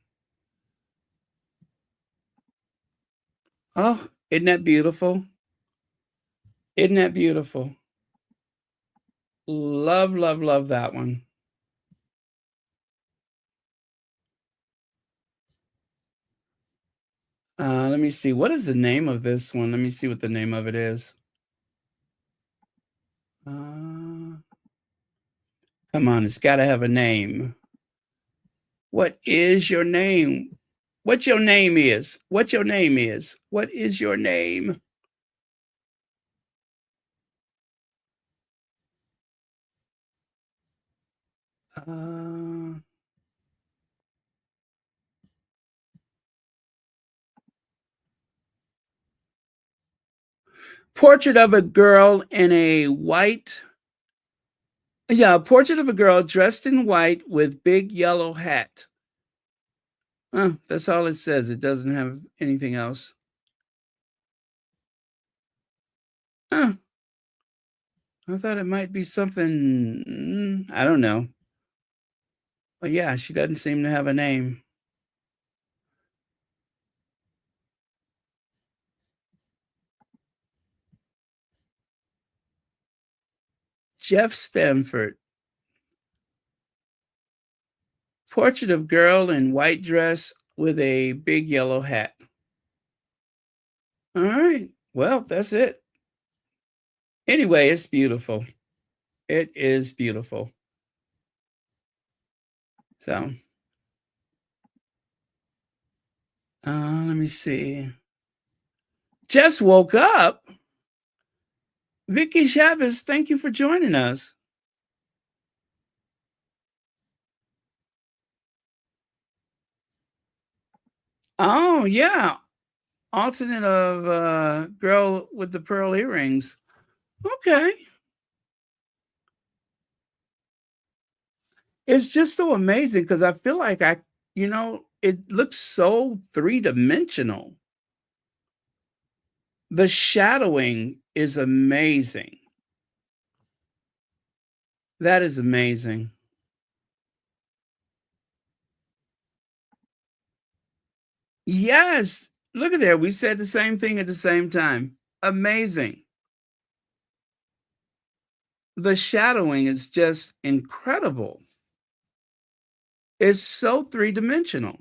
Oh, isn't that beautiful? Isn't that beautiful? Love, love, love that one. Let me see. What is the name of this one? Let me see what the name of it is. Come on, it's got to have a name. What is your name? What your name is? What your name is? What is your name? Portrait of a girl in a white. Yeah, a portrait of a girl dressed in white with big yellow hat. That's all it says. It doesn't have anything else. I thought it might be something, I don't know. But yeah, she doesn't seem to have a name. Jeff Stamford. Portrait of girl in white dress with a big yellow hat. All right. Well, that's it. Anyway, it's beautiful. It is beautiful. So, let me see. Just woke up. Vicky Chavez, thank you for joining us. Oh, yeah. Alternate of girl with the pearl earrings. Okay. It's just so amazing because I feel like it looks so three-dimensional. The shadowing is amazing. That is amazing. Yes. Look at there. We said the same thing at the same time. Amazing. The shadowing is just incredible. It's so three-dimensional.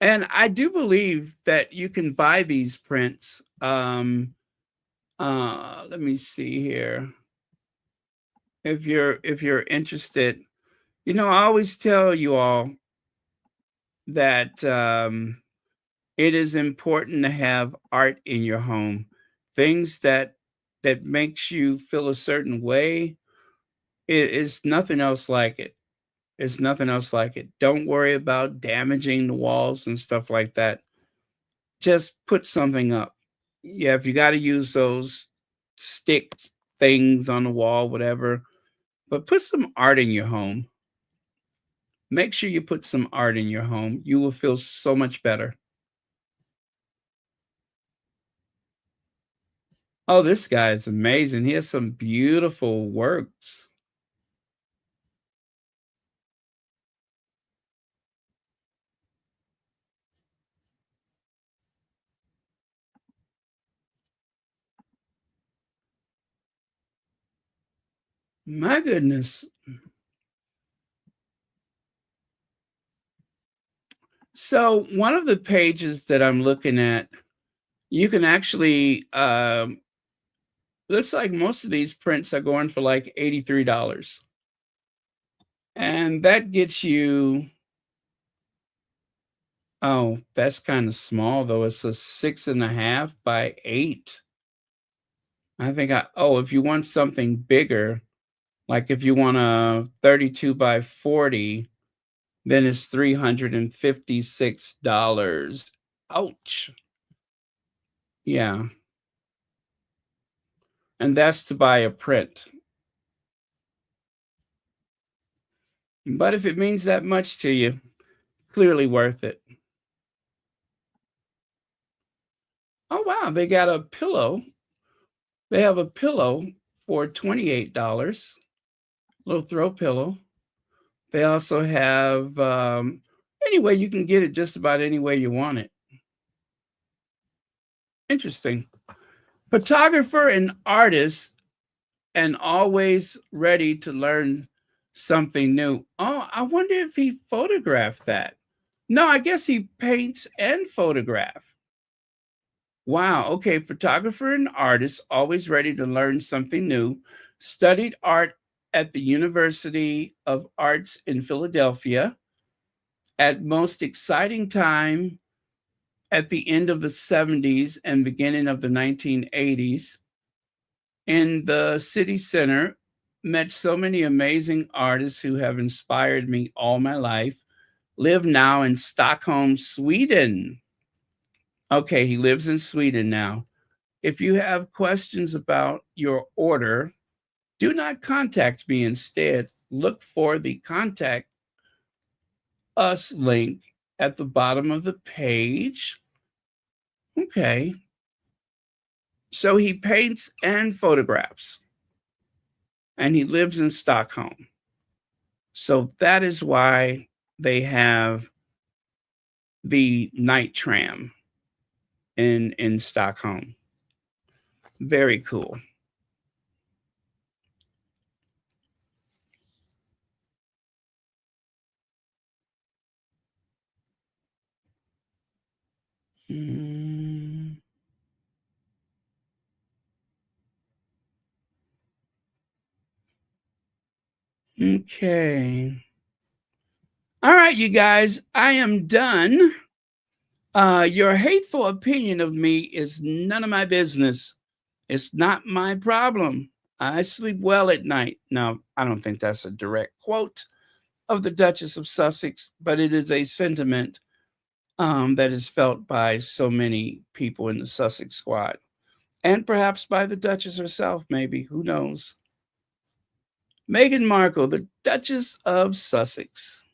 And I do believe that you can buy these prints. Let me see here. If you're interested, I always tell you all that it is important to have art in your home. Things that makes you feel a certain way. It is nothing else like it. It's nothing else like it. Don't worry about damaging the walls and stuff like that. Just put something up. Yeah, if you got to use those stick things on the wall, whatever, but put some art in your home. Make sure you put some art in your home. You will feel so much better. Oh, this guy is amazing. He has some beautiful works. My goodness. So one of the pages that I'm looking at, you can actually, looks like most of these prints are going for like $83. And that gets you, oh, that's kind of small though. It's a 6.5 by 8. I think if you want something bigger, Like if you want a 32 by 40, then it's $356. Ouch. Yeah. And that's to buy a print. But if it means that much to you, clearly worth it. Oh, wow. They got a pillow. They have a pillow for $28. Little throw pillow. They also have, anyway, you can get it just about any way you want it. Interesting. Photographer and artist, and always ready to learn something new. Oh, I wonder if he photographed that. No, I guess he paints and photograph. Wow. Okay. Photographer and artist, always ready to learn something new. Studied art at the University of Arts in Philadelphia. At most exciting time at the end of the 70s and beginning of the 1980s. In the city center, met so many amazing artists who have inspired me all my life. Live now in Stockholm, Sweden. Okay, he lives in Sweden now. If you have questions about your order, do not contact me. Instead, look for the contact us link at the bottom of the page. Okay. So he paints and photographs, and he lives in Stockholm. So that is why they have the night tram in Stockholm. Very cool. Okay. All right, you guys, I am done. Your hateful opinion of me is none of my business. It's not my problem. I sleep well at night. Now, I don't think that's a direct quote of the Duchess of Sussex, but it is a sentiment that is felt by so many people in the Sussex squad, and perhaps by the Duchess herself, maybe. Who knows? Meghan Markle, the Duchess of Sussex.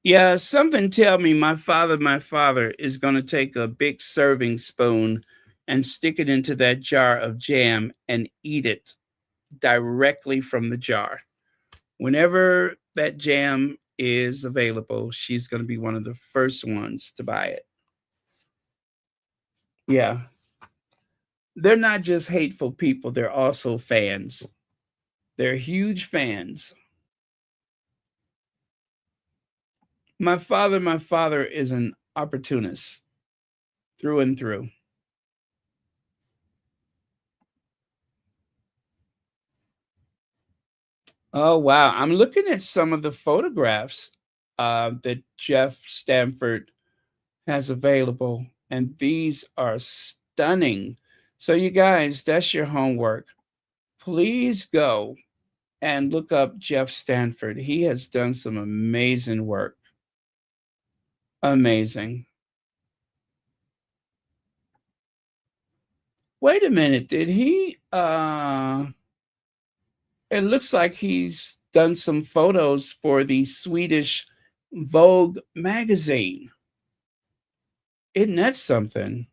Yeah, something tell me my father is going to take a big serving spoon and stick it into that jar of jam and eat it directly from the jar. Whenever that jam is available, she's going to be one of the first ones to buy it. Yeah. They're not just hateful people, they're also fans. They're huge fans. My father is an opportunist through and through. Oh, wow. I'm looking at some of the photographs that Jeff Stanford has available, and these are stunning. So, you guys, that's your homework. Please go and look up Jeff Stanford. He has done some amazing work. Amazing. Wait a minute. Did he it looks like he's done some photos for the Swedish Vogue magazine. Isn't that something?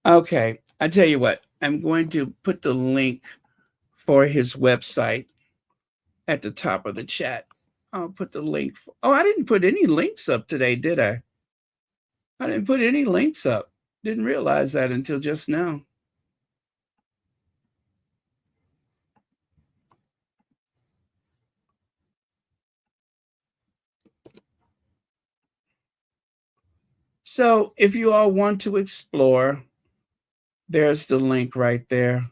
Okay, I tell you what, I'm going to put the link for his website at the top of the chat. I'll put the link. Oh, I didn't put any links up today, did I? I didn't put any links up. Didn't realize that until just now. So if you all want to explore, there's the link right there.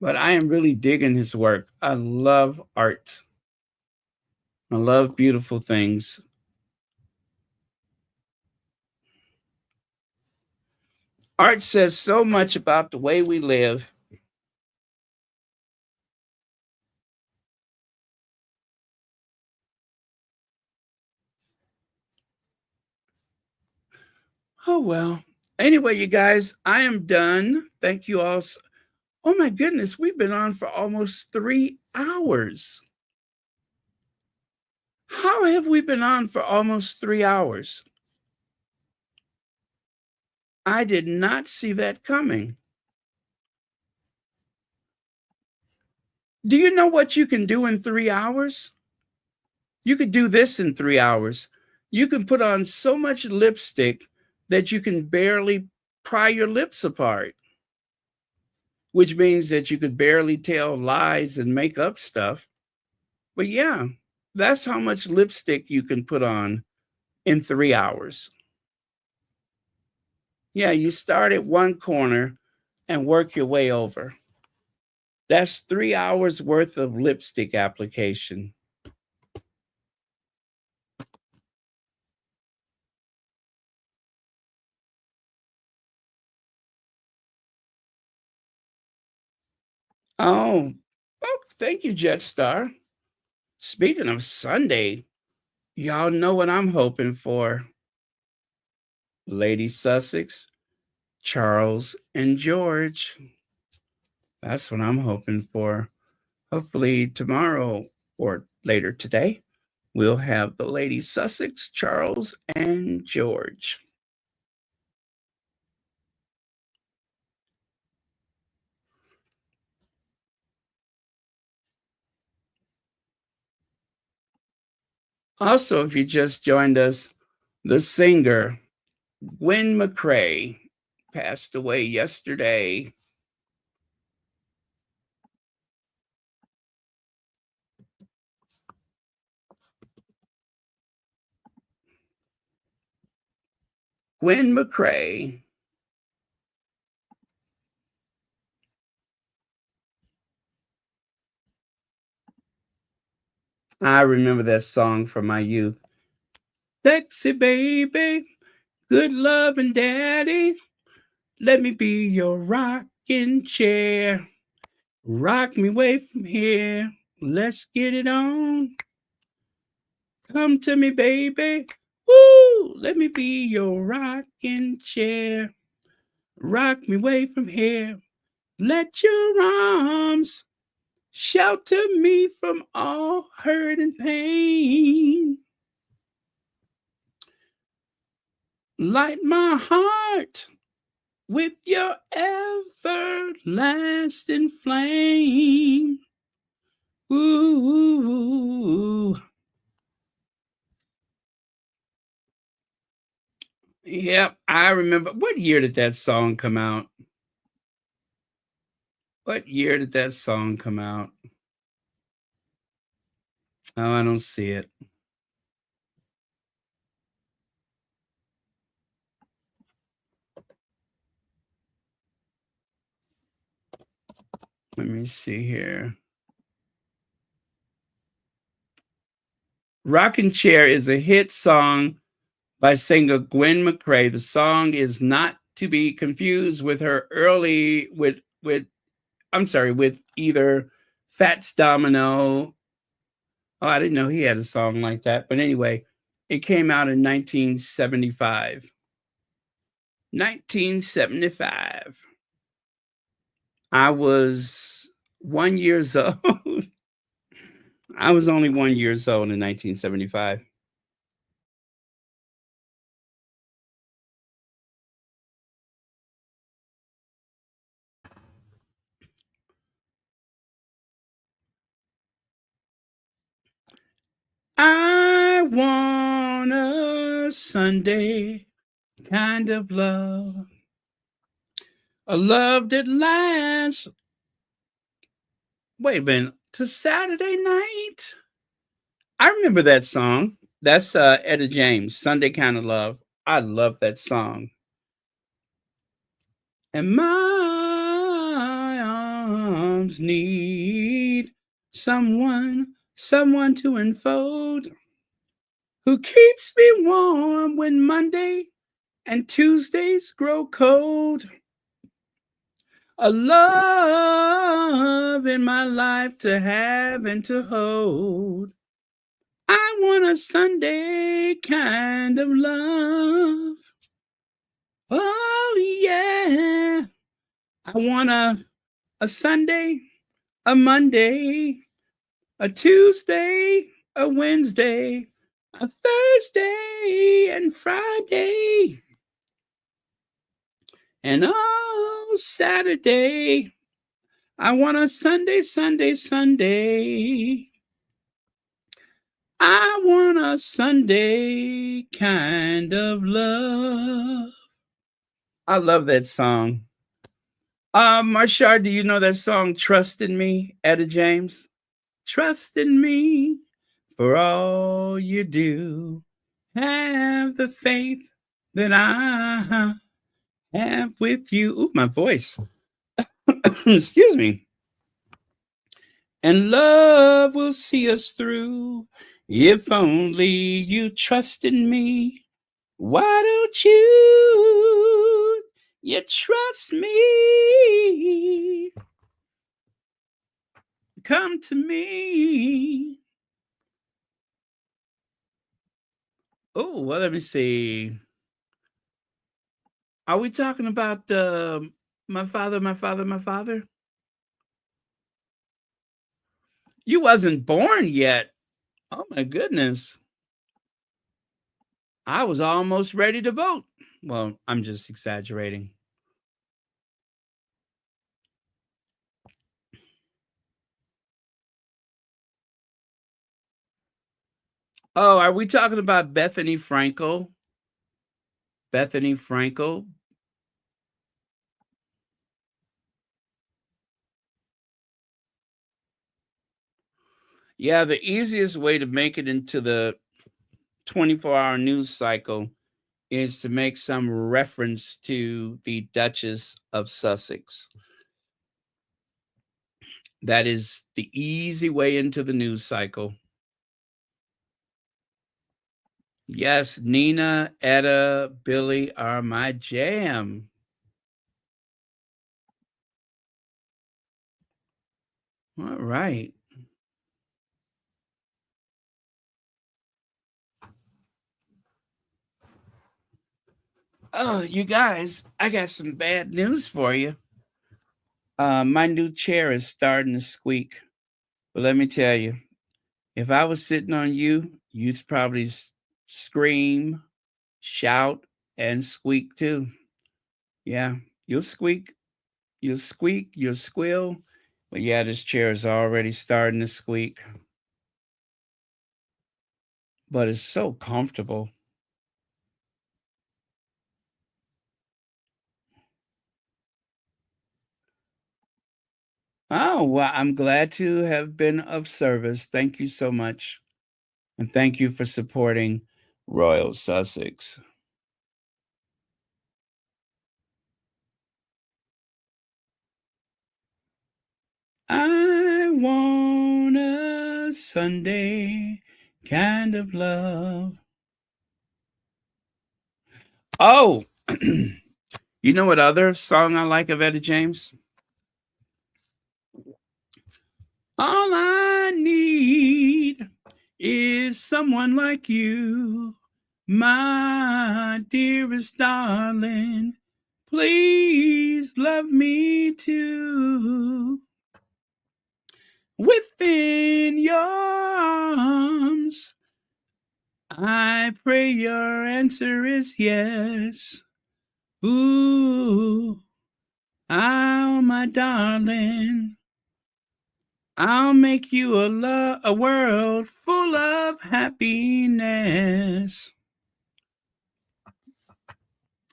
But I am really digging his work. I love art. I love beautiful things. Art says so much about the way we live. Oh, well. Anyway, you guys, I am done. Thank you all. Oh, my goodness. We've been on for almost 3 hours. How have we been on for almost 3 hours? I did not see that coming. Do you know what you can do in 3 hours? You could do this in 3 hours. You can put on so much lipstick that you can barely pry your lips apart, which means that you could barely tell lies and make up stuff. But yeah, that's how much lipstick you can put on in 3 hours. Yeah, you start at one corner and work your way over. That's 3 hours worth of lipstick application. Oh, thank you, Jetstar. Speaking of Sunday, y'all know what I'm hoping for. Lady Sussex, Charles, and George. That's what I'm hoping for. Hopefully tomorrow or later today, we'll have the Lady Sussex, Charles, and George. Also, if you just joined us, the singer Gwen McCrae passed away yesterday. Gwen McCrae. I remember that song from my youth. Sexy baby, good loving daddy, let me be your rocking chair. Rock me away from here, let's get it on. Come to me, baby, woo, let me be your rocking chair. Rock me away from here, let your arms shelter me from all hurt and pain. Light my heart with your everlasting flame. Ooh. Yep, I remember. What year did that song come out? What year did that song come out? Oh, I don't see it. Let me see here. Rockin' Chair is a hit song by singer Gwen McCrae. The song is not to be confused with her early with either Fats Domino. Oh, I didn't know he had a song like that. But anyway, it came out in 1975. 1975. I was 1 year old. I was only 1 year old in 1975. I want a Sunday kind of love, a love that lasts. Wait a minute, to Saturday night? I remember that song. That's Etta James, Sunday Kind of Love. I love that song. And my arms arms need someone to enfold, who keeps me warm when Monday and Tuesdays grow cold. A love in my life to have and to hold. I want a Sunday kind of love. Oh, yeah. I want a Sunday, a Monday, a Tuesday, a Wednesday, a Thursday, and Friday. And oh, Saturday. I want a Sunday, Sunday, Sunday. I want a Sunday kind of love. I love that song. Marshall, do you know that song, Trust in Me, Etta James? Trust in me for all you do. Have the faith that I have with you. Ooh, my voice. Excuse me. And love will see us through. If only you trust in me. Why don't you trust me? Come to me. Oh, well, let me see. Are we talking about my father, my father, my father? You wasn't born yet. Oh, my goodness. I was almost ready to vote. Well, I'm just exaggerating. Oh, are we talking about Bethany Frankel? Bethany Frankel? Yeah, the easiest way to make it into the 24-hour news cycle is to make some reference to the Duchess of Sussex. That is the easy way into the news cycle. Yes, Nina, Etta, Billy are my jam. All right. Oh, you guys, I got some bad news for you. My new chair is starting to squeak. But let me tell you, if I was sitting on you, you'd probably scream, shout, and squeak too. Yeah, you'll squeak, you'll squeal. But yeah, this chair is already starting to squeak. But it's so comfortable. Oh, well, I'm glad to have been of service. Thank you so much. And thank you for supporting Royal Sussex. I want a Sunday kind of love. Oh, you know what other song I like of Etta James? All I need is someone like you, my dearest darling. Please love me too. Within your arms, I pray your answer is yes. Ooh, oh, my darling, I'll make you a world full of happiness.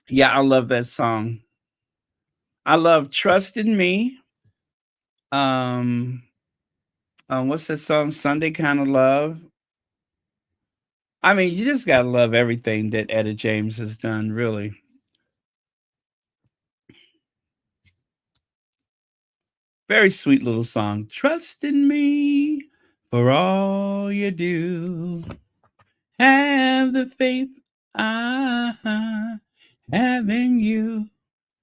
Yeah, I love that song. I love Trust in Me. What's that song? Sunday Kind of Love. I mean, you just gotta love everything that Etta James has done, really. Very sweet little song. Trust in me for all you do. Have the faith I have in you,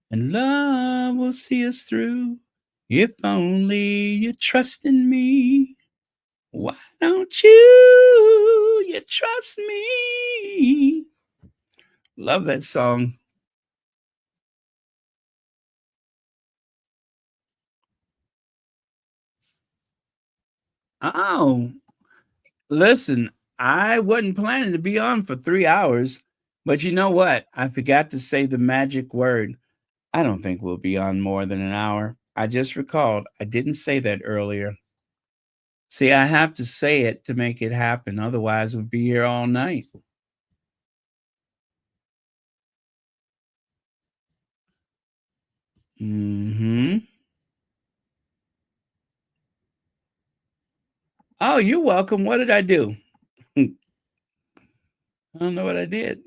and love will see us through. If only you trust in me. Why don't you trust me? Love that song. Oh, listen, I wasn't planning to be on for 3 hours, but you know what? I forgot to say the magic word. I don't think we'll be on more than an hour. I just recalled I didn't say that earlier. See, I have to say it to make it happen. Otherwise, we'll be here all night. Hmm. Oh, you're welcome. What did I do? I don't know what I did.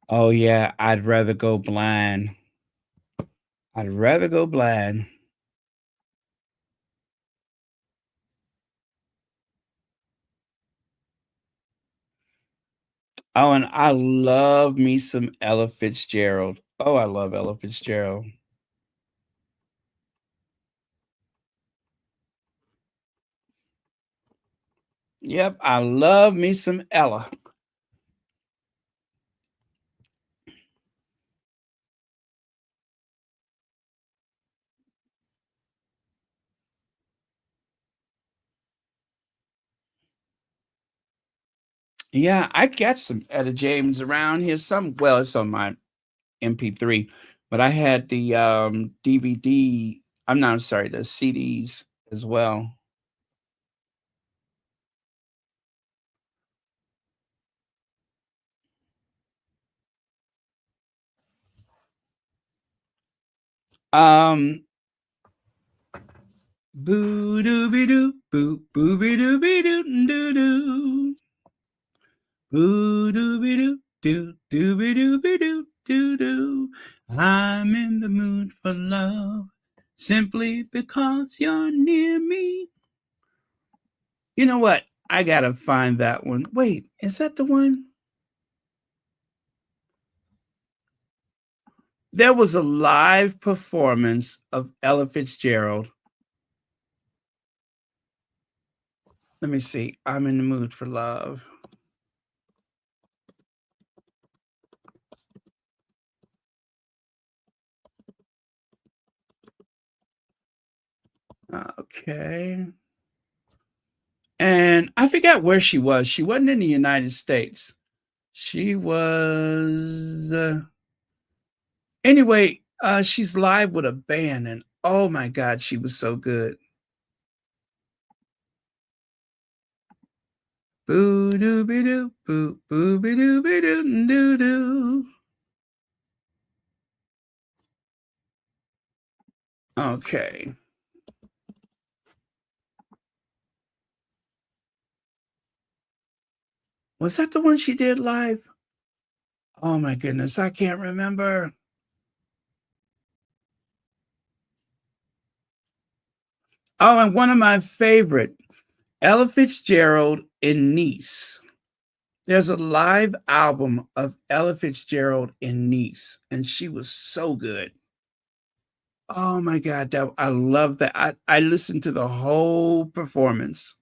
Oh, yeah, I'd rather go blind. I'd rather go blind. Oh, and I love me some Ella Fitzgerald. Oh, I love Ella Fitzgerald. Yep, I love me some Ella. Yeah, I got some Etta James around here. Well, it's on my MP3, but I had the DVD. I'm sorry, the CDs as well. Um, boo doo be doo, boo boo be doo doo doo. Boo doo be doo doo doo be doo doo. I'm in the mood for love simply because you're near me. You know what? I gotta find that one. Wait, is that the one? There was a live performance of Ella Fitzgerald. Let me see. I'm in the mood for love. Okay. And I forgot where she was. She wasn't in the United States. She was anyway, she's live with a band, and oh my god, she was so good. Boo doo be doo, boo boo be doo doo doo. Okay. Was that the one she did live? Oh my goodness, I can't remember. Oh, and one of my favorite, Ella Fitzgerald in Nice. There's a live album of Ella Fitzgerald in Nice, and she was so good. Oh my God, I love that. I listened to the whole performance.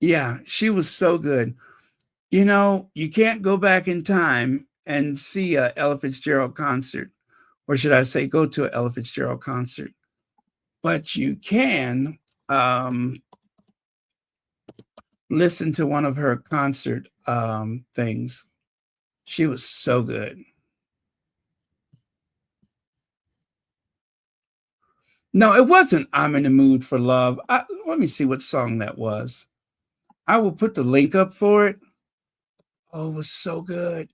Yeah, she was so good. You know, you can't go back in time and see a Ella Fitzgerald concert, or should I say, go to an Ella Fitzgerald concert, but you can listen to one of her concert things. She was so good. No, it wasn't I'm in the mood for love. Let me see what song that was. I will put the link up for it. Oh, it was so good.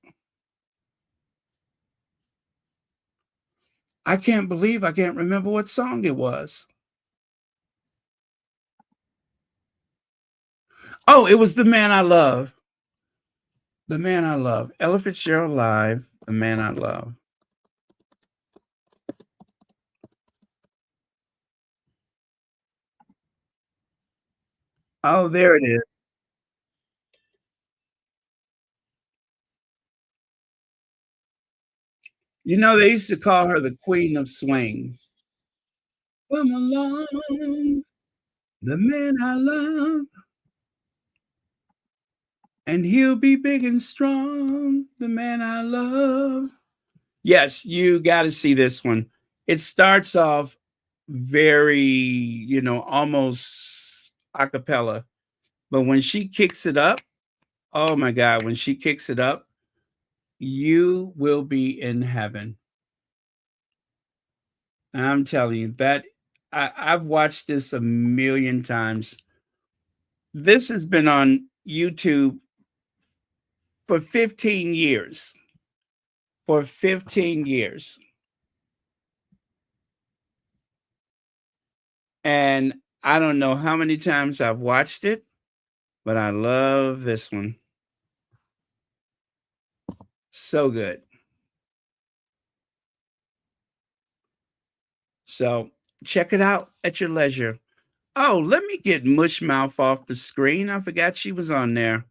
I can't believe I can't remember what song it was. Oh, it was The Man I Love. The Man I Love. Ella Fitzgerald Live, The Man I Love. Oh, there it is. You know, they used to call her the Queen of Swing. Come along, the man I love, and he'll be big and strong, the man I love. Yes, you got to see this one. It starts off very, almost a cappella, but when she kicks it up, oh my God, when she kicks it up, you will be in heaven. I'm telling you that I've watched this a million times. This has been on YouTube for 15 years. For 15 years. And I don't know how many times I've watched it, but I love this one. So good. So check it out at your leisure. Oh, let me get Mushmouth off the screen. I forgot she was on there.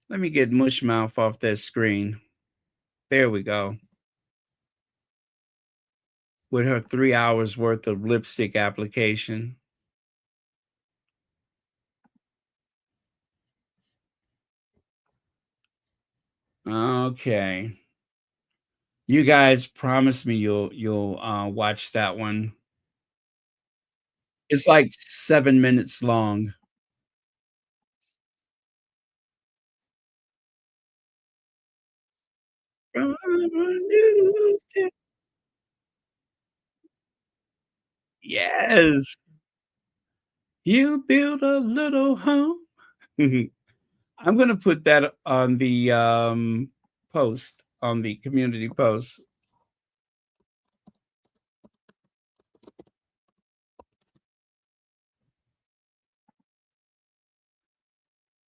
Let me get Mushmouth off that screen. There we go. With her 3 hours worth of lipstick application. Okay. You guys promise me you'll watch that one. It's like 7 minutes long. Yes. You build a little home. I'm gonna put that on the, post, on the community post.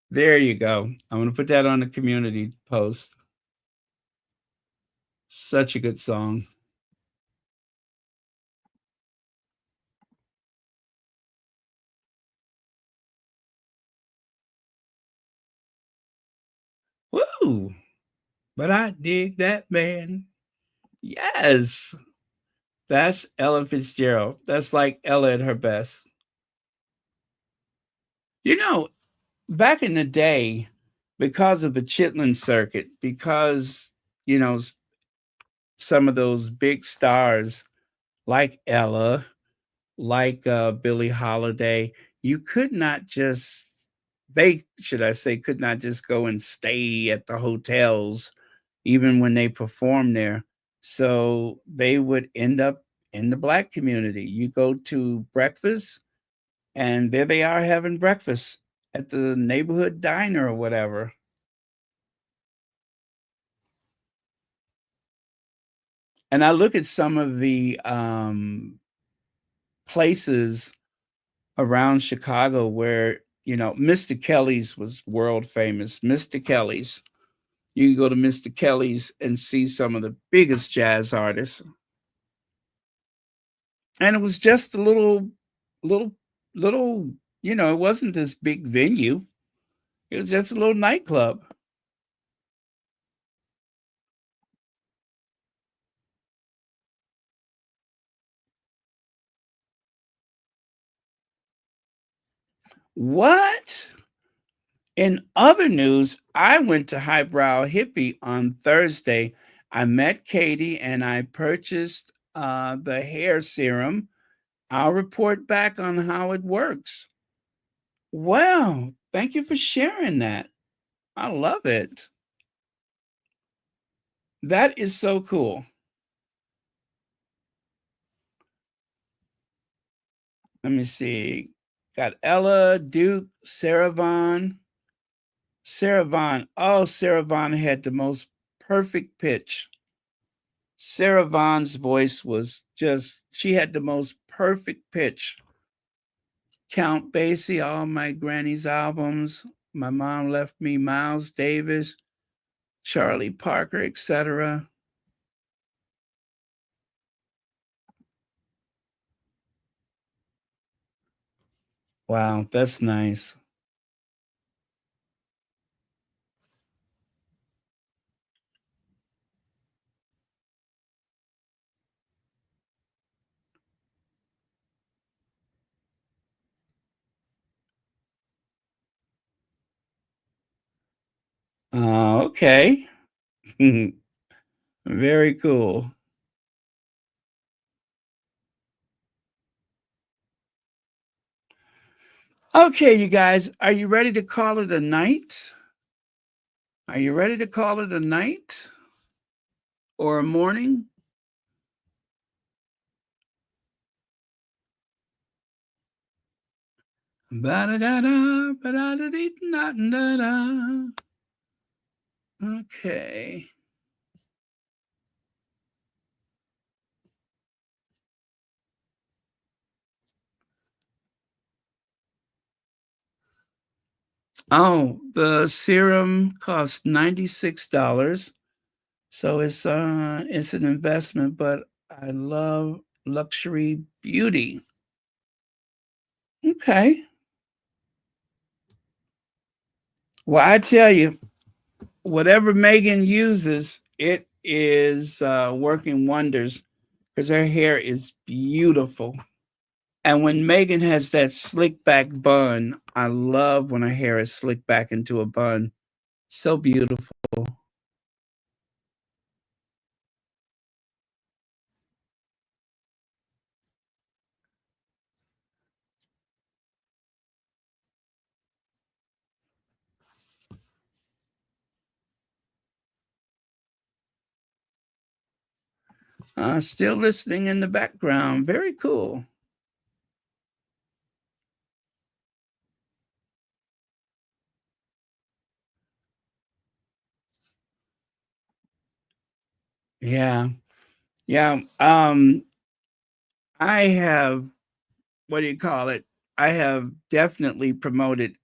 There you go. I'm gonna put that on the community post. Such a good song. Woo! But I dig that man. Yes. That's Ella Fitzgerald. That's like Ella at her best. You know, back in the day, because of the Chitlin circuit, because, you know, some of those big stars like Ella, like Billie Holiday, you could not just, they, should I say, could not just go and stay at the hotels even when they performed there. So they would end up in the Black community. You go to breakfast, and there they are having breakfast at the neighborhood diner or whatever. And I look at some of the places around Chicago where, Mr. Kelly's was world famous. Mr. Kelly's. You can go to Mr. Kelly's and see some of the biggest jazz artists. And it was just a little, little, it wasn't this big venue. It was just a little nightclub. What? In other news, I went to Highbrow Hippie on Thursday. I met Katie and I purchased the hair serum. I'll report back on how it works. Wow. Thank you for sharing that. I love it. That is so cool. Let me see. Got Ella, Duke, Sarah Vaughn. Sarah Vaughn. Oh, Sarah Vaughn had the most perfect pitch. Sarah Vaughan's voice was just, she had the most perfect pitch. Count Basie, all my granny's albums. My mom left me Miles Davis, Charlie Parker, etc. Wow, that's nice. Okay. Very cool. Okay, you guys, are you ready to call it a night? Are you ready to call it a night or a morning? Ba-da-da-da, ba-da-da-dee-da-da-da. Okay. Oh, the serum costs $96. So it's an investment, but I love luxury beauty. Okay. Well, I tell you, whatever Meghan uses, it is working wonders because her hair is beautiful. And when Meghan has that slick back bun, I love when her hair is slicked back into a bun. So beautiful. Still listening in the background. Very cool. Yeah. Yeah. I have, what do you call it? I have definitely promoted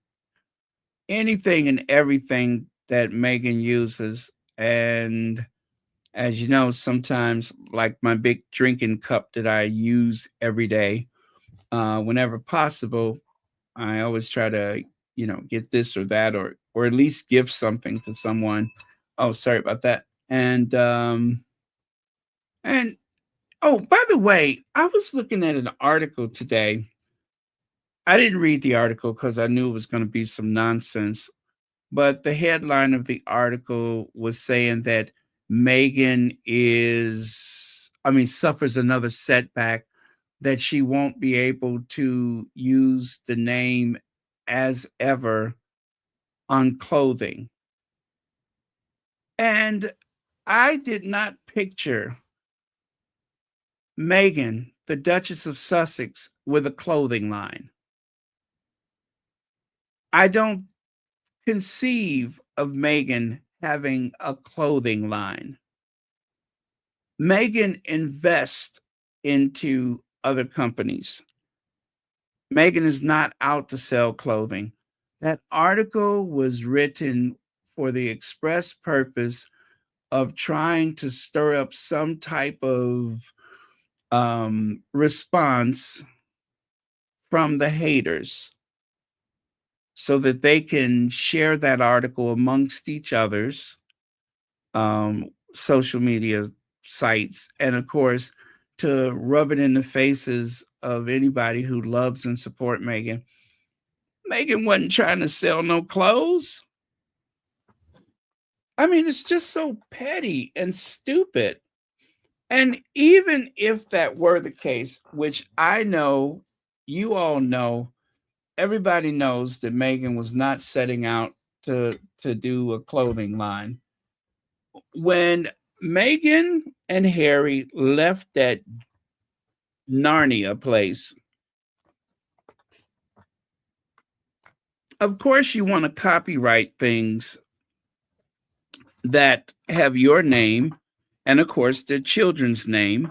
anything and everything that Meghan uses. And as you know, sometimes like my big drinking cup that I use every day, whenever possible, I always try to, get this or that, or at least give something to someone. Oh, sorry about that. And oh, by the way, I was looking at an article today. I didn't read the article because I knew it was going to be some nonsense. But the headline of the article was saying that Meghan suffers another setback, that she won't be able to use the name as ever on clothing. And I did not picture Meghan, the Duchess of Sussex, with a clothing line. I don't conceive of Meghan having a clothing line. Meghan invests into other companies. Meghan is not out to sell clothing. That article was written for the express purpose of trying to stir up some type of response from the haters so that they can share that article amongst each other's social media sites, and of course to rub it in the faces of anybody who loves and support Meghan. Meghan wasn't trying to sell no clothes. I mean, it's just so petty and stupid. And even if that were the case, which I know, you all know, everybody knows that Meghan was not setting out to do a clothing line. When Meghan and Harry left that Narnia place, of course you want to copyright things that have your name and of course their children's names,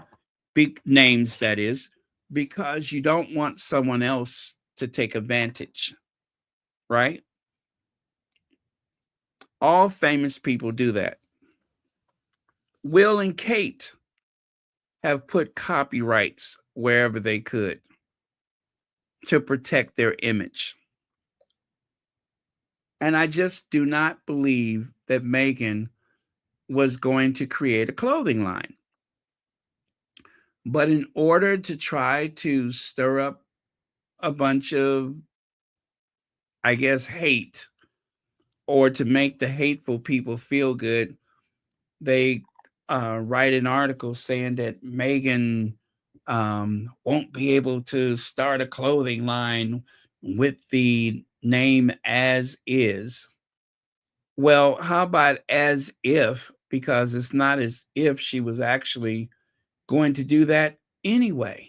that is, because you don't want someone else to take advantage, right? All famous people do that. Will and Kate have put copyrights wherever they could to protect their image. And I just do not believe that Meghan was going to create a clothing line. But in order to try to stir up a bunch of, I guess, hate, or to make the hateful people feel good, they write an article saying that Meghan won't be able to start a clothing line with the name as is. Well, how about as if? Because it's not as if she was actually going to do that anyway,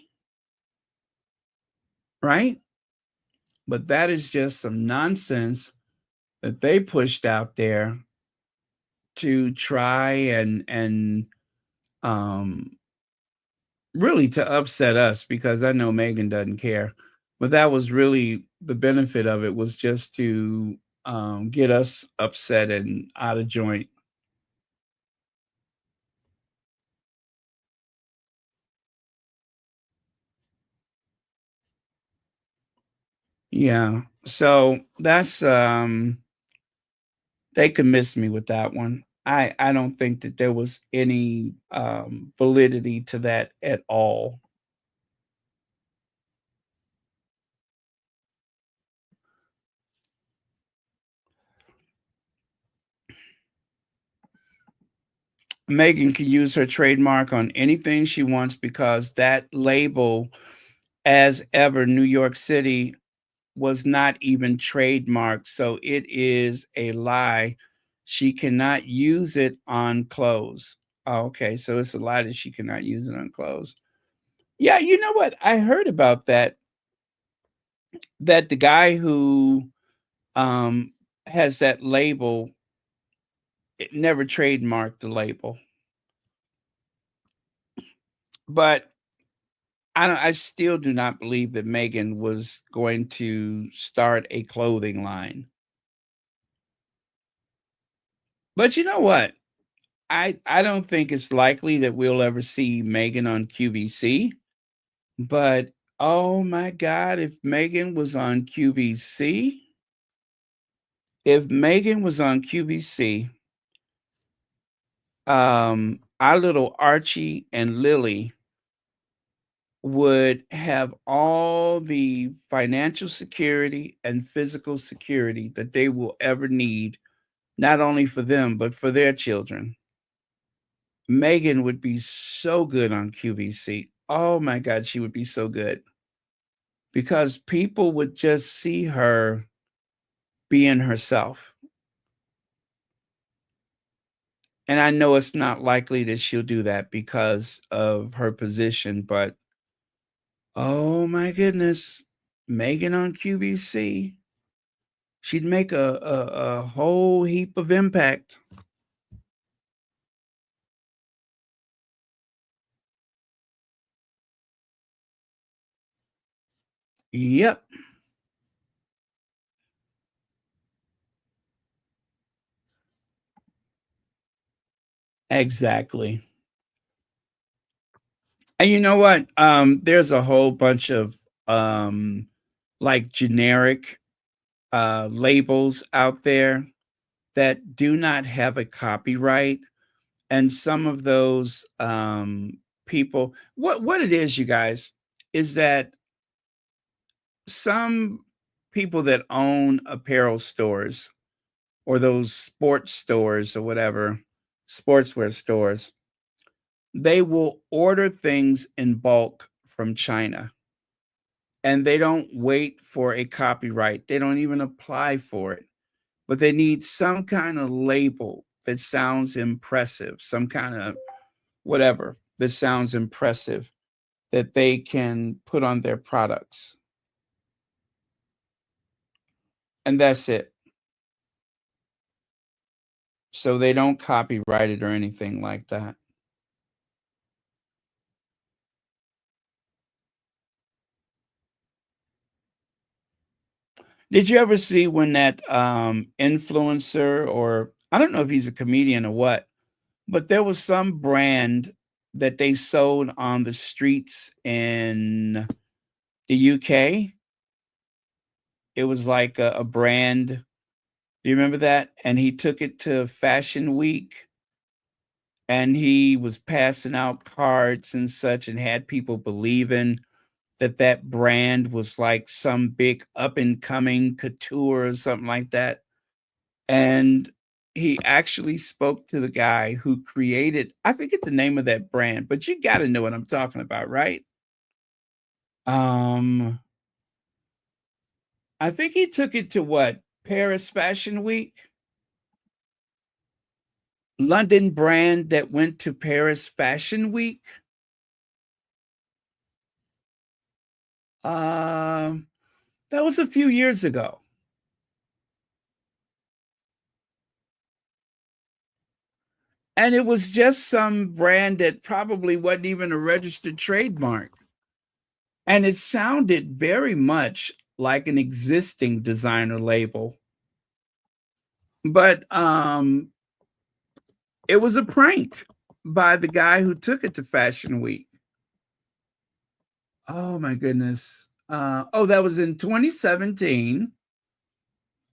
right? But that is just some nonsense that they pushed out there to try and really to upset us, because I know Meghan doesn't care. But that was really the benefit of it, was just to get us upset and out of joint. Yeah. So that's they could miss me with that one. I don't think that there was any validity to that at all. Meghan can use her trademark on anything she wants, because that label, as ever, New York City, was not even trademarked. So it is a lie. She cannot use it on clothes. Oh, okay. So it's a lie that she cannot use it on clothes. Yeah, you know what? I heard about that. That the guy who has that label, it never trademarked the label. But I still do not believe that Meghan was going to start a clothing line. But you know what? I don't think it's likely that we'll ever see Meghan on QVC. But oh my God, if Meghan was on QVC, our little Archie and Lily would have all the financial security and physical security that they will ever need, not only for them, but for their children. Meghan would be so good on QVC. Oh my God, she would be so good, because people would just see her being herself. And I know it's not likely that she'll do that because of her position, but oh my goodness, Meghan on QVC, she'd make a whole heap of impact. Yep, exactly. And you know what? There's a whole bunch of like generic labels out there that do not have a copyright. And some of those people, what it is, you guys, is that some people that own apparel stores, or those sports stores or whatever, sportswear stores, they will order things in bulk from China, and they don't wait for a copyright. They don't even apply for it, but they need some kind of label that sounds impressive, some kind of whatever that sounds impressive, that they can put on their products. And that's it. So they don't copyright it or anything like that. Did you ever see when that influencer, or I don't know if he's a comedian or what, but there was some brand that they sold on the streets in the UK? It was like a brand. Do you remember that? And he took it to Fashion Week and he was passing out cards and such and had people believing that that brand was like some big up and coming couture or something like that. And he actually spoke to the guy who created, I forget the name of that brand, but you got to know what I'm talking about, right? Um, I think he took it to what? Paris Fashion Week? London brand that went to Paris Fashion Week. Um, that was a few years ago. And it was just some brand that probably wasn't even a registered trademark. And it sounded very much like an existing designer label. But it was a prank by the guy who took it to Fashion Week. Oh my goodness. That was in 2017.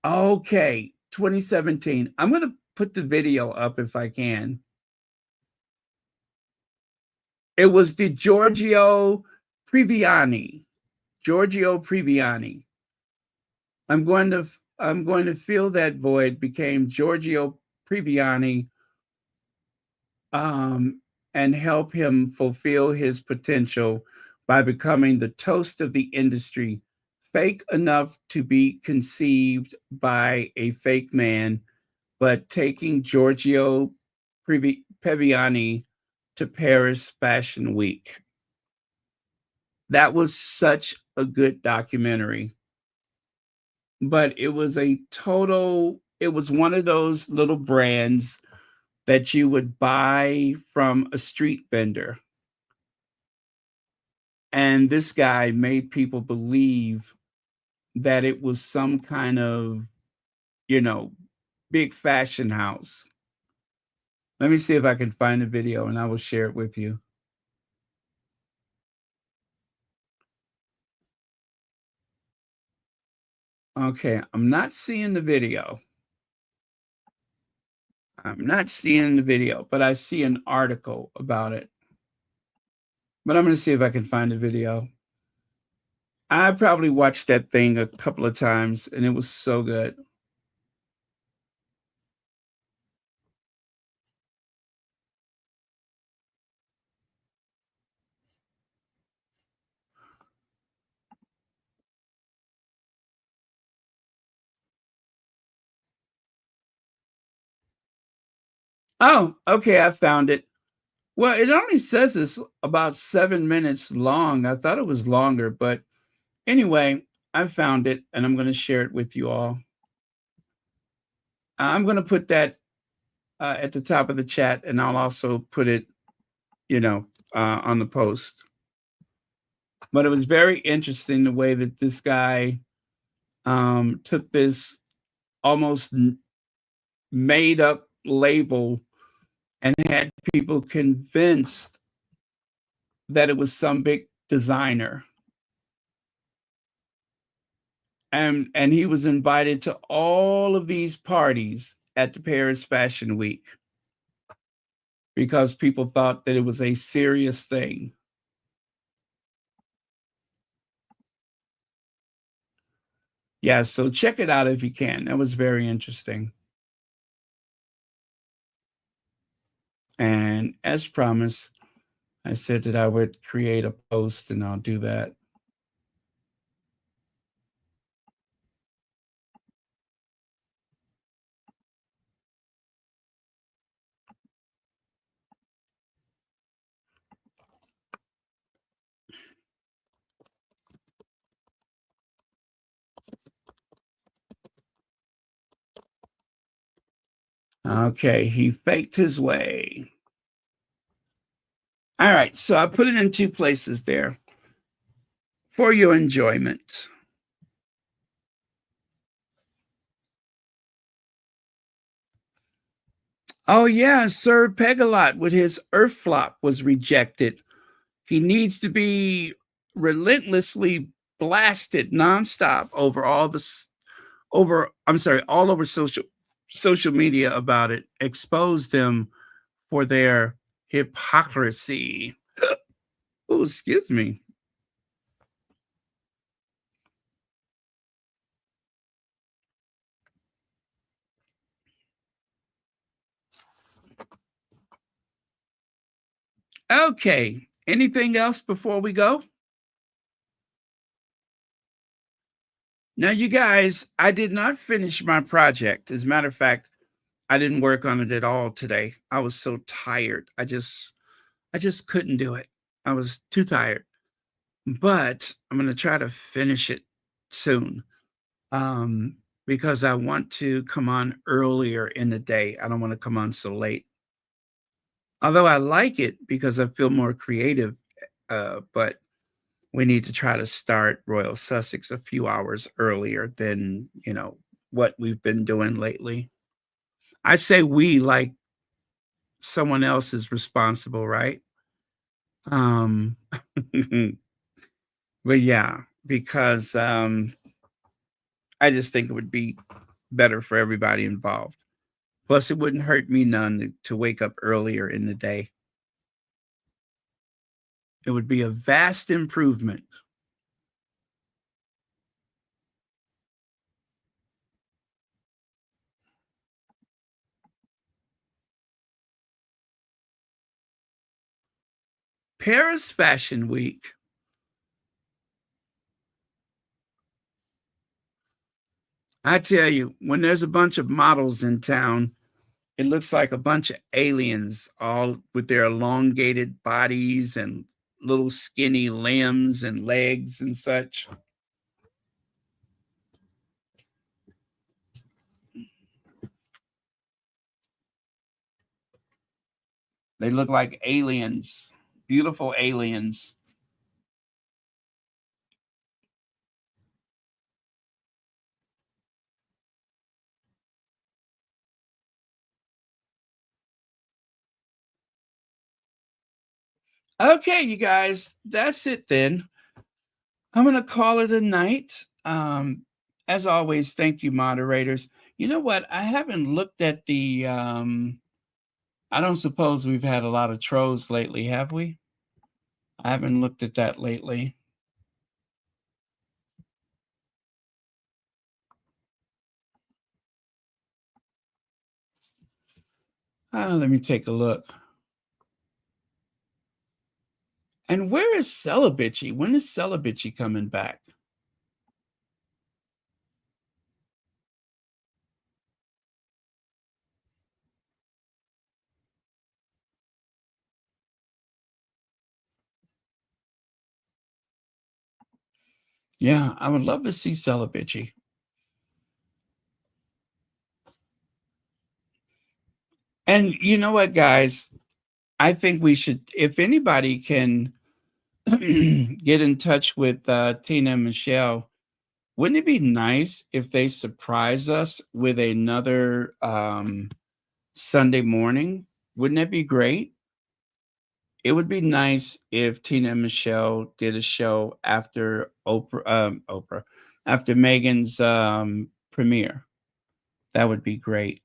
Okay, 2017. I'm going to put the video up if I can. It was the Giorgio Priviani. Giorgio Priviani. I'm going to fill that void became Giorgio Priviani, and help him fulfill his potential by becoming the toast of the industry, fake enough to be conceived by a fake man, but taking Giorgio Priviani to Paris Fashion Week. That was such a good documentary. But it was it was one of those little brands that you would buy from a street vendor. And this guy made people believe that it was some kind of, you know, big fashion house. Let me see if I can find a video and I will share it with you. Okay, I'm not seeing the video. I'm not seeing the video, but I see an article about it. But I'm going to see if I can find a video. I probably watched that thing a couple of times and it was so good. Oh, okay, I found it. Well, it only says it's about 7 minutes long. I thought it was longer, but anyway, I found it and I'm going to share it with you all. I'm going to put that at the top of the chat and I'll also put it, on the post. But it was very interesting the way that this guy took this almost made up label and had people convinced that it was some big designer. And he was invited to all of these parties at the Paris Fashion Week because people thought that it was a serious thing. Yeah, so check it out if you can. That was very interesting. And as promised, I said that I would create a post and I'll do that. Okay, he faked his way. All right, so I put it in two places there for your enjoyment. Oh, yeah, Sir Pegalot with his Earth flop was rejected. He needs to be relentlessly blasted nonstop over all over social media about it. Expose them for their hypocrisy. Oh, excuse me. Okay. Anything else before we go? Now, you guys, I did not finish my project. As a matter of fact, I didn't work on it at all today. I was so tired. I just couldn't do it. I was too tired. But I'm going to try to finish it soon. Because I want to come on earlier in the day. I don't want to come on so late. Although I like it because I feel more creative, but we need to try to start Royal Sussex a few hours earlier than, what we've been doing lately. I say we like someone else is responsible, right? But yeah, because I just think it would be better for everybody involved. Plus, it wouldn't hurt me none to wake up earlier in the day. It would be a vast improvement. Paris Fashion Week. I tell you, when there's a bunch of models in town, it looks like a bunch of aliens, all with their elongated bodies and little skinny limbs and legs and such. They look like aliens, beautiful aliens. Okay, you guys, that's it then. I'm going to call it a night. As always, thank you, moderators. You know what? I haven't looked at the. I don't suppose we've had a lot of trolls lately, have we? I haven't looked at that lately. Let me take a look. And where is Celibacy? When is Celibacy coming back? Yeah, I would love to see Celibacy. And you know what, guys? I think we should, if anybody can get in touch with Tina and Michelle, wouldn't it be nice if they surprise us with another Sunday morning? Wouldn't that be great? It would be nice if Tina and Michelle did a show after after Meghan's premiere. That would be great.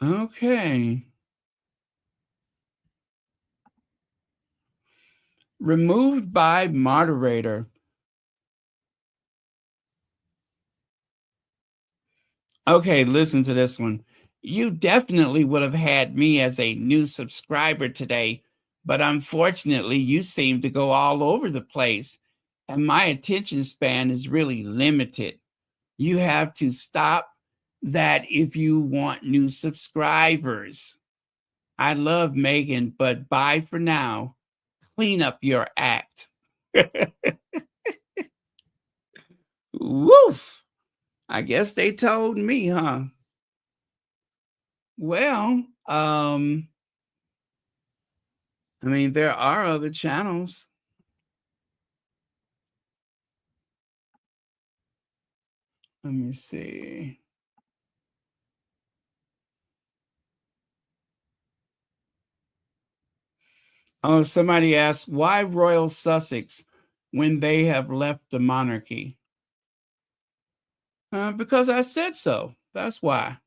Okay. Removed by moderator. Okay, listen to this one. You definitely would have had me as a new subscriber today, but unfortunately, you seem to go all over the place, and my attention span is really limited. You have to stop that if you want new subscribers. I love Meghan, but bye for now. Clean up your act. Woof. I guess they told me, huh? Well, I mean, there are other channels. Let me see. Oh, somebody asked, why Royal Sussex when they have left the monarchy? Because I said so. That's why.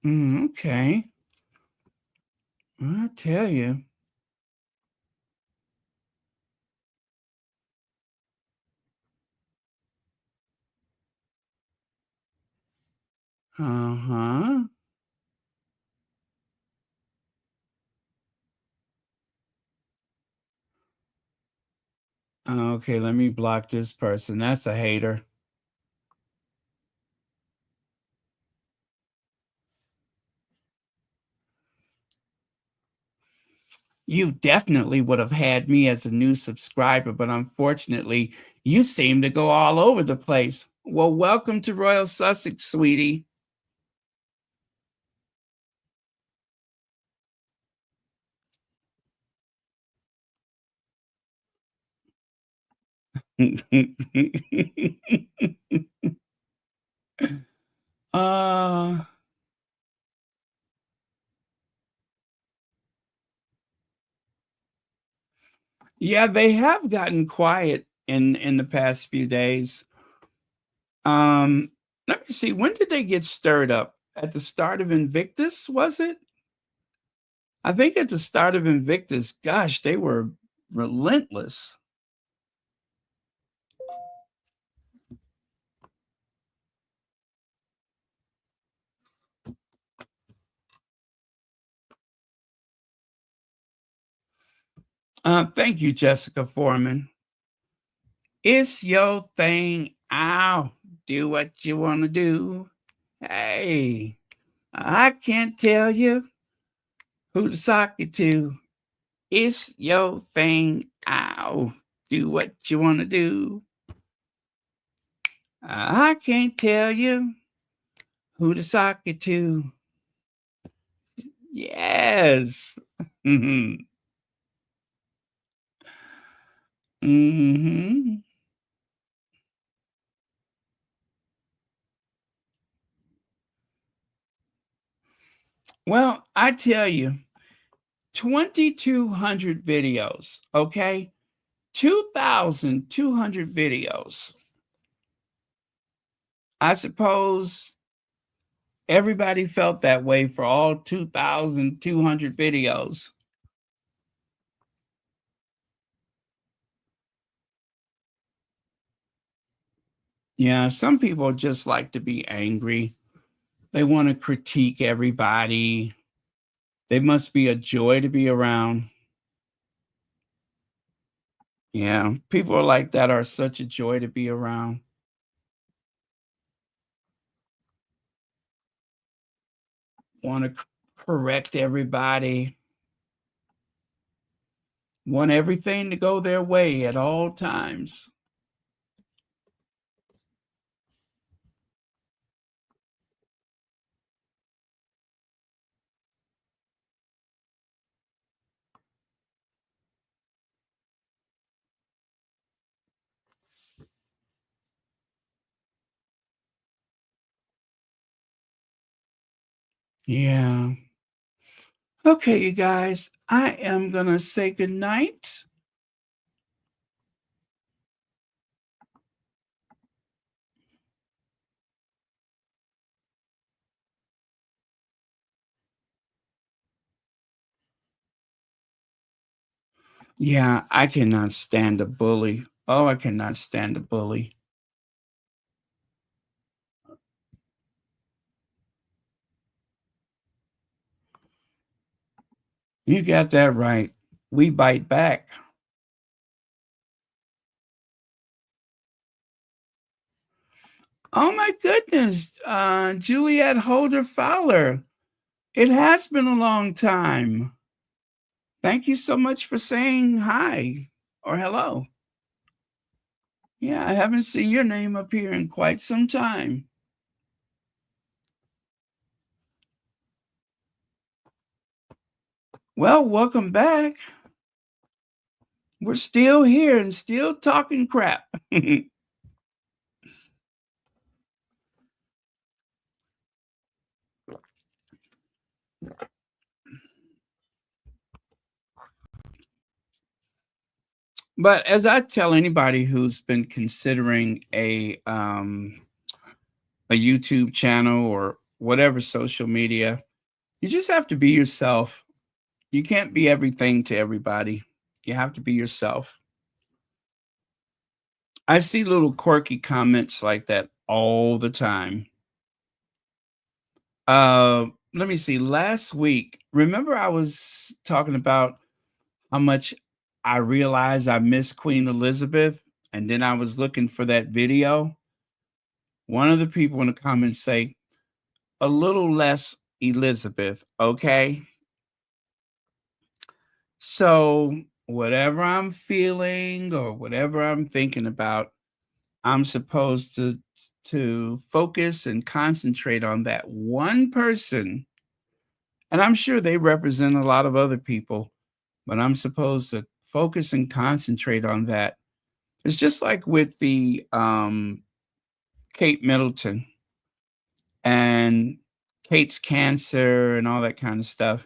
Okay. I tell you. Uh-huh. Okay, let me block this person. That's a hater. You definitely would have had me as a new subscriber, but unfortunately, you seem to go all over the place. Well, welcome to Royal Sussex, sweetie. uh yeah, they have gotten quiet in the past few days. Let me see, when did they get stirred up? At the start of Invictus, was it? I think at the start of Invictus, gosh, they were relentless. Thank you, Jessica Foreman. It's your thing. Ow, do what you want to do. Hey, I can't tell you who to sock it to. It's your thing. Ow, do what you want to do. I can't tell you who to sock it to. Yes. Mm-hmm. Mm-hmm. Well, I tell you, 2,200 videos, okay? 2,200 videos. I suppose everybody felt that way for all 2,200 videos. Yeah, some people just like to be angry. They want to critique everybody. They must be a joy to be around. Yeah, people like that are such a joy to be around. Want to correct everybody. Want everything to go their way at all times. Yeah. Okay, you guys, I am going to say goodnight. Yeah, I cannot stand a bully. Oh, I cannot stand a bully. You got that right. We bite back. Oh my goodness, Juliet Holder Fowler. It has been a long time. Thank you so much for saying hi or hello. Yeah, I haven't seen your name up here in quite some time. Well, welcome back. We're still here and still talking crap. But as I tell anybody who's been considering a YouTube channel or whatever social media, you just have to be yourself. You can't be everything to everybody. You have to be yourself. I see little quirky comments like that all the time. Let me see. Last week, remember I was talking about how much I realized I miss Queen Elizabeth, and then I was looking for that video. One of the people in the comments say, a little less Elizabeth, okay? So whatever I'm feeling or whatever I'm thinking about, I'm supposed to focus and concentrate on that one person. And I'm sure they represent a lot of other people, but I'm supposed to focus and concentrate on that. It's just like with the Kate Middleton and Kate's cancer and all that kind of stuff.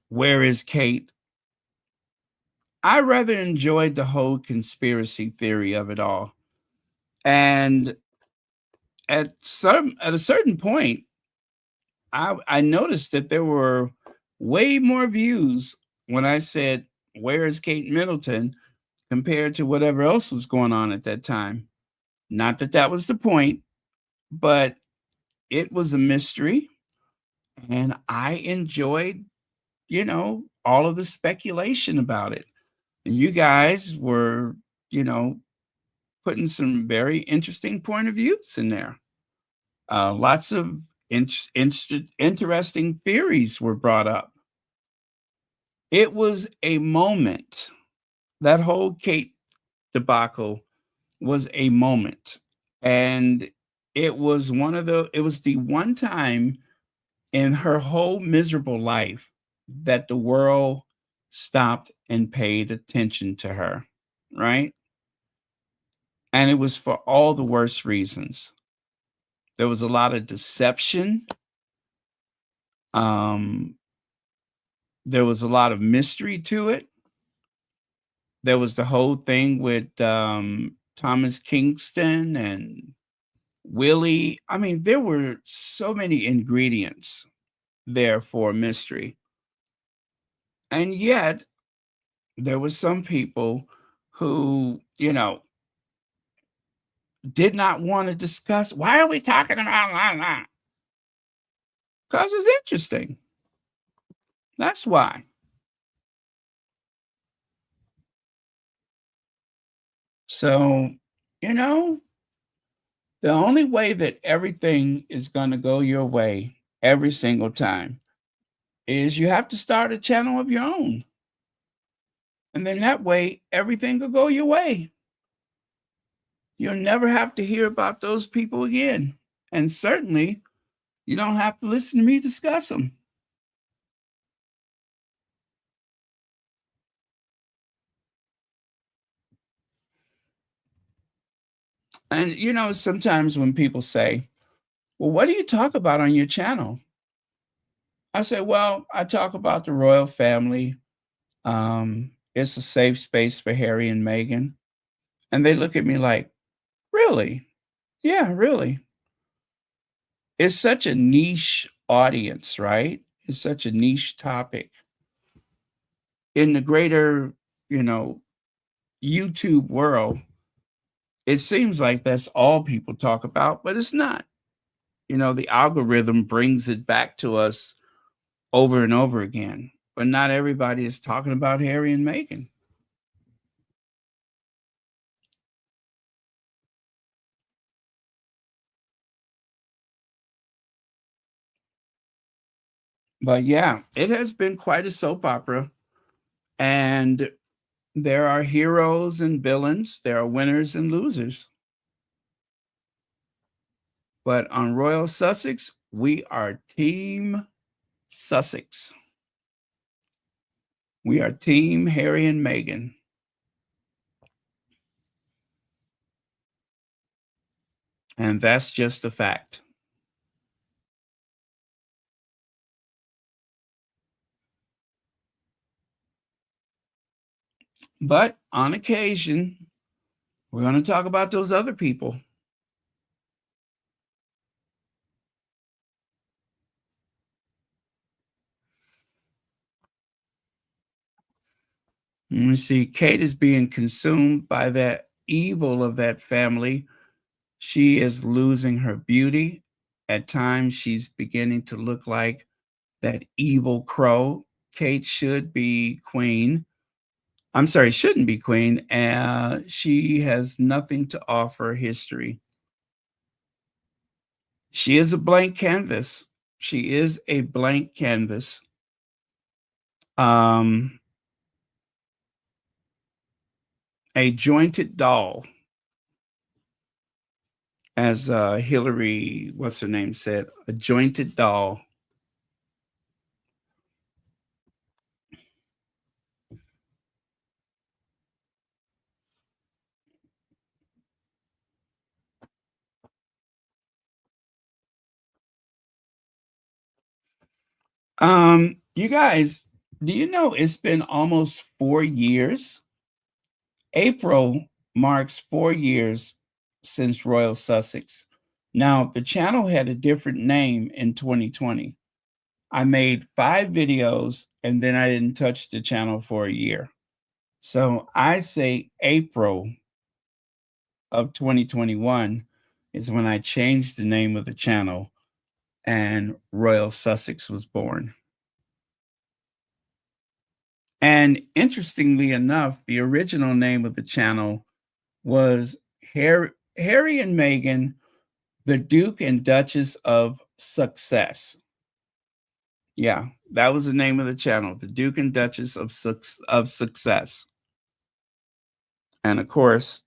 Where is Kate? I rather enjoyed the whole conspiracy theory of it all. And at a certain point, I noticed that there were way more views when I said, where is Kate Middleton, compared to whatever else was going on at that time. Not that that was the point, but it was a mystery. And I enjoyed, all of the speculation about it. And you guys were, putting some very interesting point of views in there. Lots of interesting theories were brought up. It was a moment. That whole Kate debacle was a moment. And it was the one time in her whole miserable life that the world stopped and paid attention to her, right? And it was for all the worst reasons. There was a lot of deception. There was a lot of mystery to it. There was the whole thing with Thomas Kingston and Willie. I mean, there were so many ingredients there for mystery. And yet, there were some people who, did not want to discuss. Why are we talking about that? Because it's interesting. That's why. So, the only way that everything is going to go your way every single time is you have to start a channel of your own. And then that way, everything will go your way. You'll never have to hear about those people again. And certainly, you don't have to listen to me discuss them. And, sometimes when people say, well, what do you talk about on your channel? I say, well, I talk about the royal family. It's a safe space for Harry and Meghan. And they look at me like, really? Yeah, really. It's such a niche audience, right? It's such a niche topic. In the greater, YouTube world, it seems like that's all people talk about, but it's not. The algorithm brings it back to us over and over again. but not everybody is talking about Harry and Meghan. But yeah, it has been quite a soap opera. And there are heroes and villains, there are winners and losers. But on Royal Sussex, we are Team Sussex. We are Team Harry and Meghan. And that's just a fact. But on occasion, we're going to talk about those other people. Let me see. Kate is being consumed by that evil of that family. She is losing her beauty. At times, she's beginning to look like that evil crow. Kate should be queen. I'm sorry, shouldn't be queen. She has nothing to offer history. She is a blank canvas. She is a blank canvas. A jointed doll, as Hillary, what's her name, said, a jointed doll. You guys, do you know it's been almost 4 years? April marks 4 years since Royal Sussex. Now, the channel had a different name in 2020. I made 5 videos and then I didn't touch the channel for a year. So I say April of 2021 is when I changed the name of the channel and Royal Sussex was born. And interestingly enough, the original name of the channel was Harry and Meghan, the Duke and Duchess of Success. Yeah, that was the name of the channel, the Duke and Duchess of Success. And of course,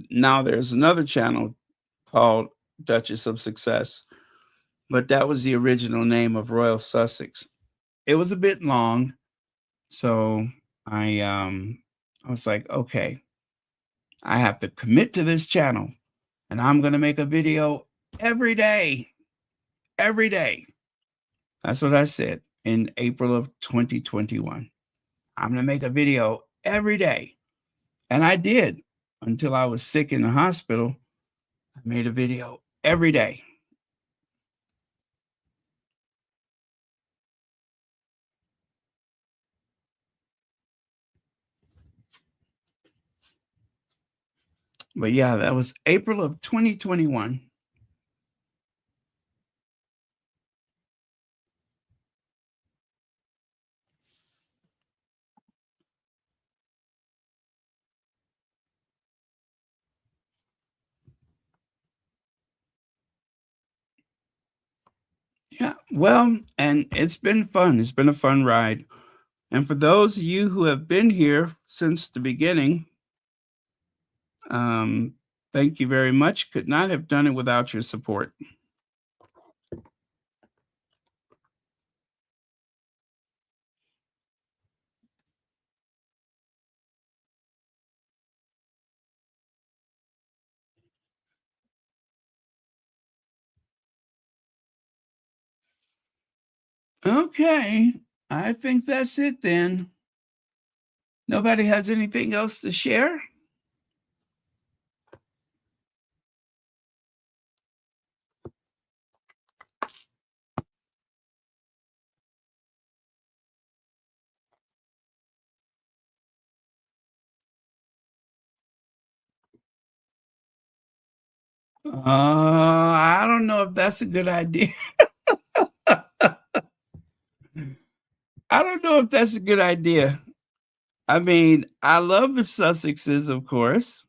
now there's another channel called Duchess of Success, but that was the original name of Royal Sussex. It was a bit long, so I was like, okay, I have to commit to this channel, and I'm going to make a video every day. Every day. That's what I said in April of 2021. I'm going to make a video every day. And I did until I was sick in the hospital. I made a video every day. But yeah, that was April of 2021. Yeah, well, and it's been fun. It's been a fun ride. And for those of you who have been here since the beginning, thank you very much. Could not have done it without your support. Okay, I think that's it then. Nobody has anything else to share? I don't know if that's a good idea. I don't know if that's a good idea. I mean, I love the Sussexes, of course,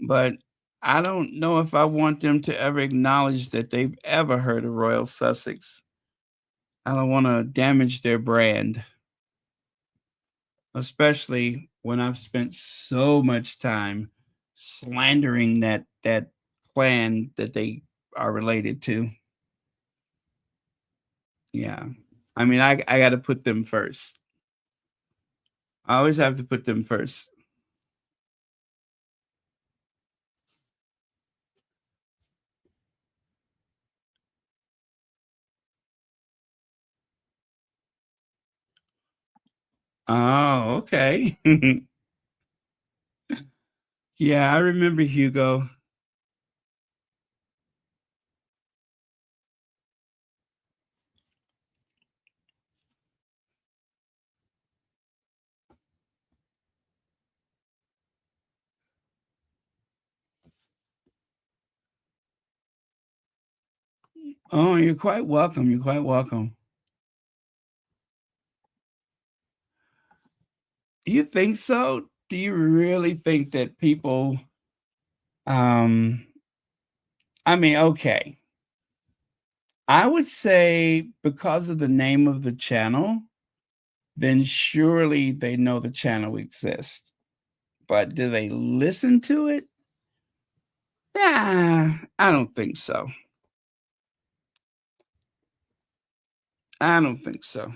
but I don't know if I want them to ever acknowledge that they've ever heard of Royal Sussex. I don't want to damage their brand, especially when I've spent so much time slandering that clan that they are related to. Yeah. I mean, I got to put them first. I always have to put them first. Oh, okay. Yeah, I remember Hugo. Oh, you're quite welcome. You're quite welcome. You think so? Do you really think that people um I mean, okay. I would say because of the name of the channel, then surely they know the channel exists. But do they listen to it? Nah, I don't think so. I don't think so.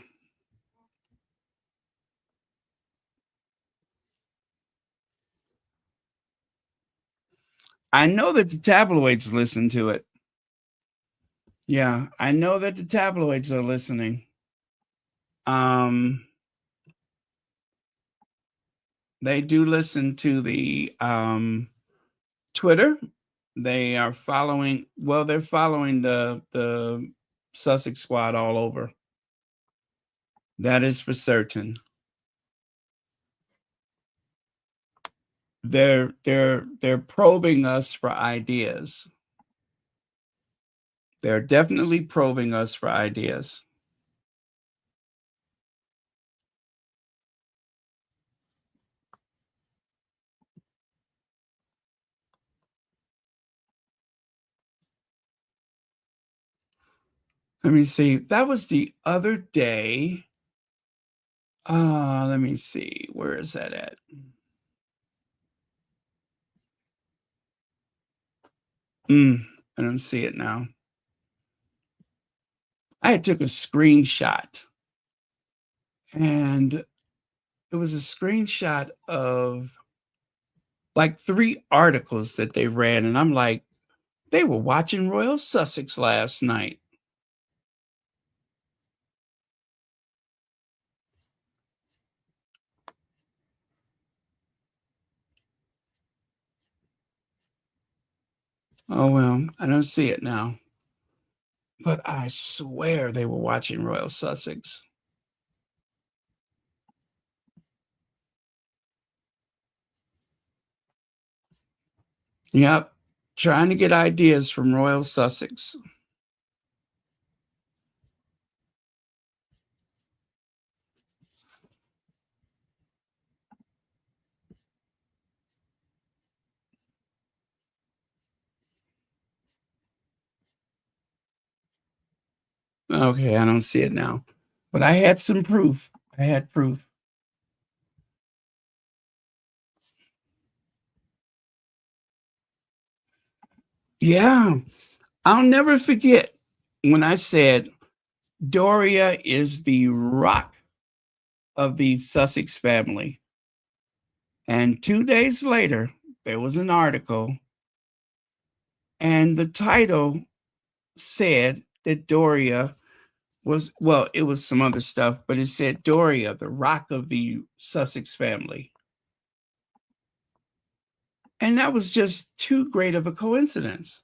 I know that the tabloids listen to it. Yeah, I know that the tabloids are listening. They do listen to the Twitter. They are following, well, they're following the Sussex squad all over. That is for certain. They're probing us for ideas. They're definitely probing us for ideas. Let me see. That was the other day. Let me see. Where is that at? I don't see it now. I took a screenshot, and it was a screenshot of like 3 articles that they ran, and I'm like, they were watching Royal Sussex last night. Oh, well, I don't see it now. But I swear they were watching Royal Sussex. Yep, trying to get ideas from Royal Sussex. Okay, I don't see it now. But I had some proof. I had proof. Yeah, I'll never forget when I said Doria is the rock of the Sussex family. And 2 days later, there was an article, and the title said that Doria was, well, it was some other stuff, but it said Doria, the rock of the Sussex family. And that was just too great of a coincidence.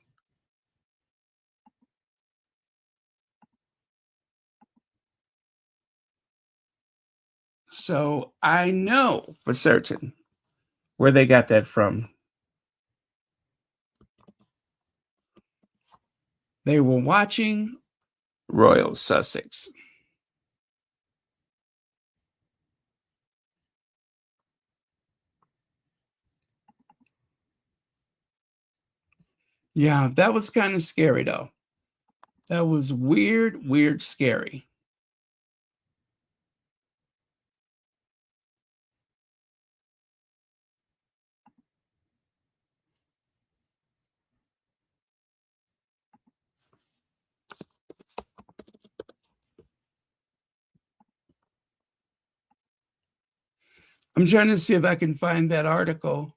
So I know for certain where they got that from. They were watching Royal Sussex. Yeah, that was kind of scary, though. That was weird, scary. I'm trying to see if I can find that article.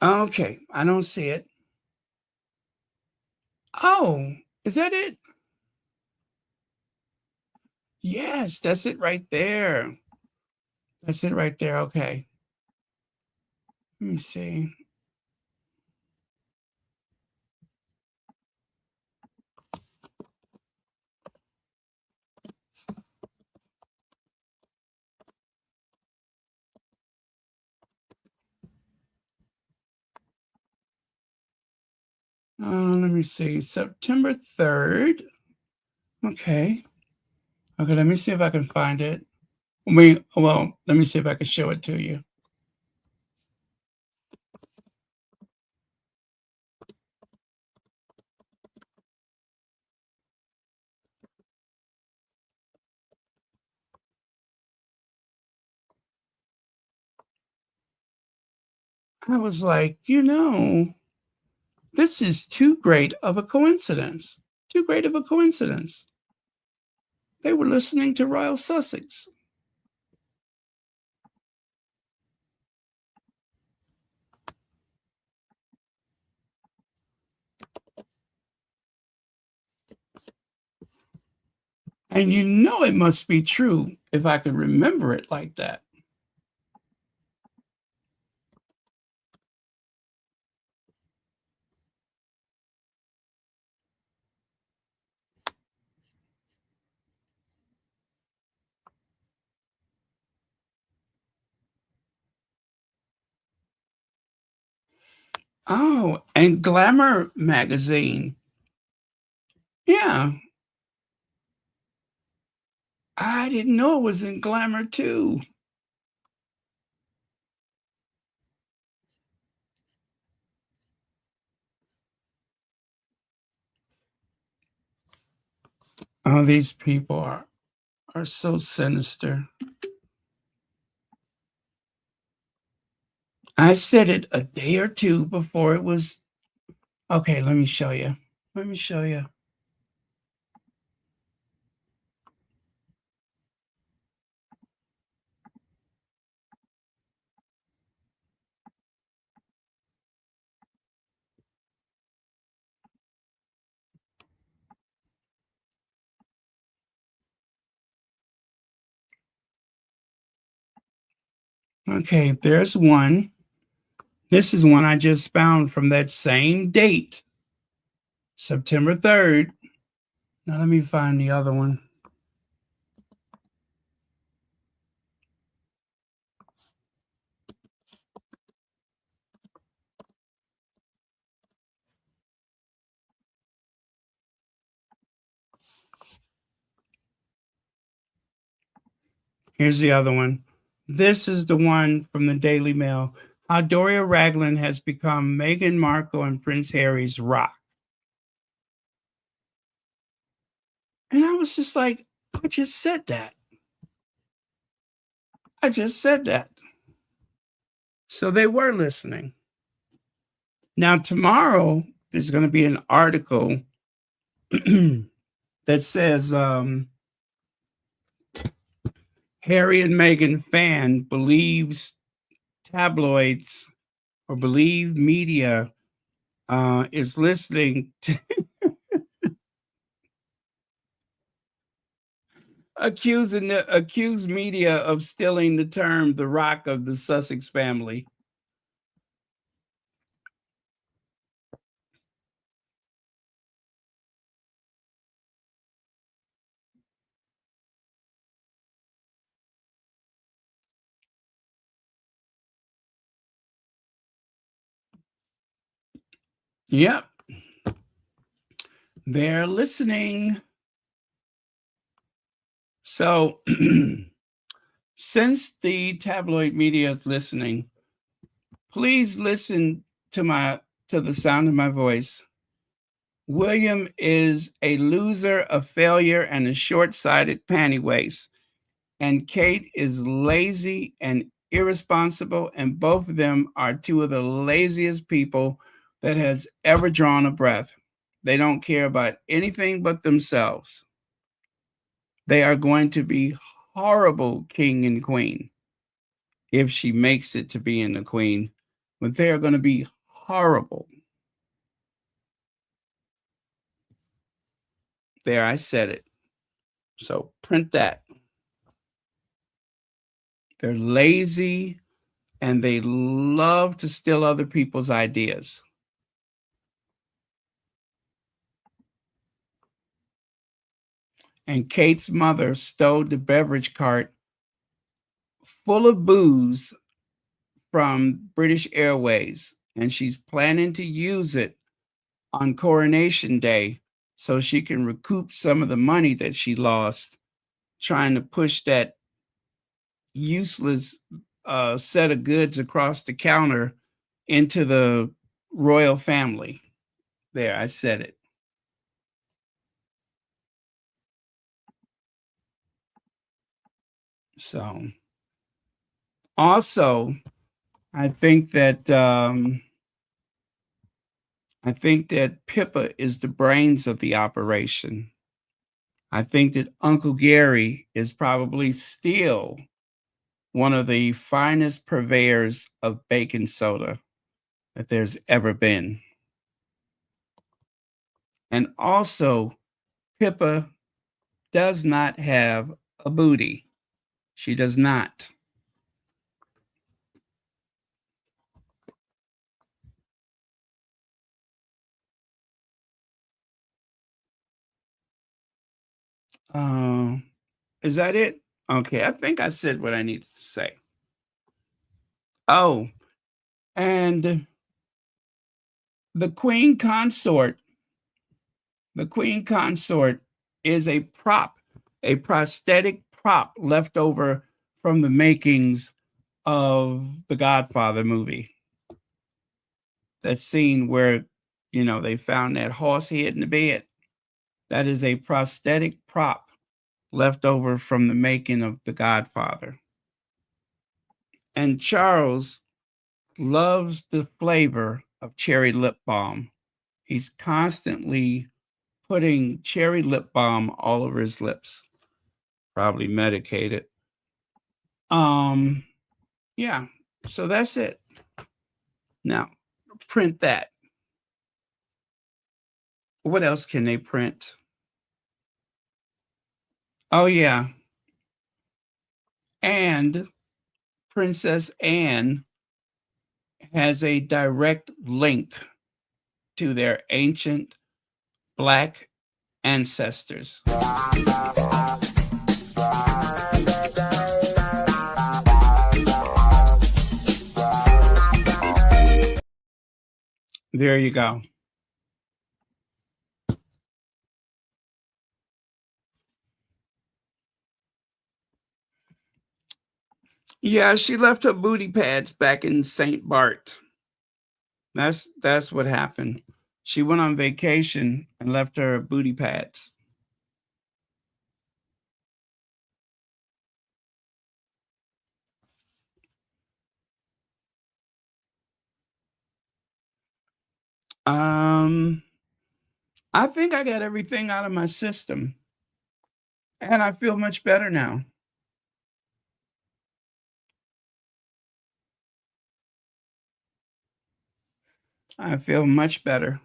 Okay, I don't see it. Oh, is that it? Yes, that's it right there. That's it right there. Okay. Let me see. Let me see. September 3rd. Okay. Okay, let me see if I can find it. Well, let me see if I can show it to you. I was like, this is too great of a coincidence. Too great of a coincidence. They were listening to Royal Sussex. And it must be true if I can remember it like that. Oh, and Glamour magazine. Yeah. I didn't know it was in Glamour too. Oh, these people are so sinister. I said it a day or two before it was. Okay, let me show you. Let me show you. Okay, there's one. This is one I just found from that same date, September 3rd. Now let me find the other one. Here's the other one. This is the one from the Daily Mail. How Doria Ragland has become Meghan Markle and Prince Harry's rock. And I was just like, I just said that. I just said that. So they were listening. Now, tomorrow, there's going to be an article that says Harry and Meghan fan believes tabloids or believe media is listening to accuse media of stealing the term the rock of the Sussex family. Yep. They're listening. So since the tabloid media is listening, please listen to the sound of my voice. William is a loser, a failure, and a short-sighted panty waist. And Kate is lazy and irresponsible, and both of them are two of the laziest people that has ever drawn a breath. They don't care about anything but themselves. They are going to be horrible king and queen if she makes it to being the queen, but they are going to be horrible. There, I said it. So print that. They're lazy and they love to steal other people's ideas. And Kate's mother stole the beverage cart full of booze from British Airways, and she's planning to use it on Coronation Day so she can recoup some of the money that she lost trying to push that useless set of goods across the counter into the royal family. There, I said it. So, also, I think that Pippa is the brains of the operation. I think that Uncle Gary is probably still one of the finest purveyors of baking soda that there's ever been. And also, Pippa does not have a booty. She does not. Is that it? Okay, I think I said what I needed to say. Oh, and the Queen Consort is a prop, a prosthetic prop left over from the makings of the Godfather movie. That scene where, they found that horse head in the bed. That is a prosthetic prop left over from the making of the Godfather. And Charles loves the flavor of cherry lip balm. He's constantly putting cherry lip balm all over his lips, probably medicated. Yeah, so that's it. Now, print that. What else can they print? Oh, yeah. And Princess Anne has a direct link to their ancient Black ancestors. There you go. Yeah, she left her booty pads back in St. Bart. That's what happened. She went on vacation and left her booty pads. I think I got everything out of my system. And I feel much better now. I feel much better.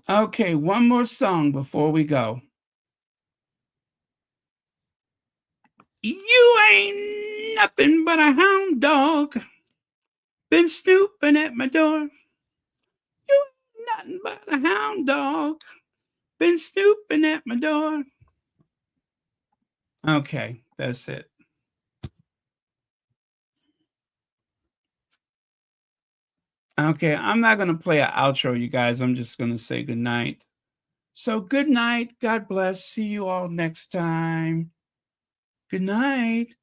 Okay, one more song before we go. You ain't nothing but a hound dog. Been snooping at my door. You ain't nothing but a hound dog. Been snooping at my door. Okay, That's it. Okay, I'm not going to play an outro, you guys. I'm just going to say good night. So good night. God bless. See you all next time. Good night.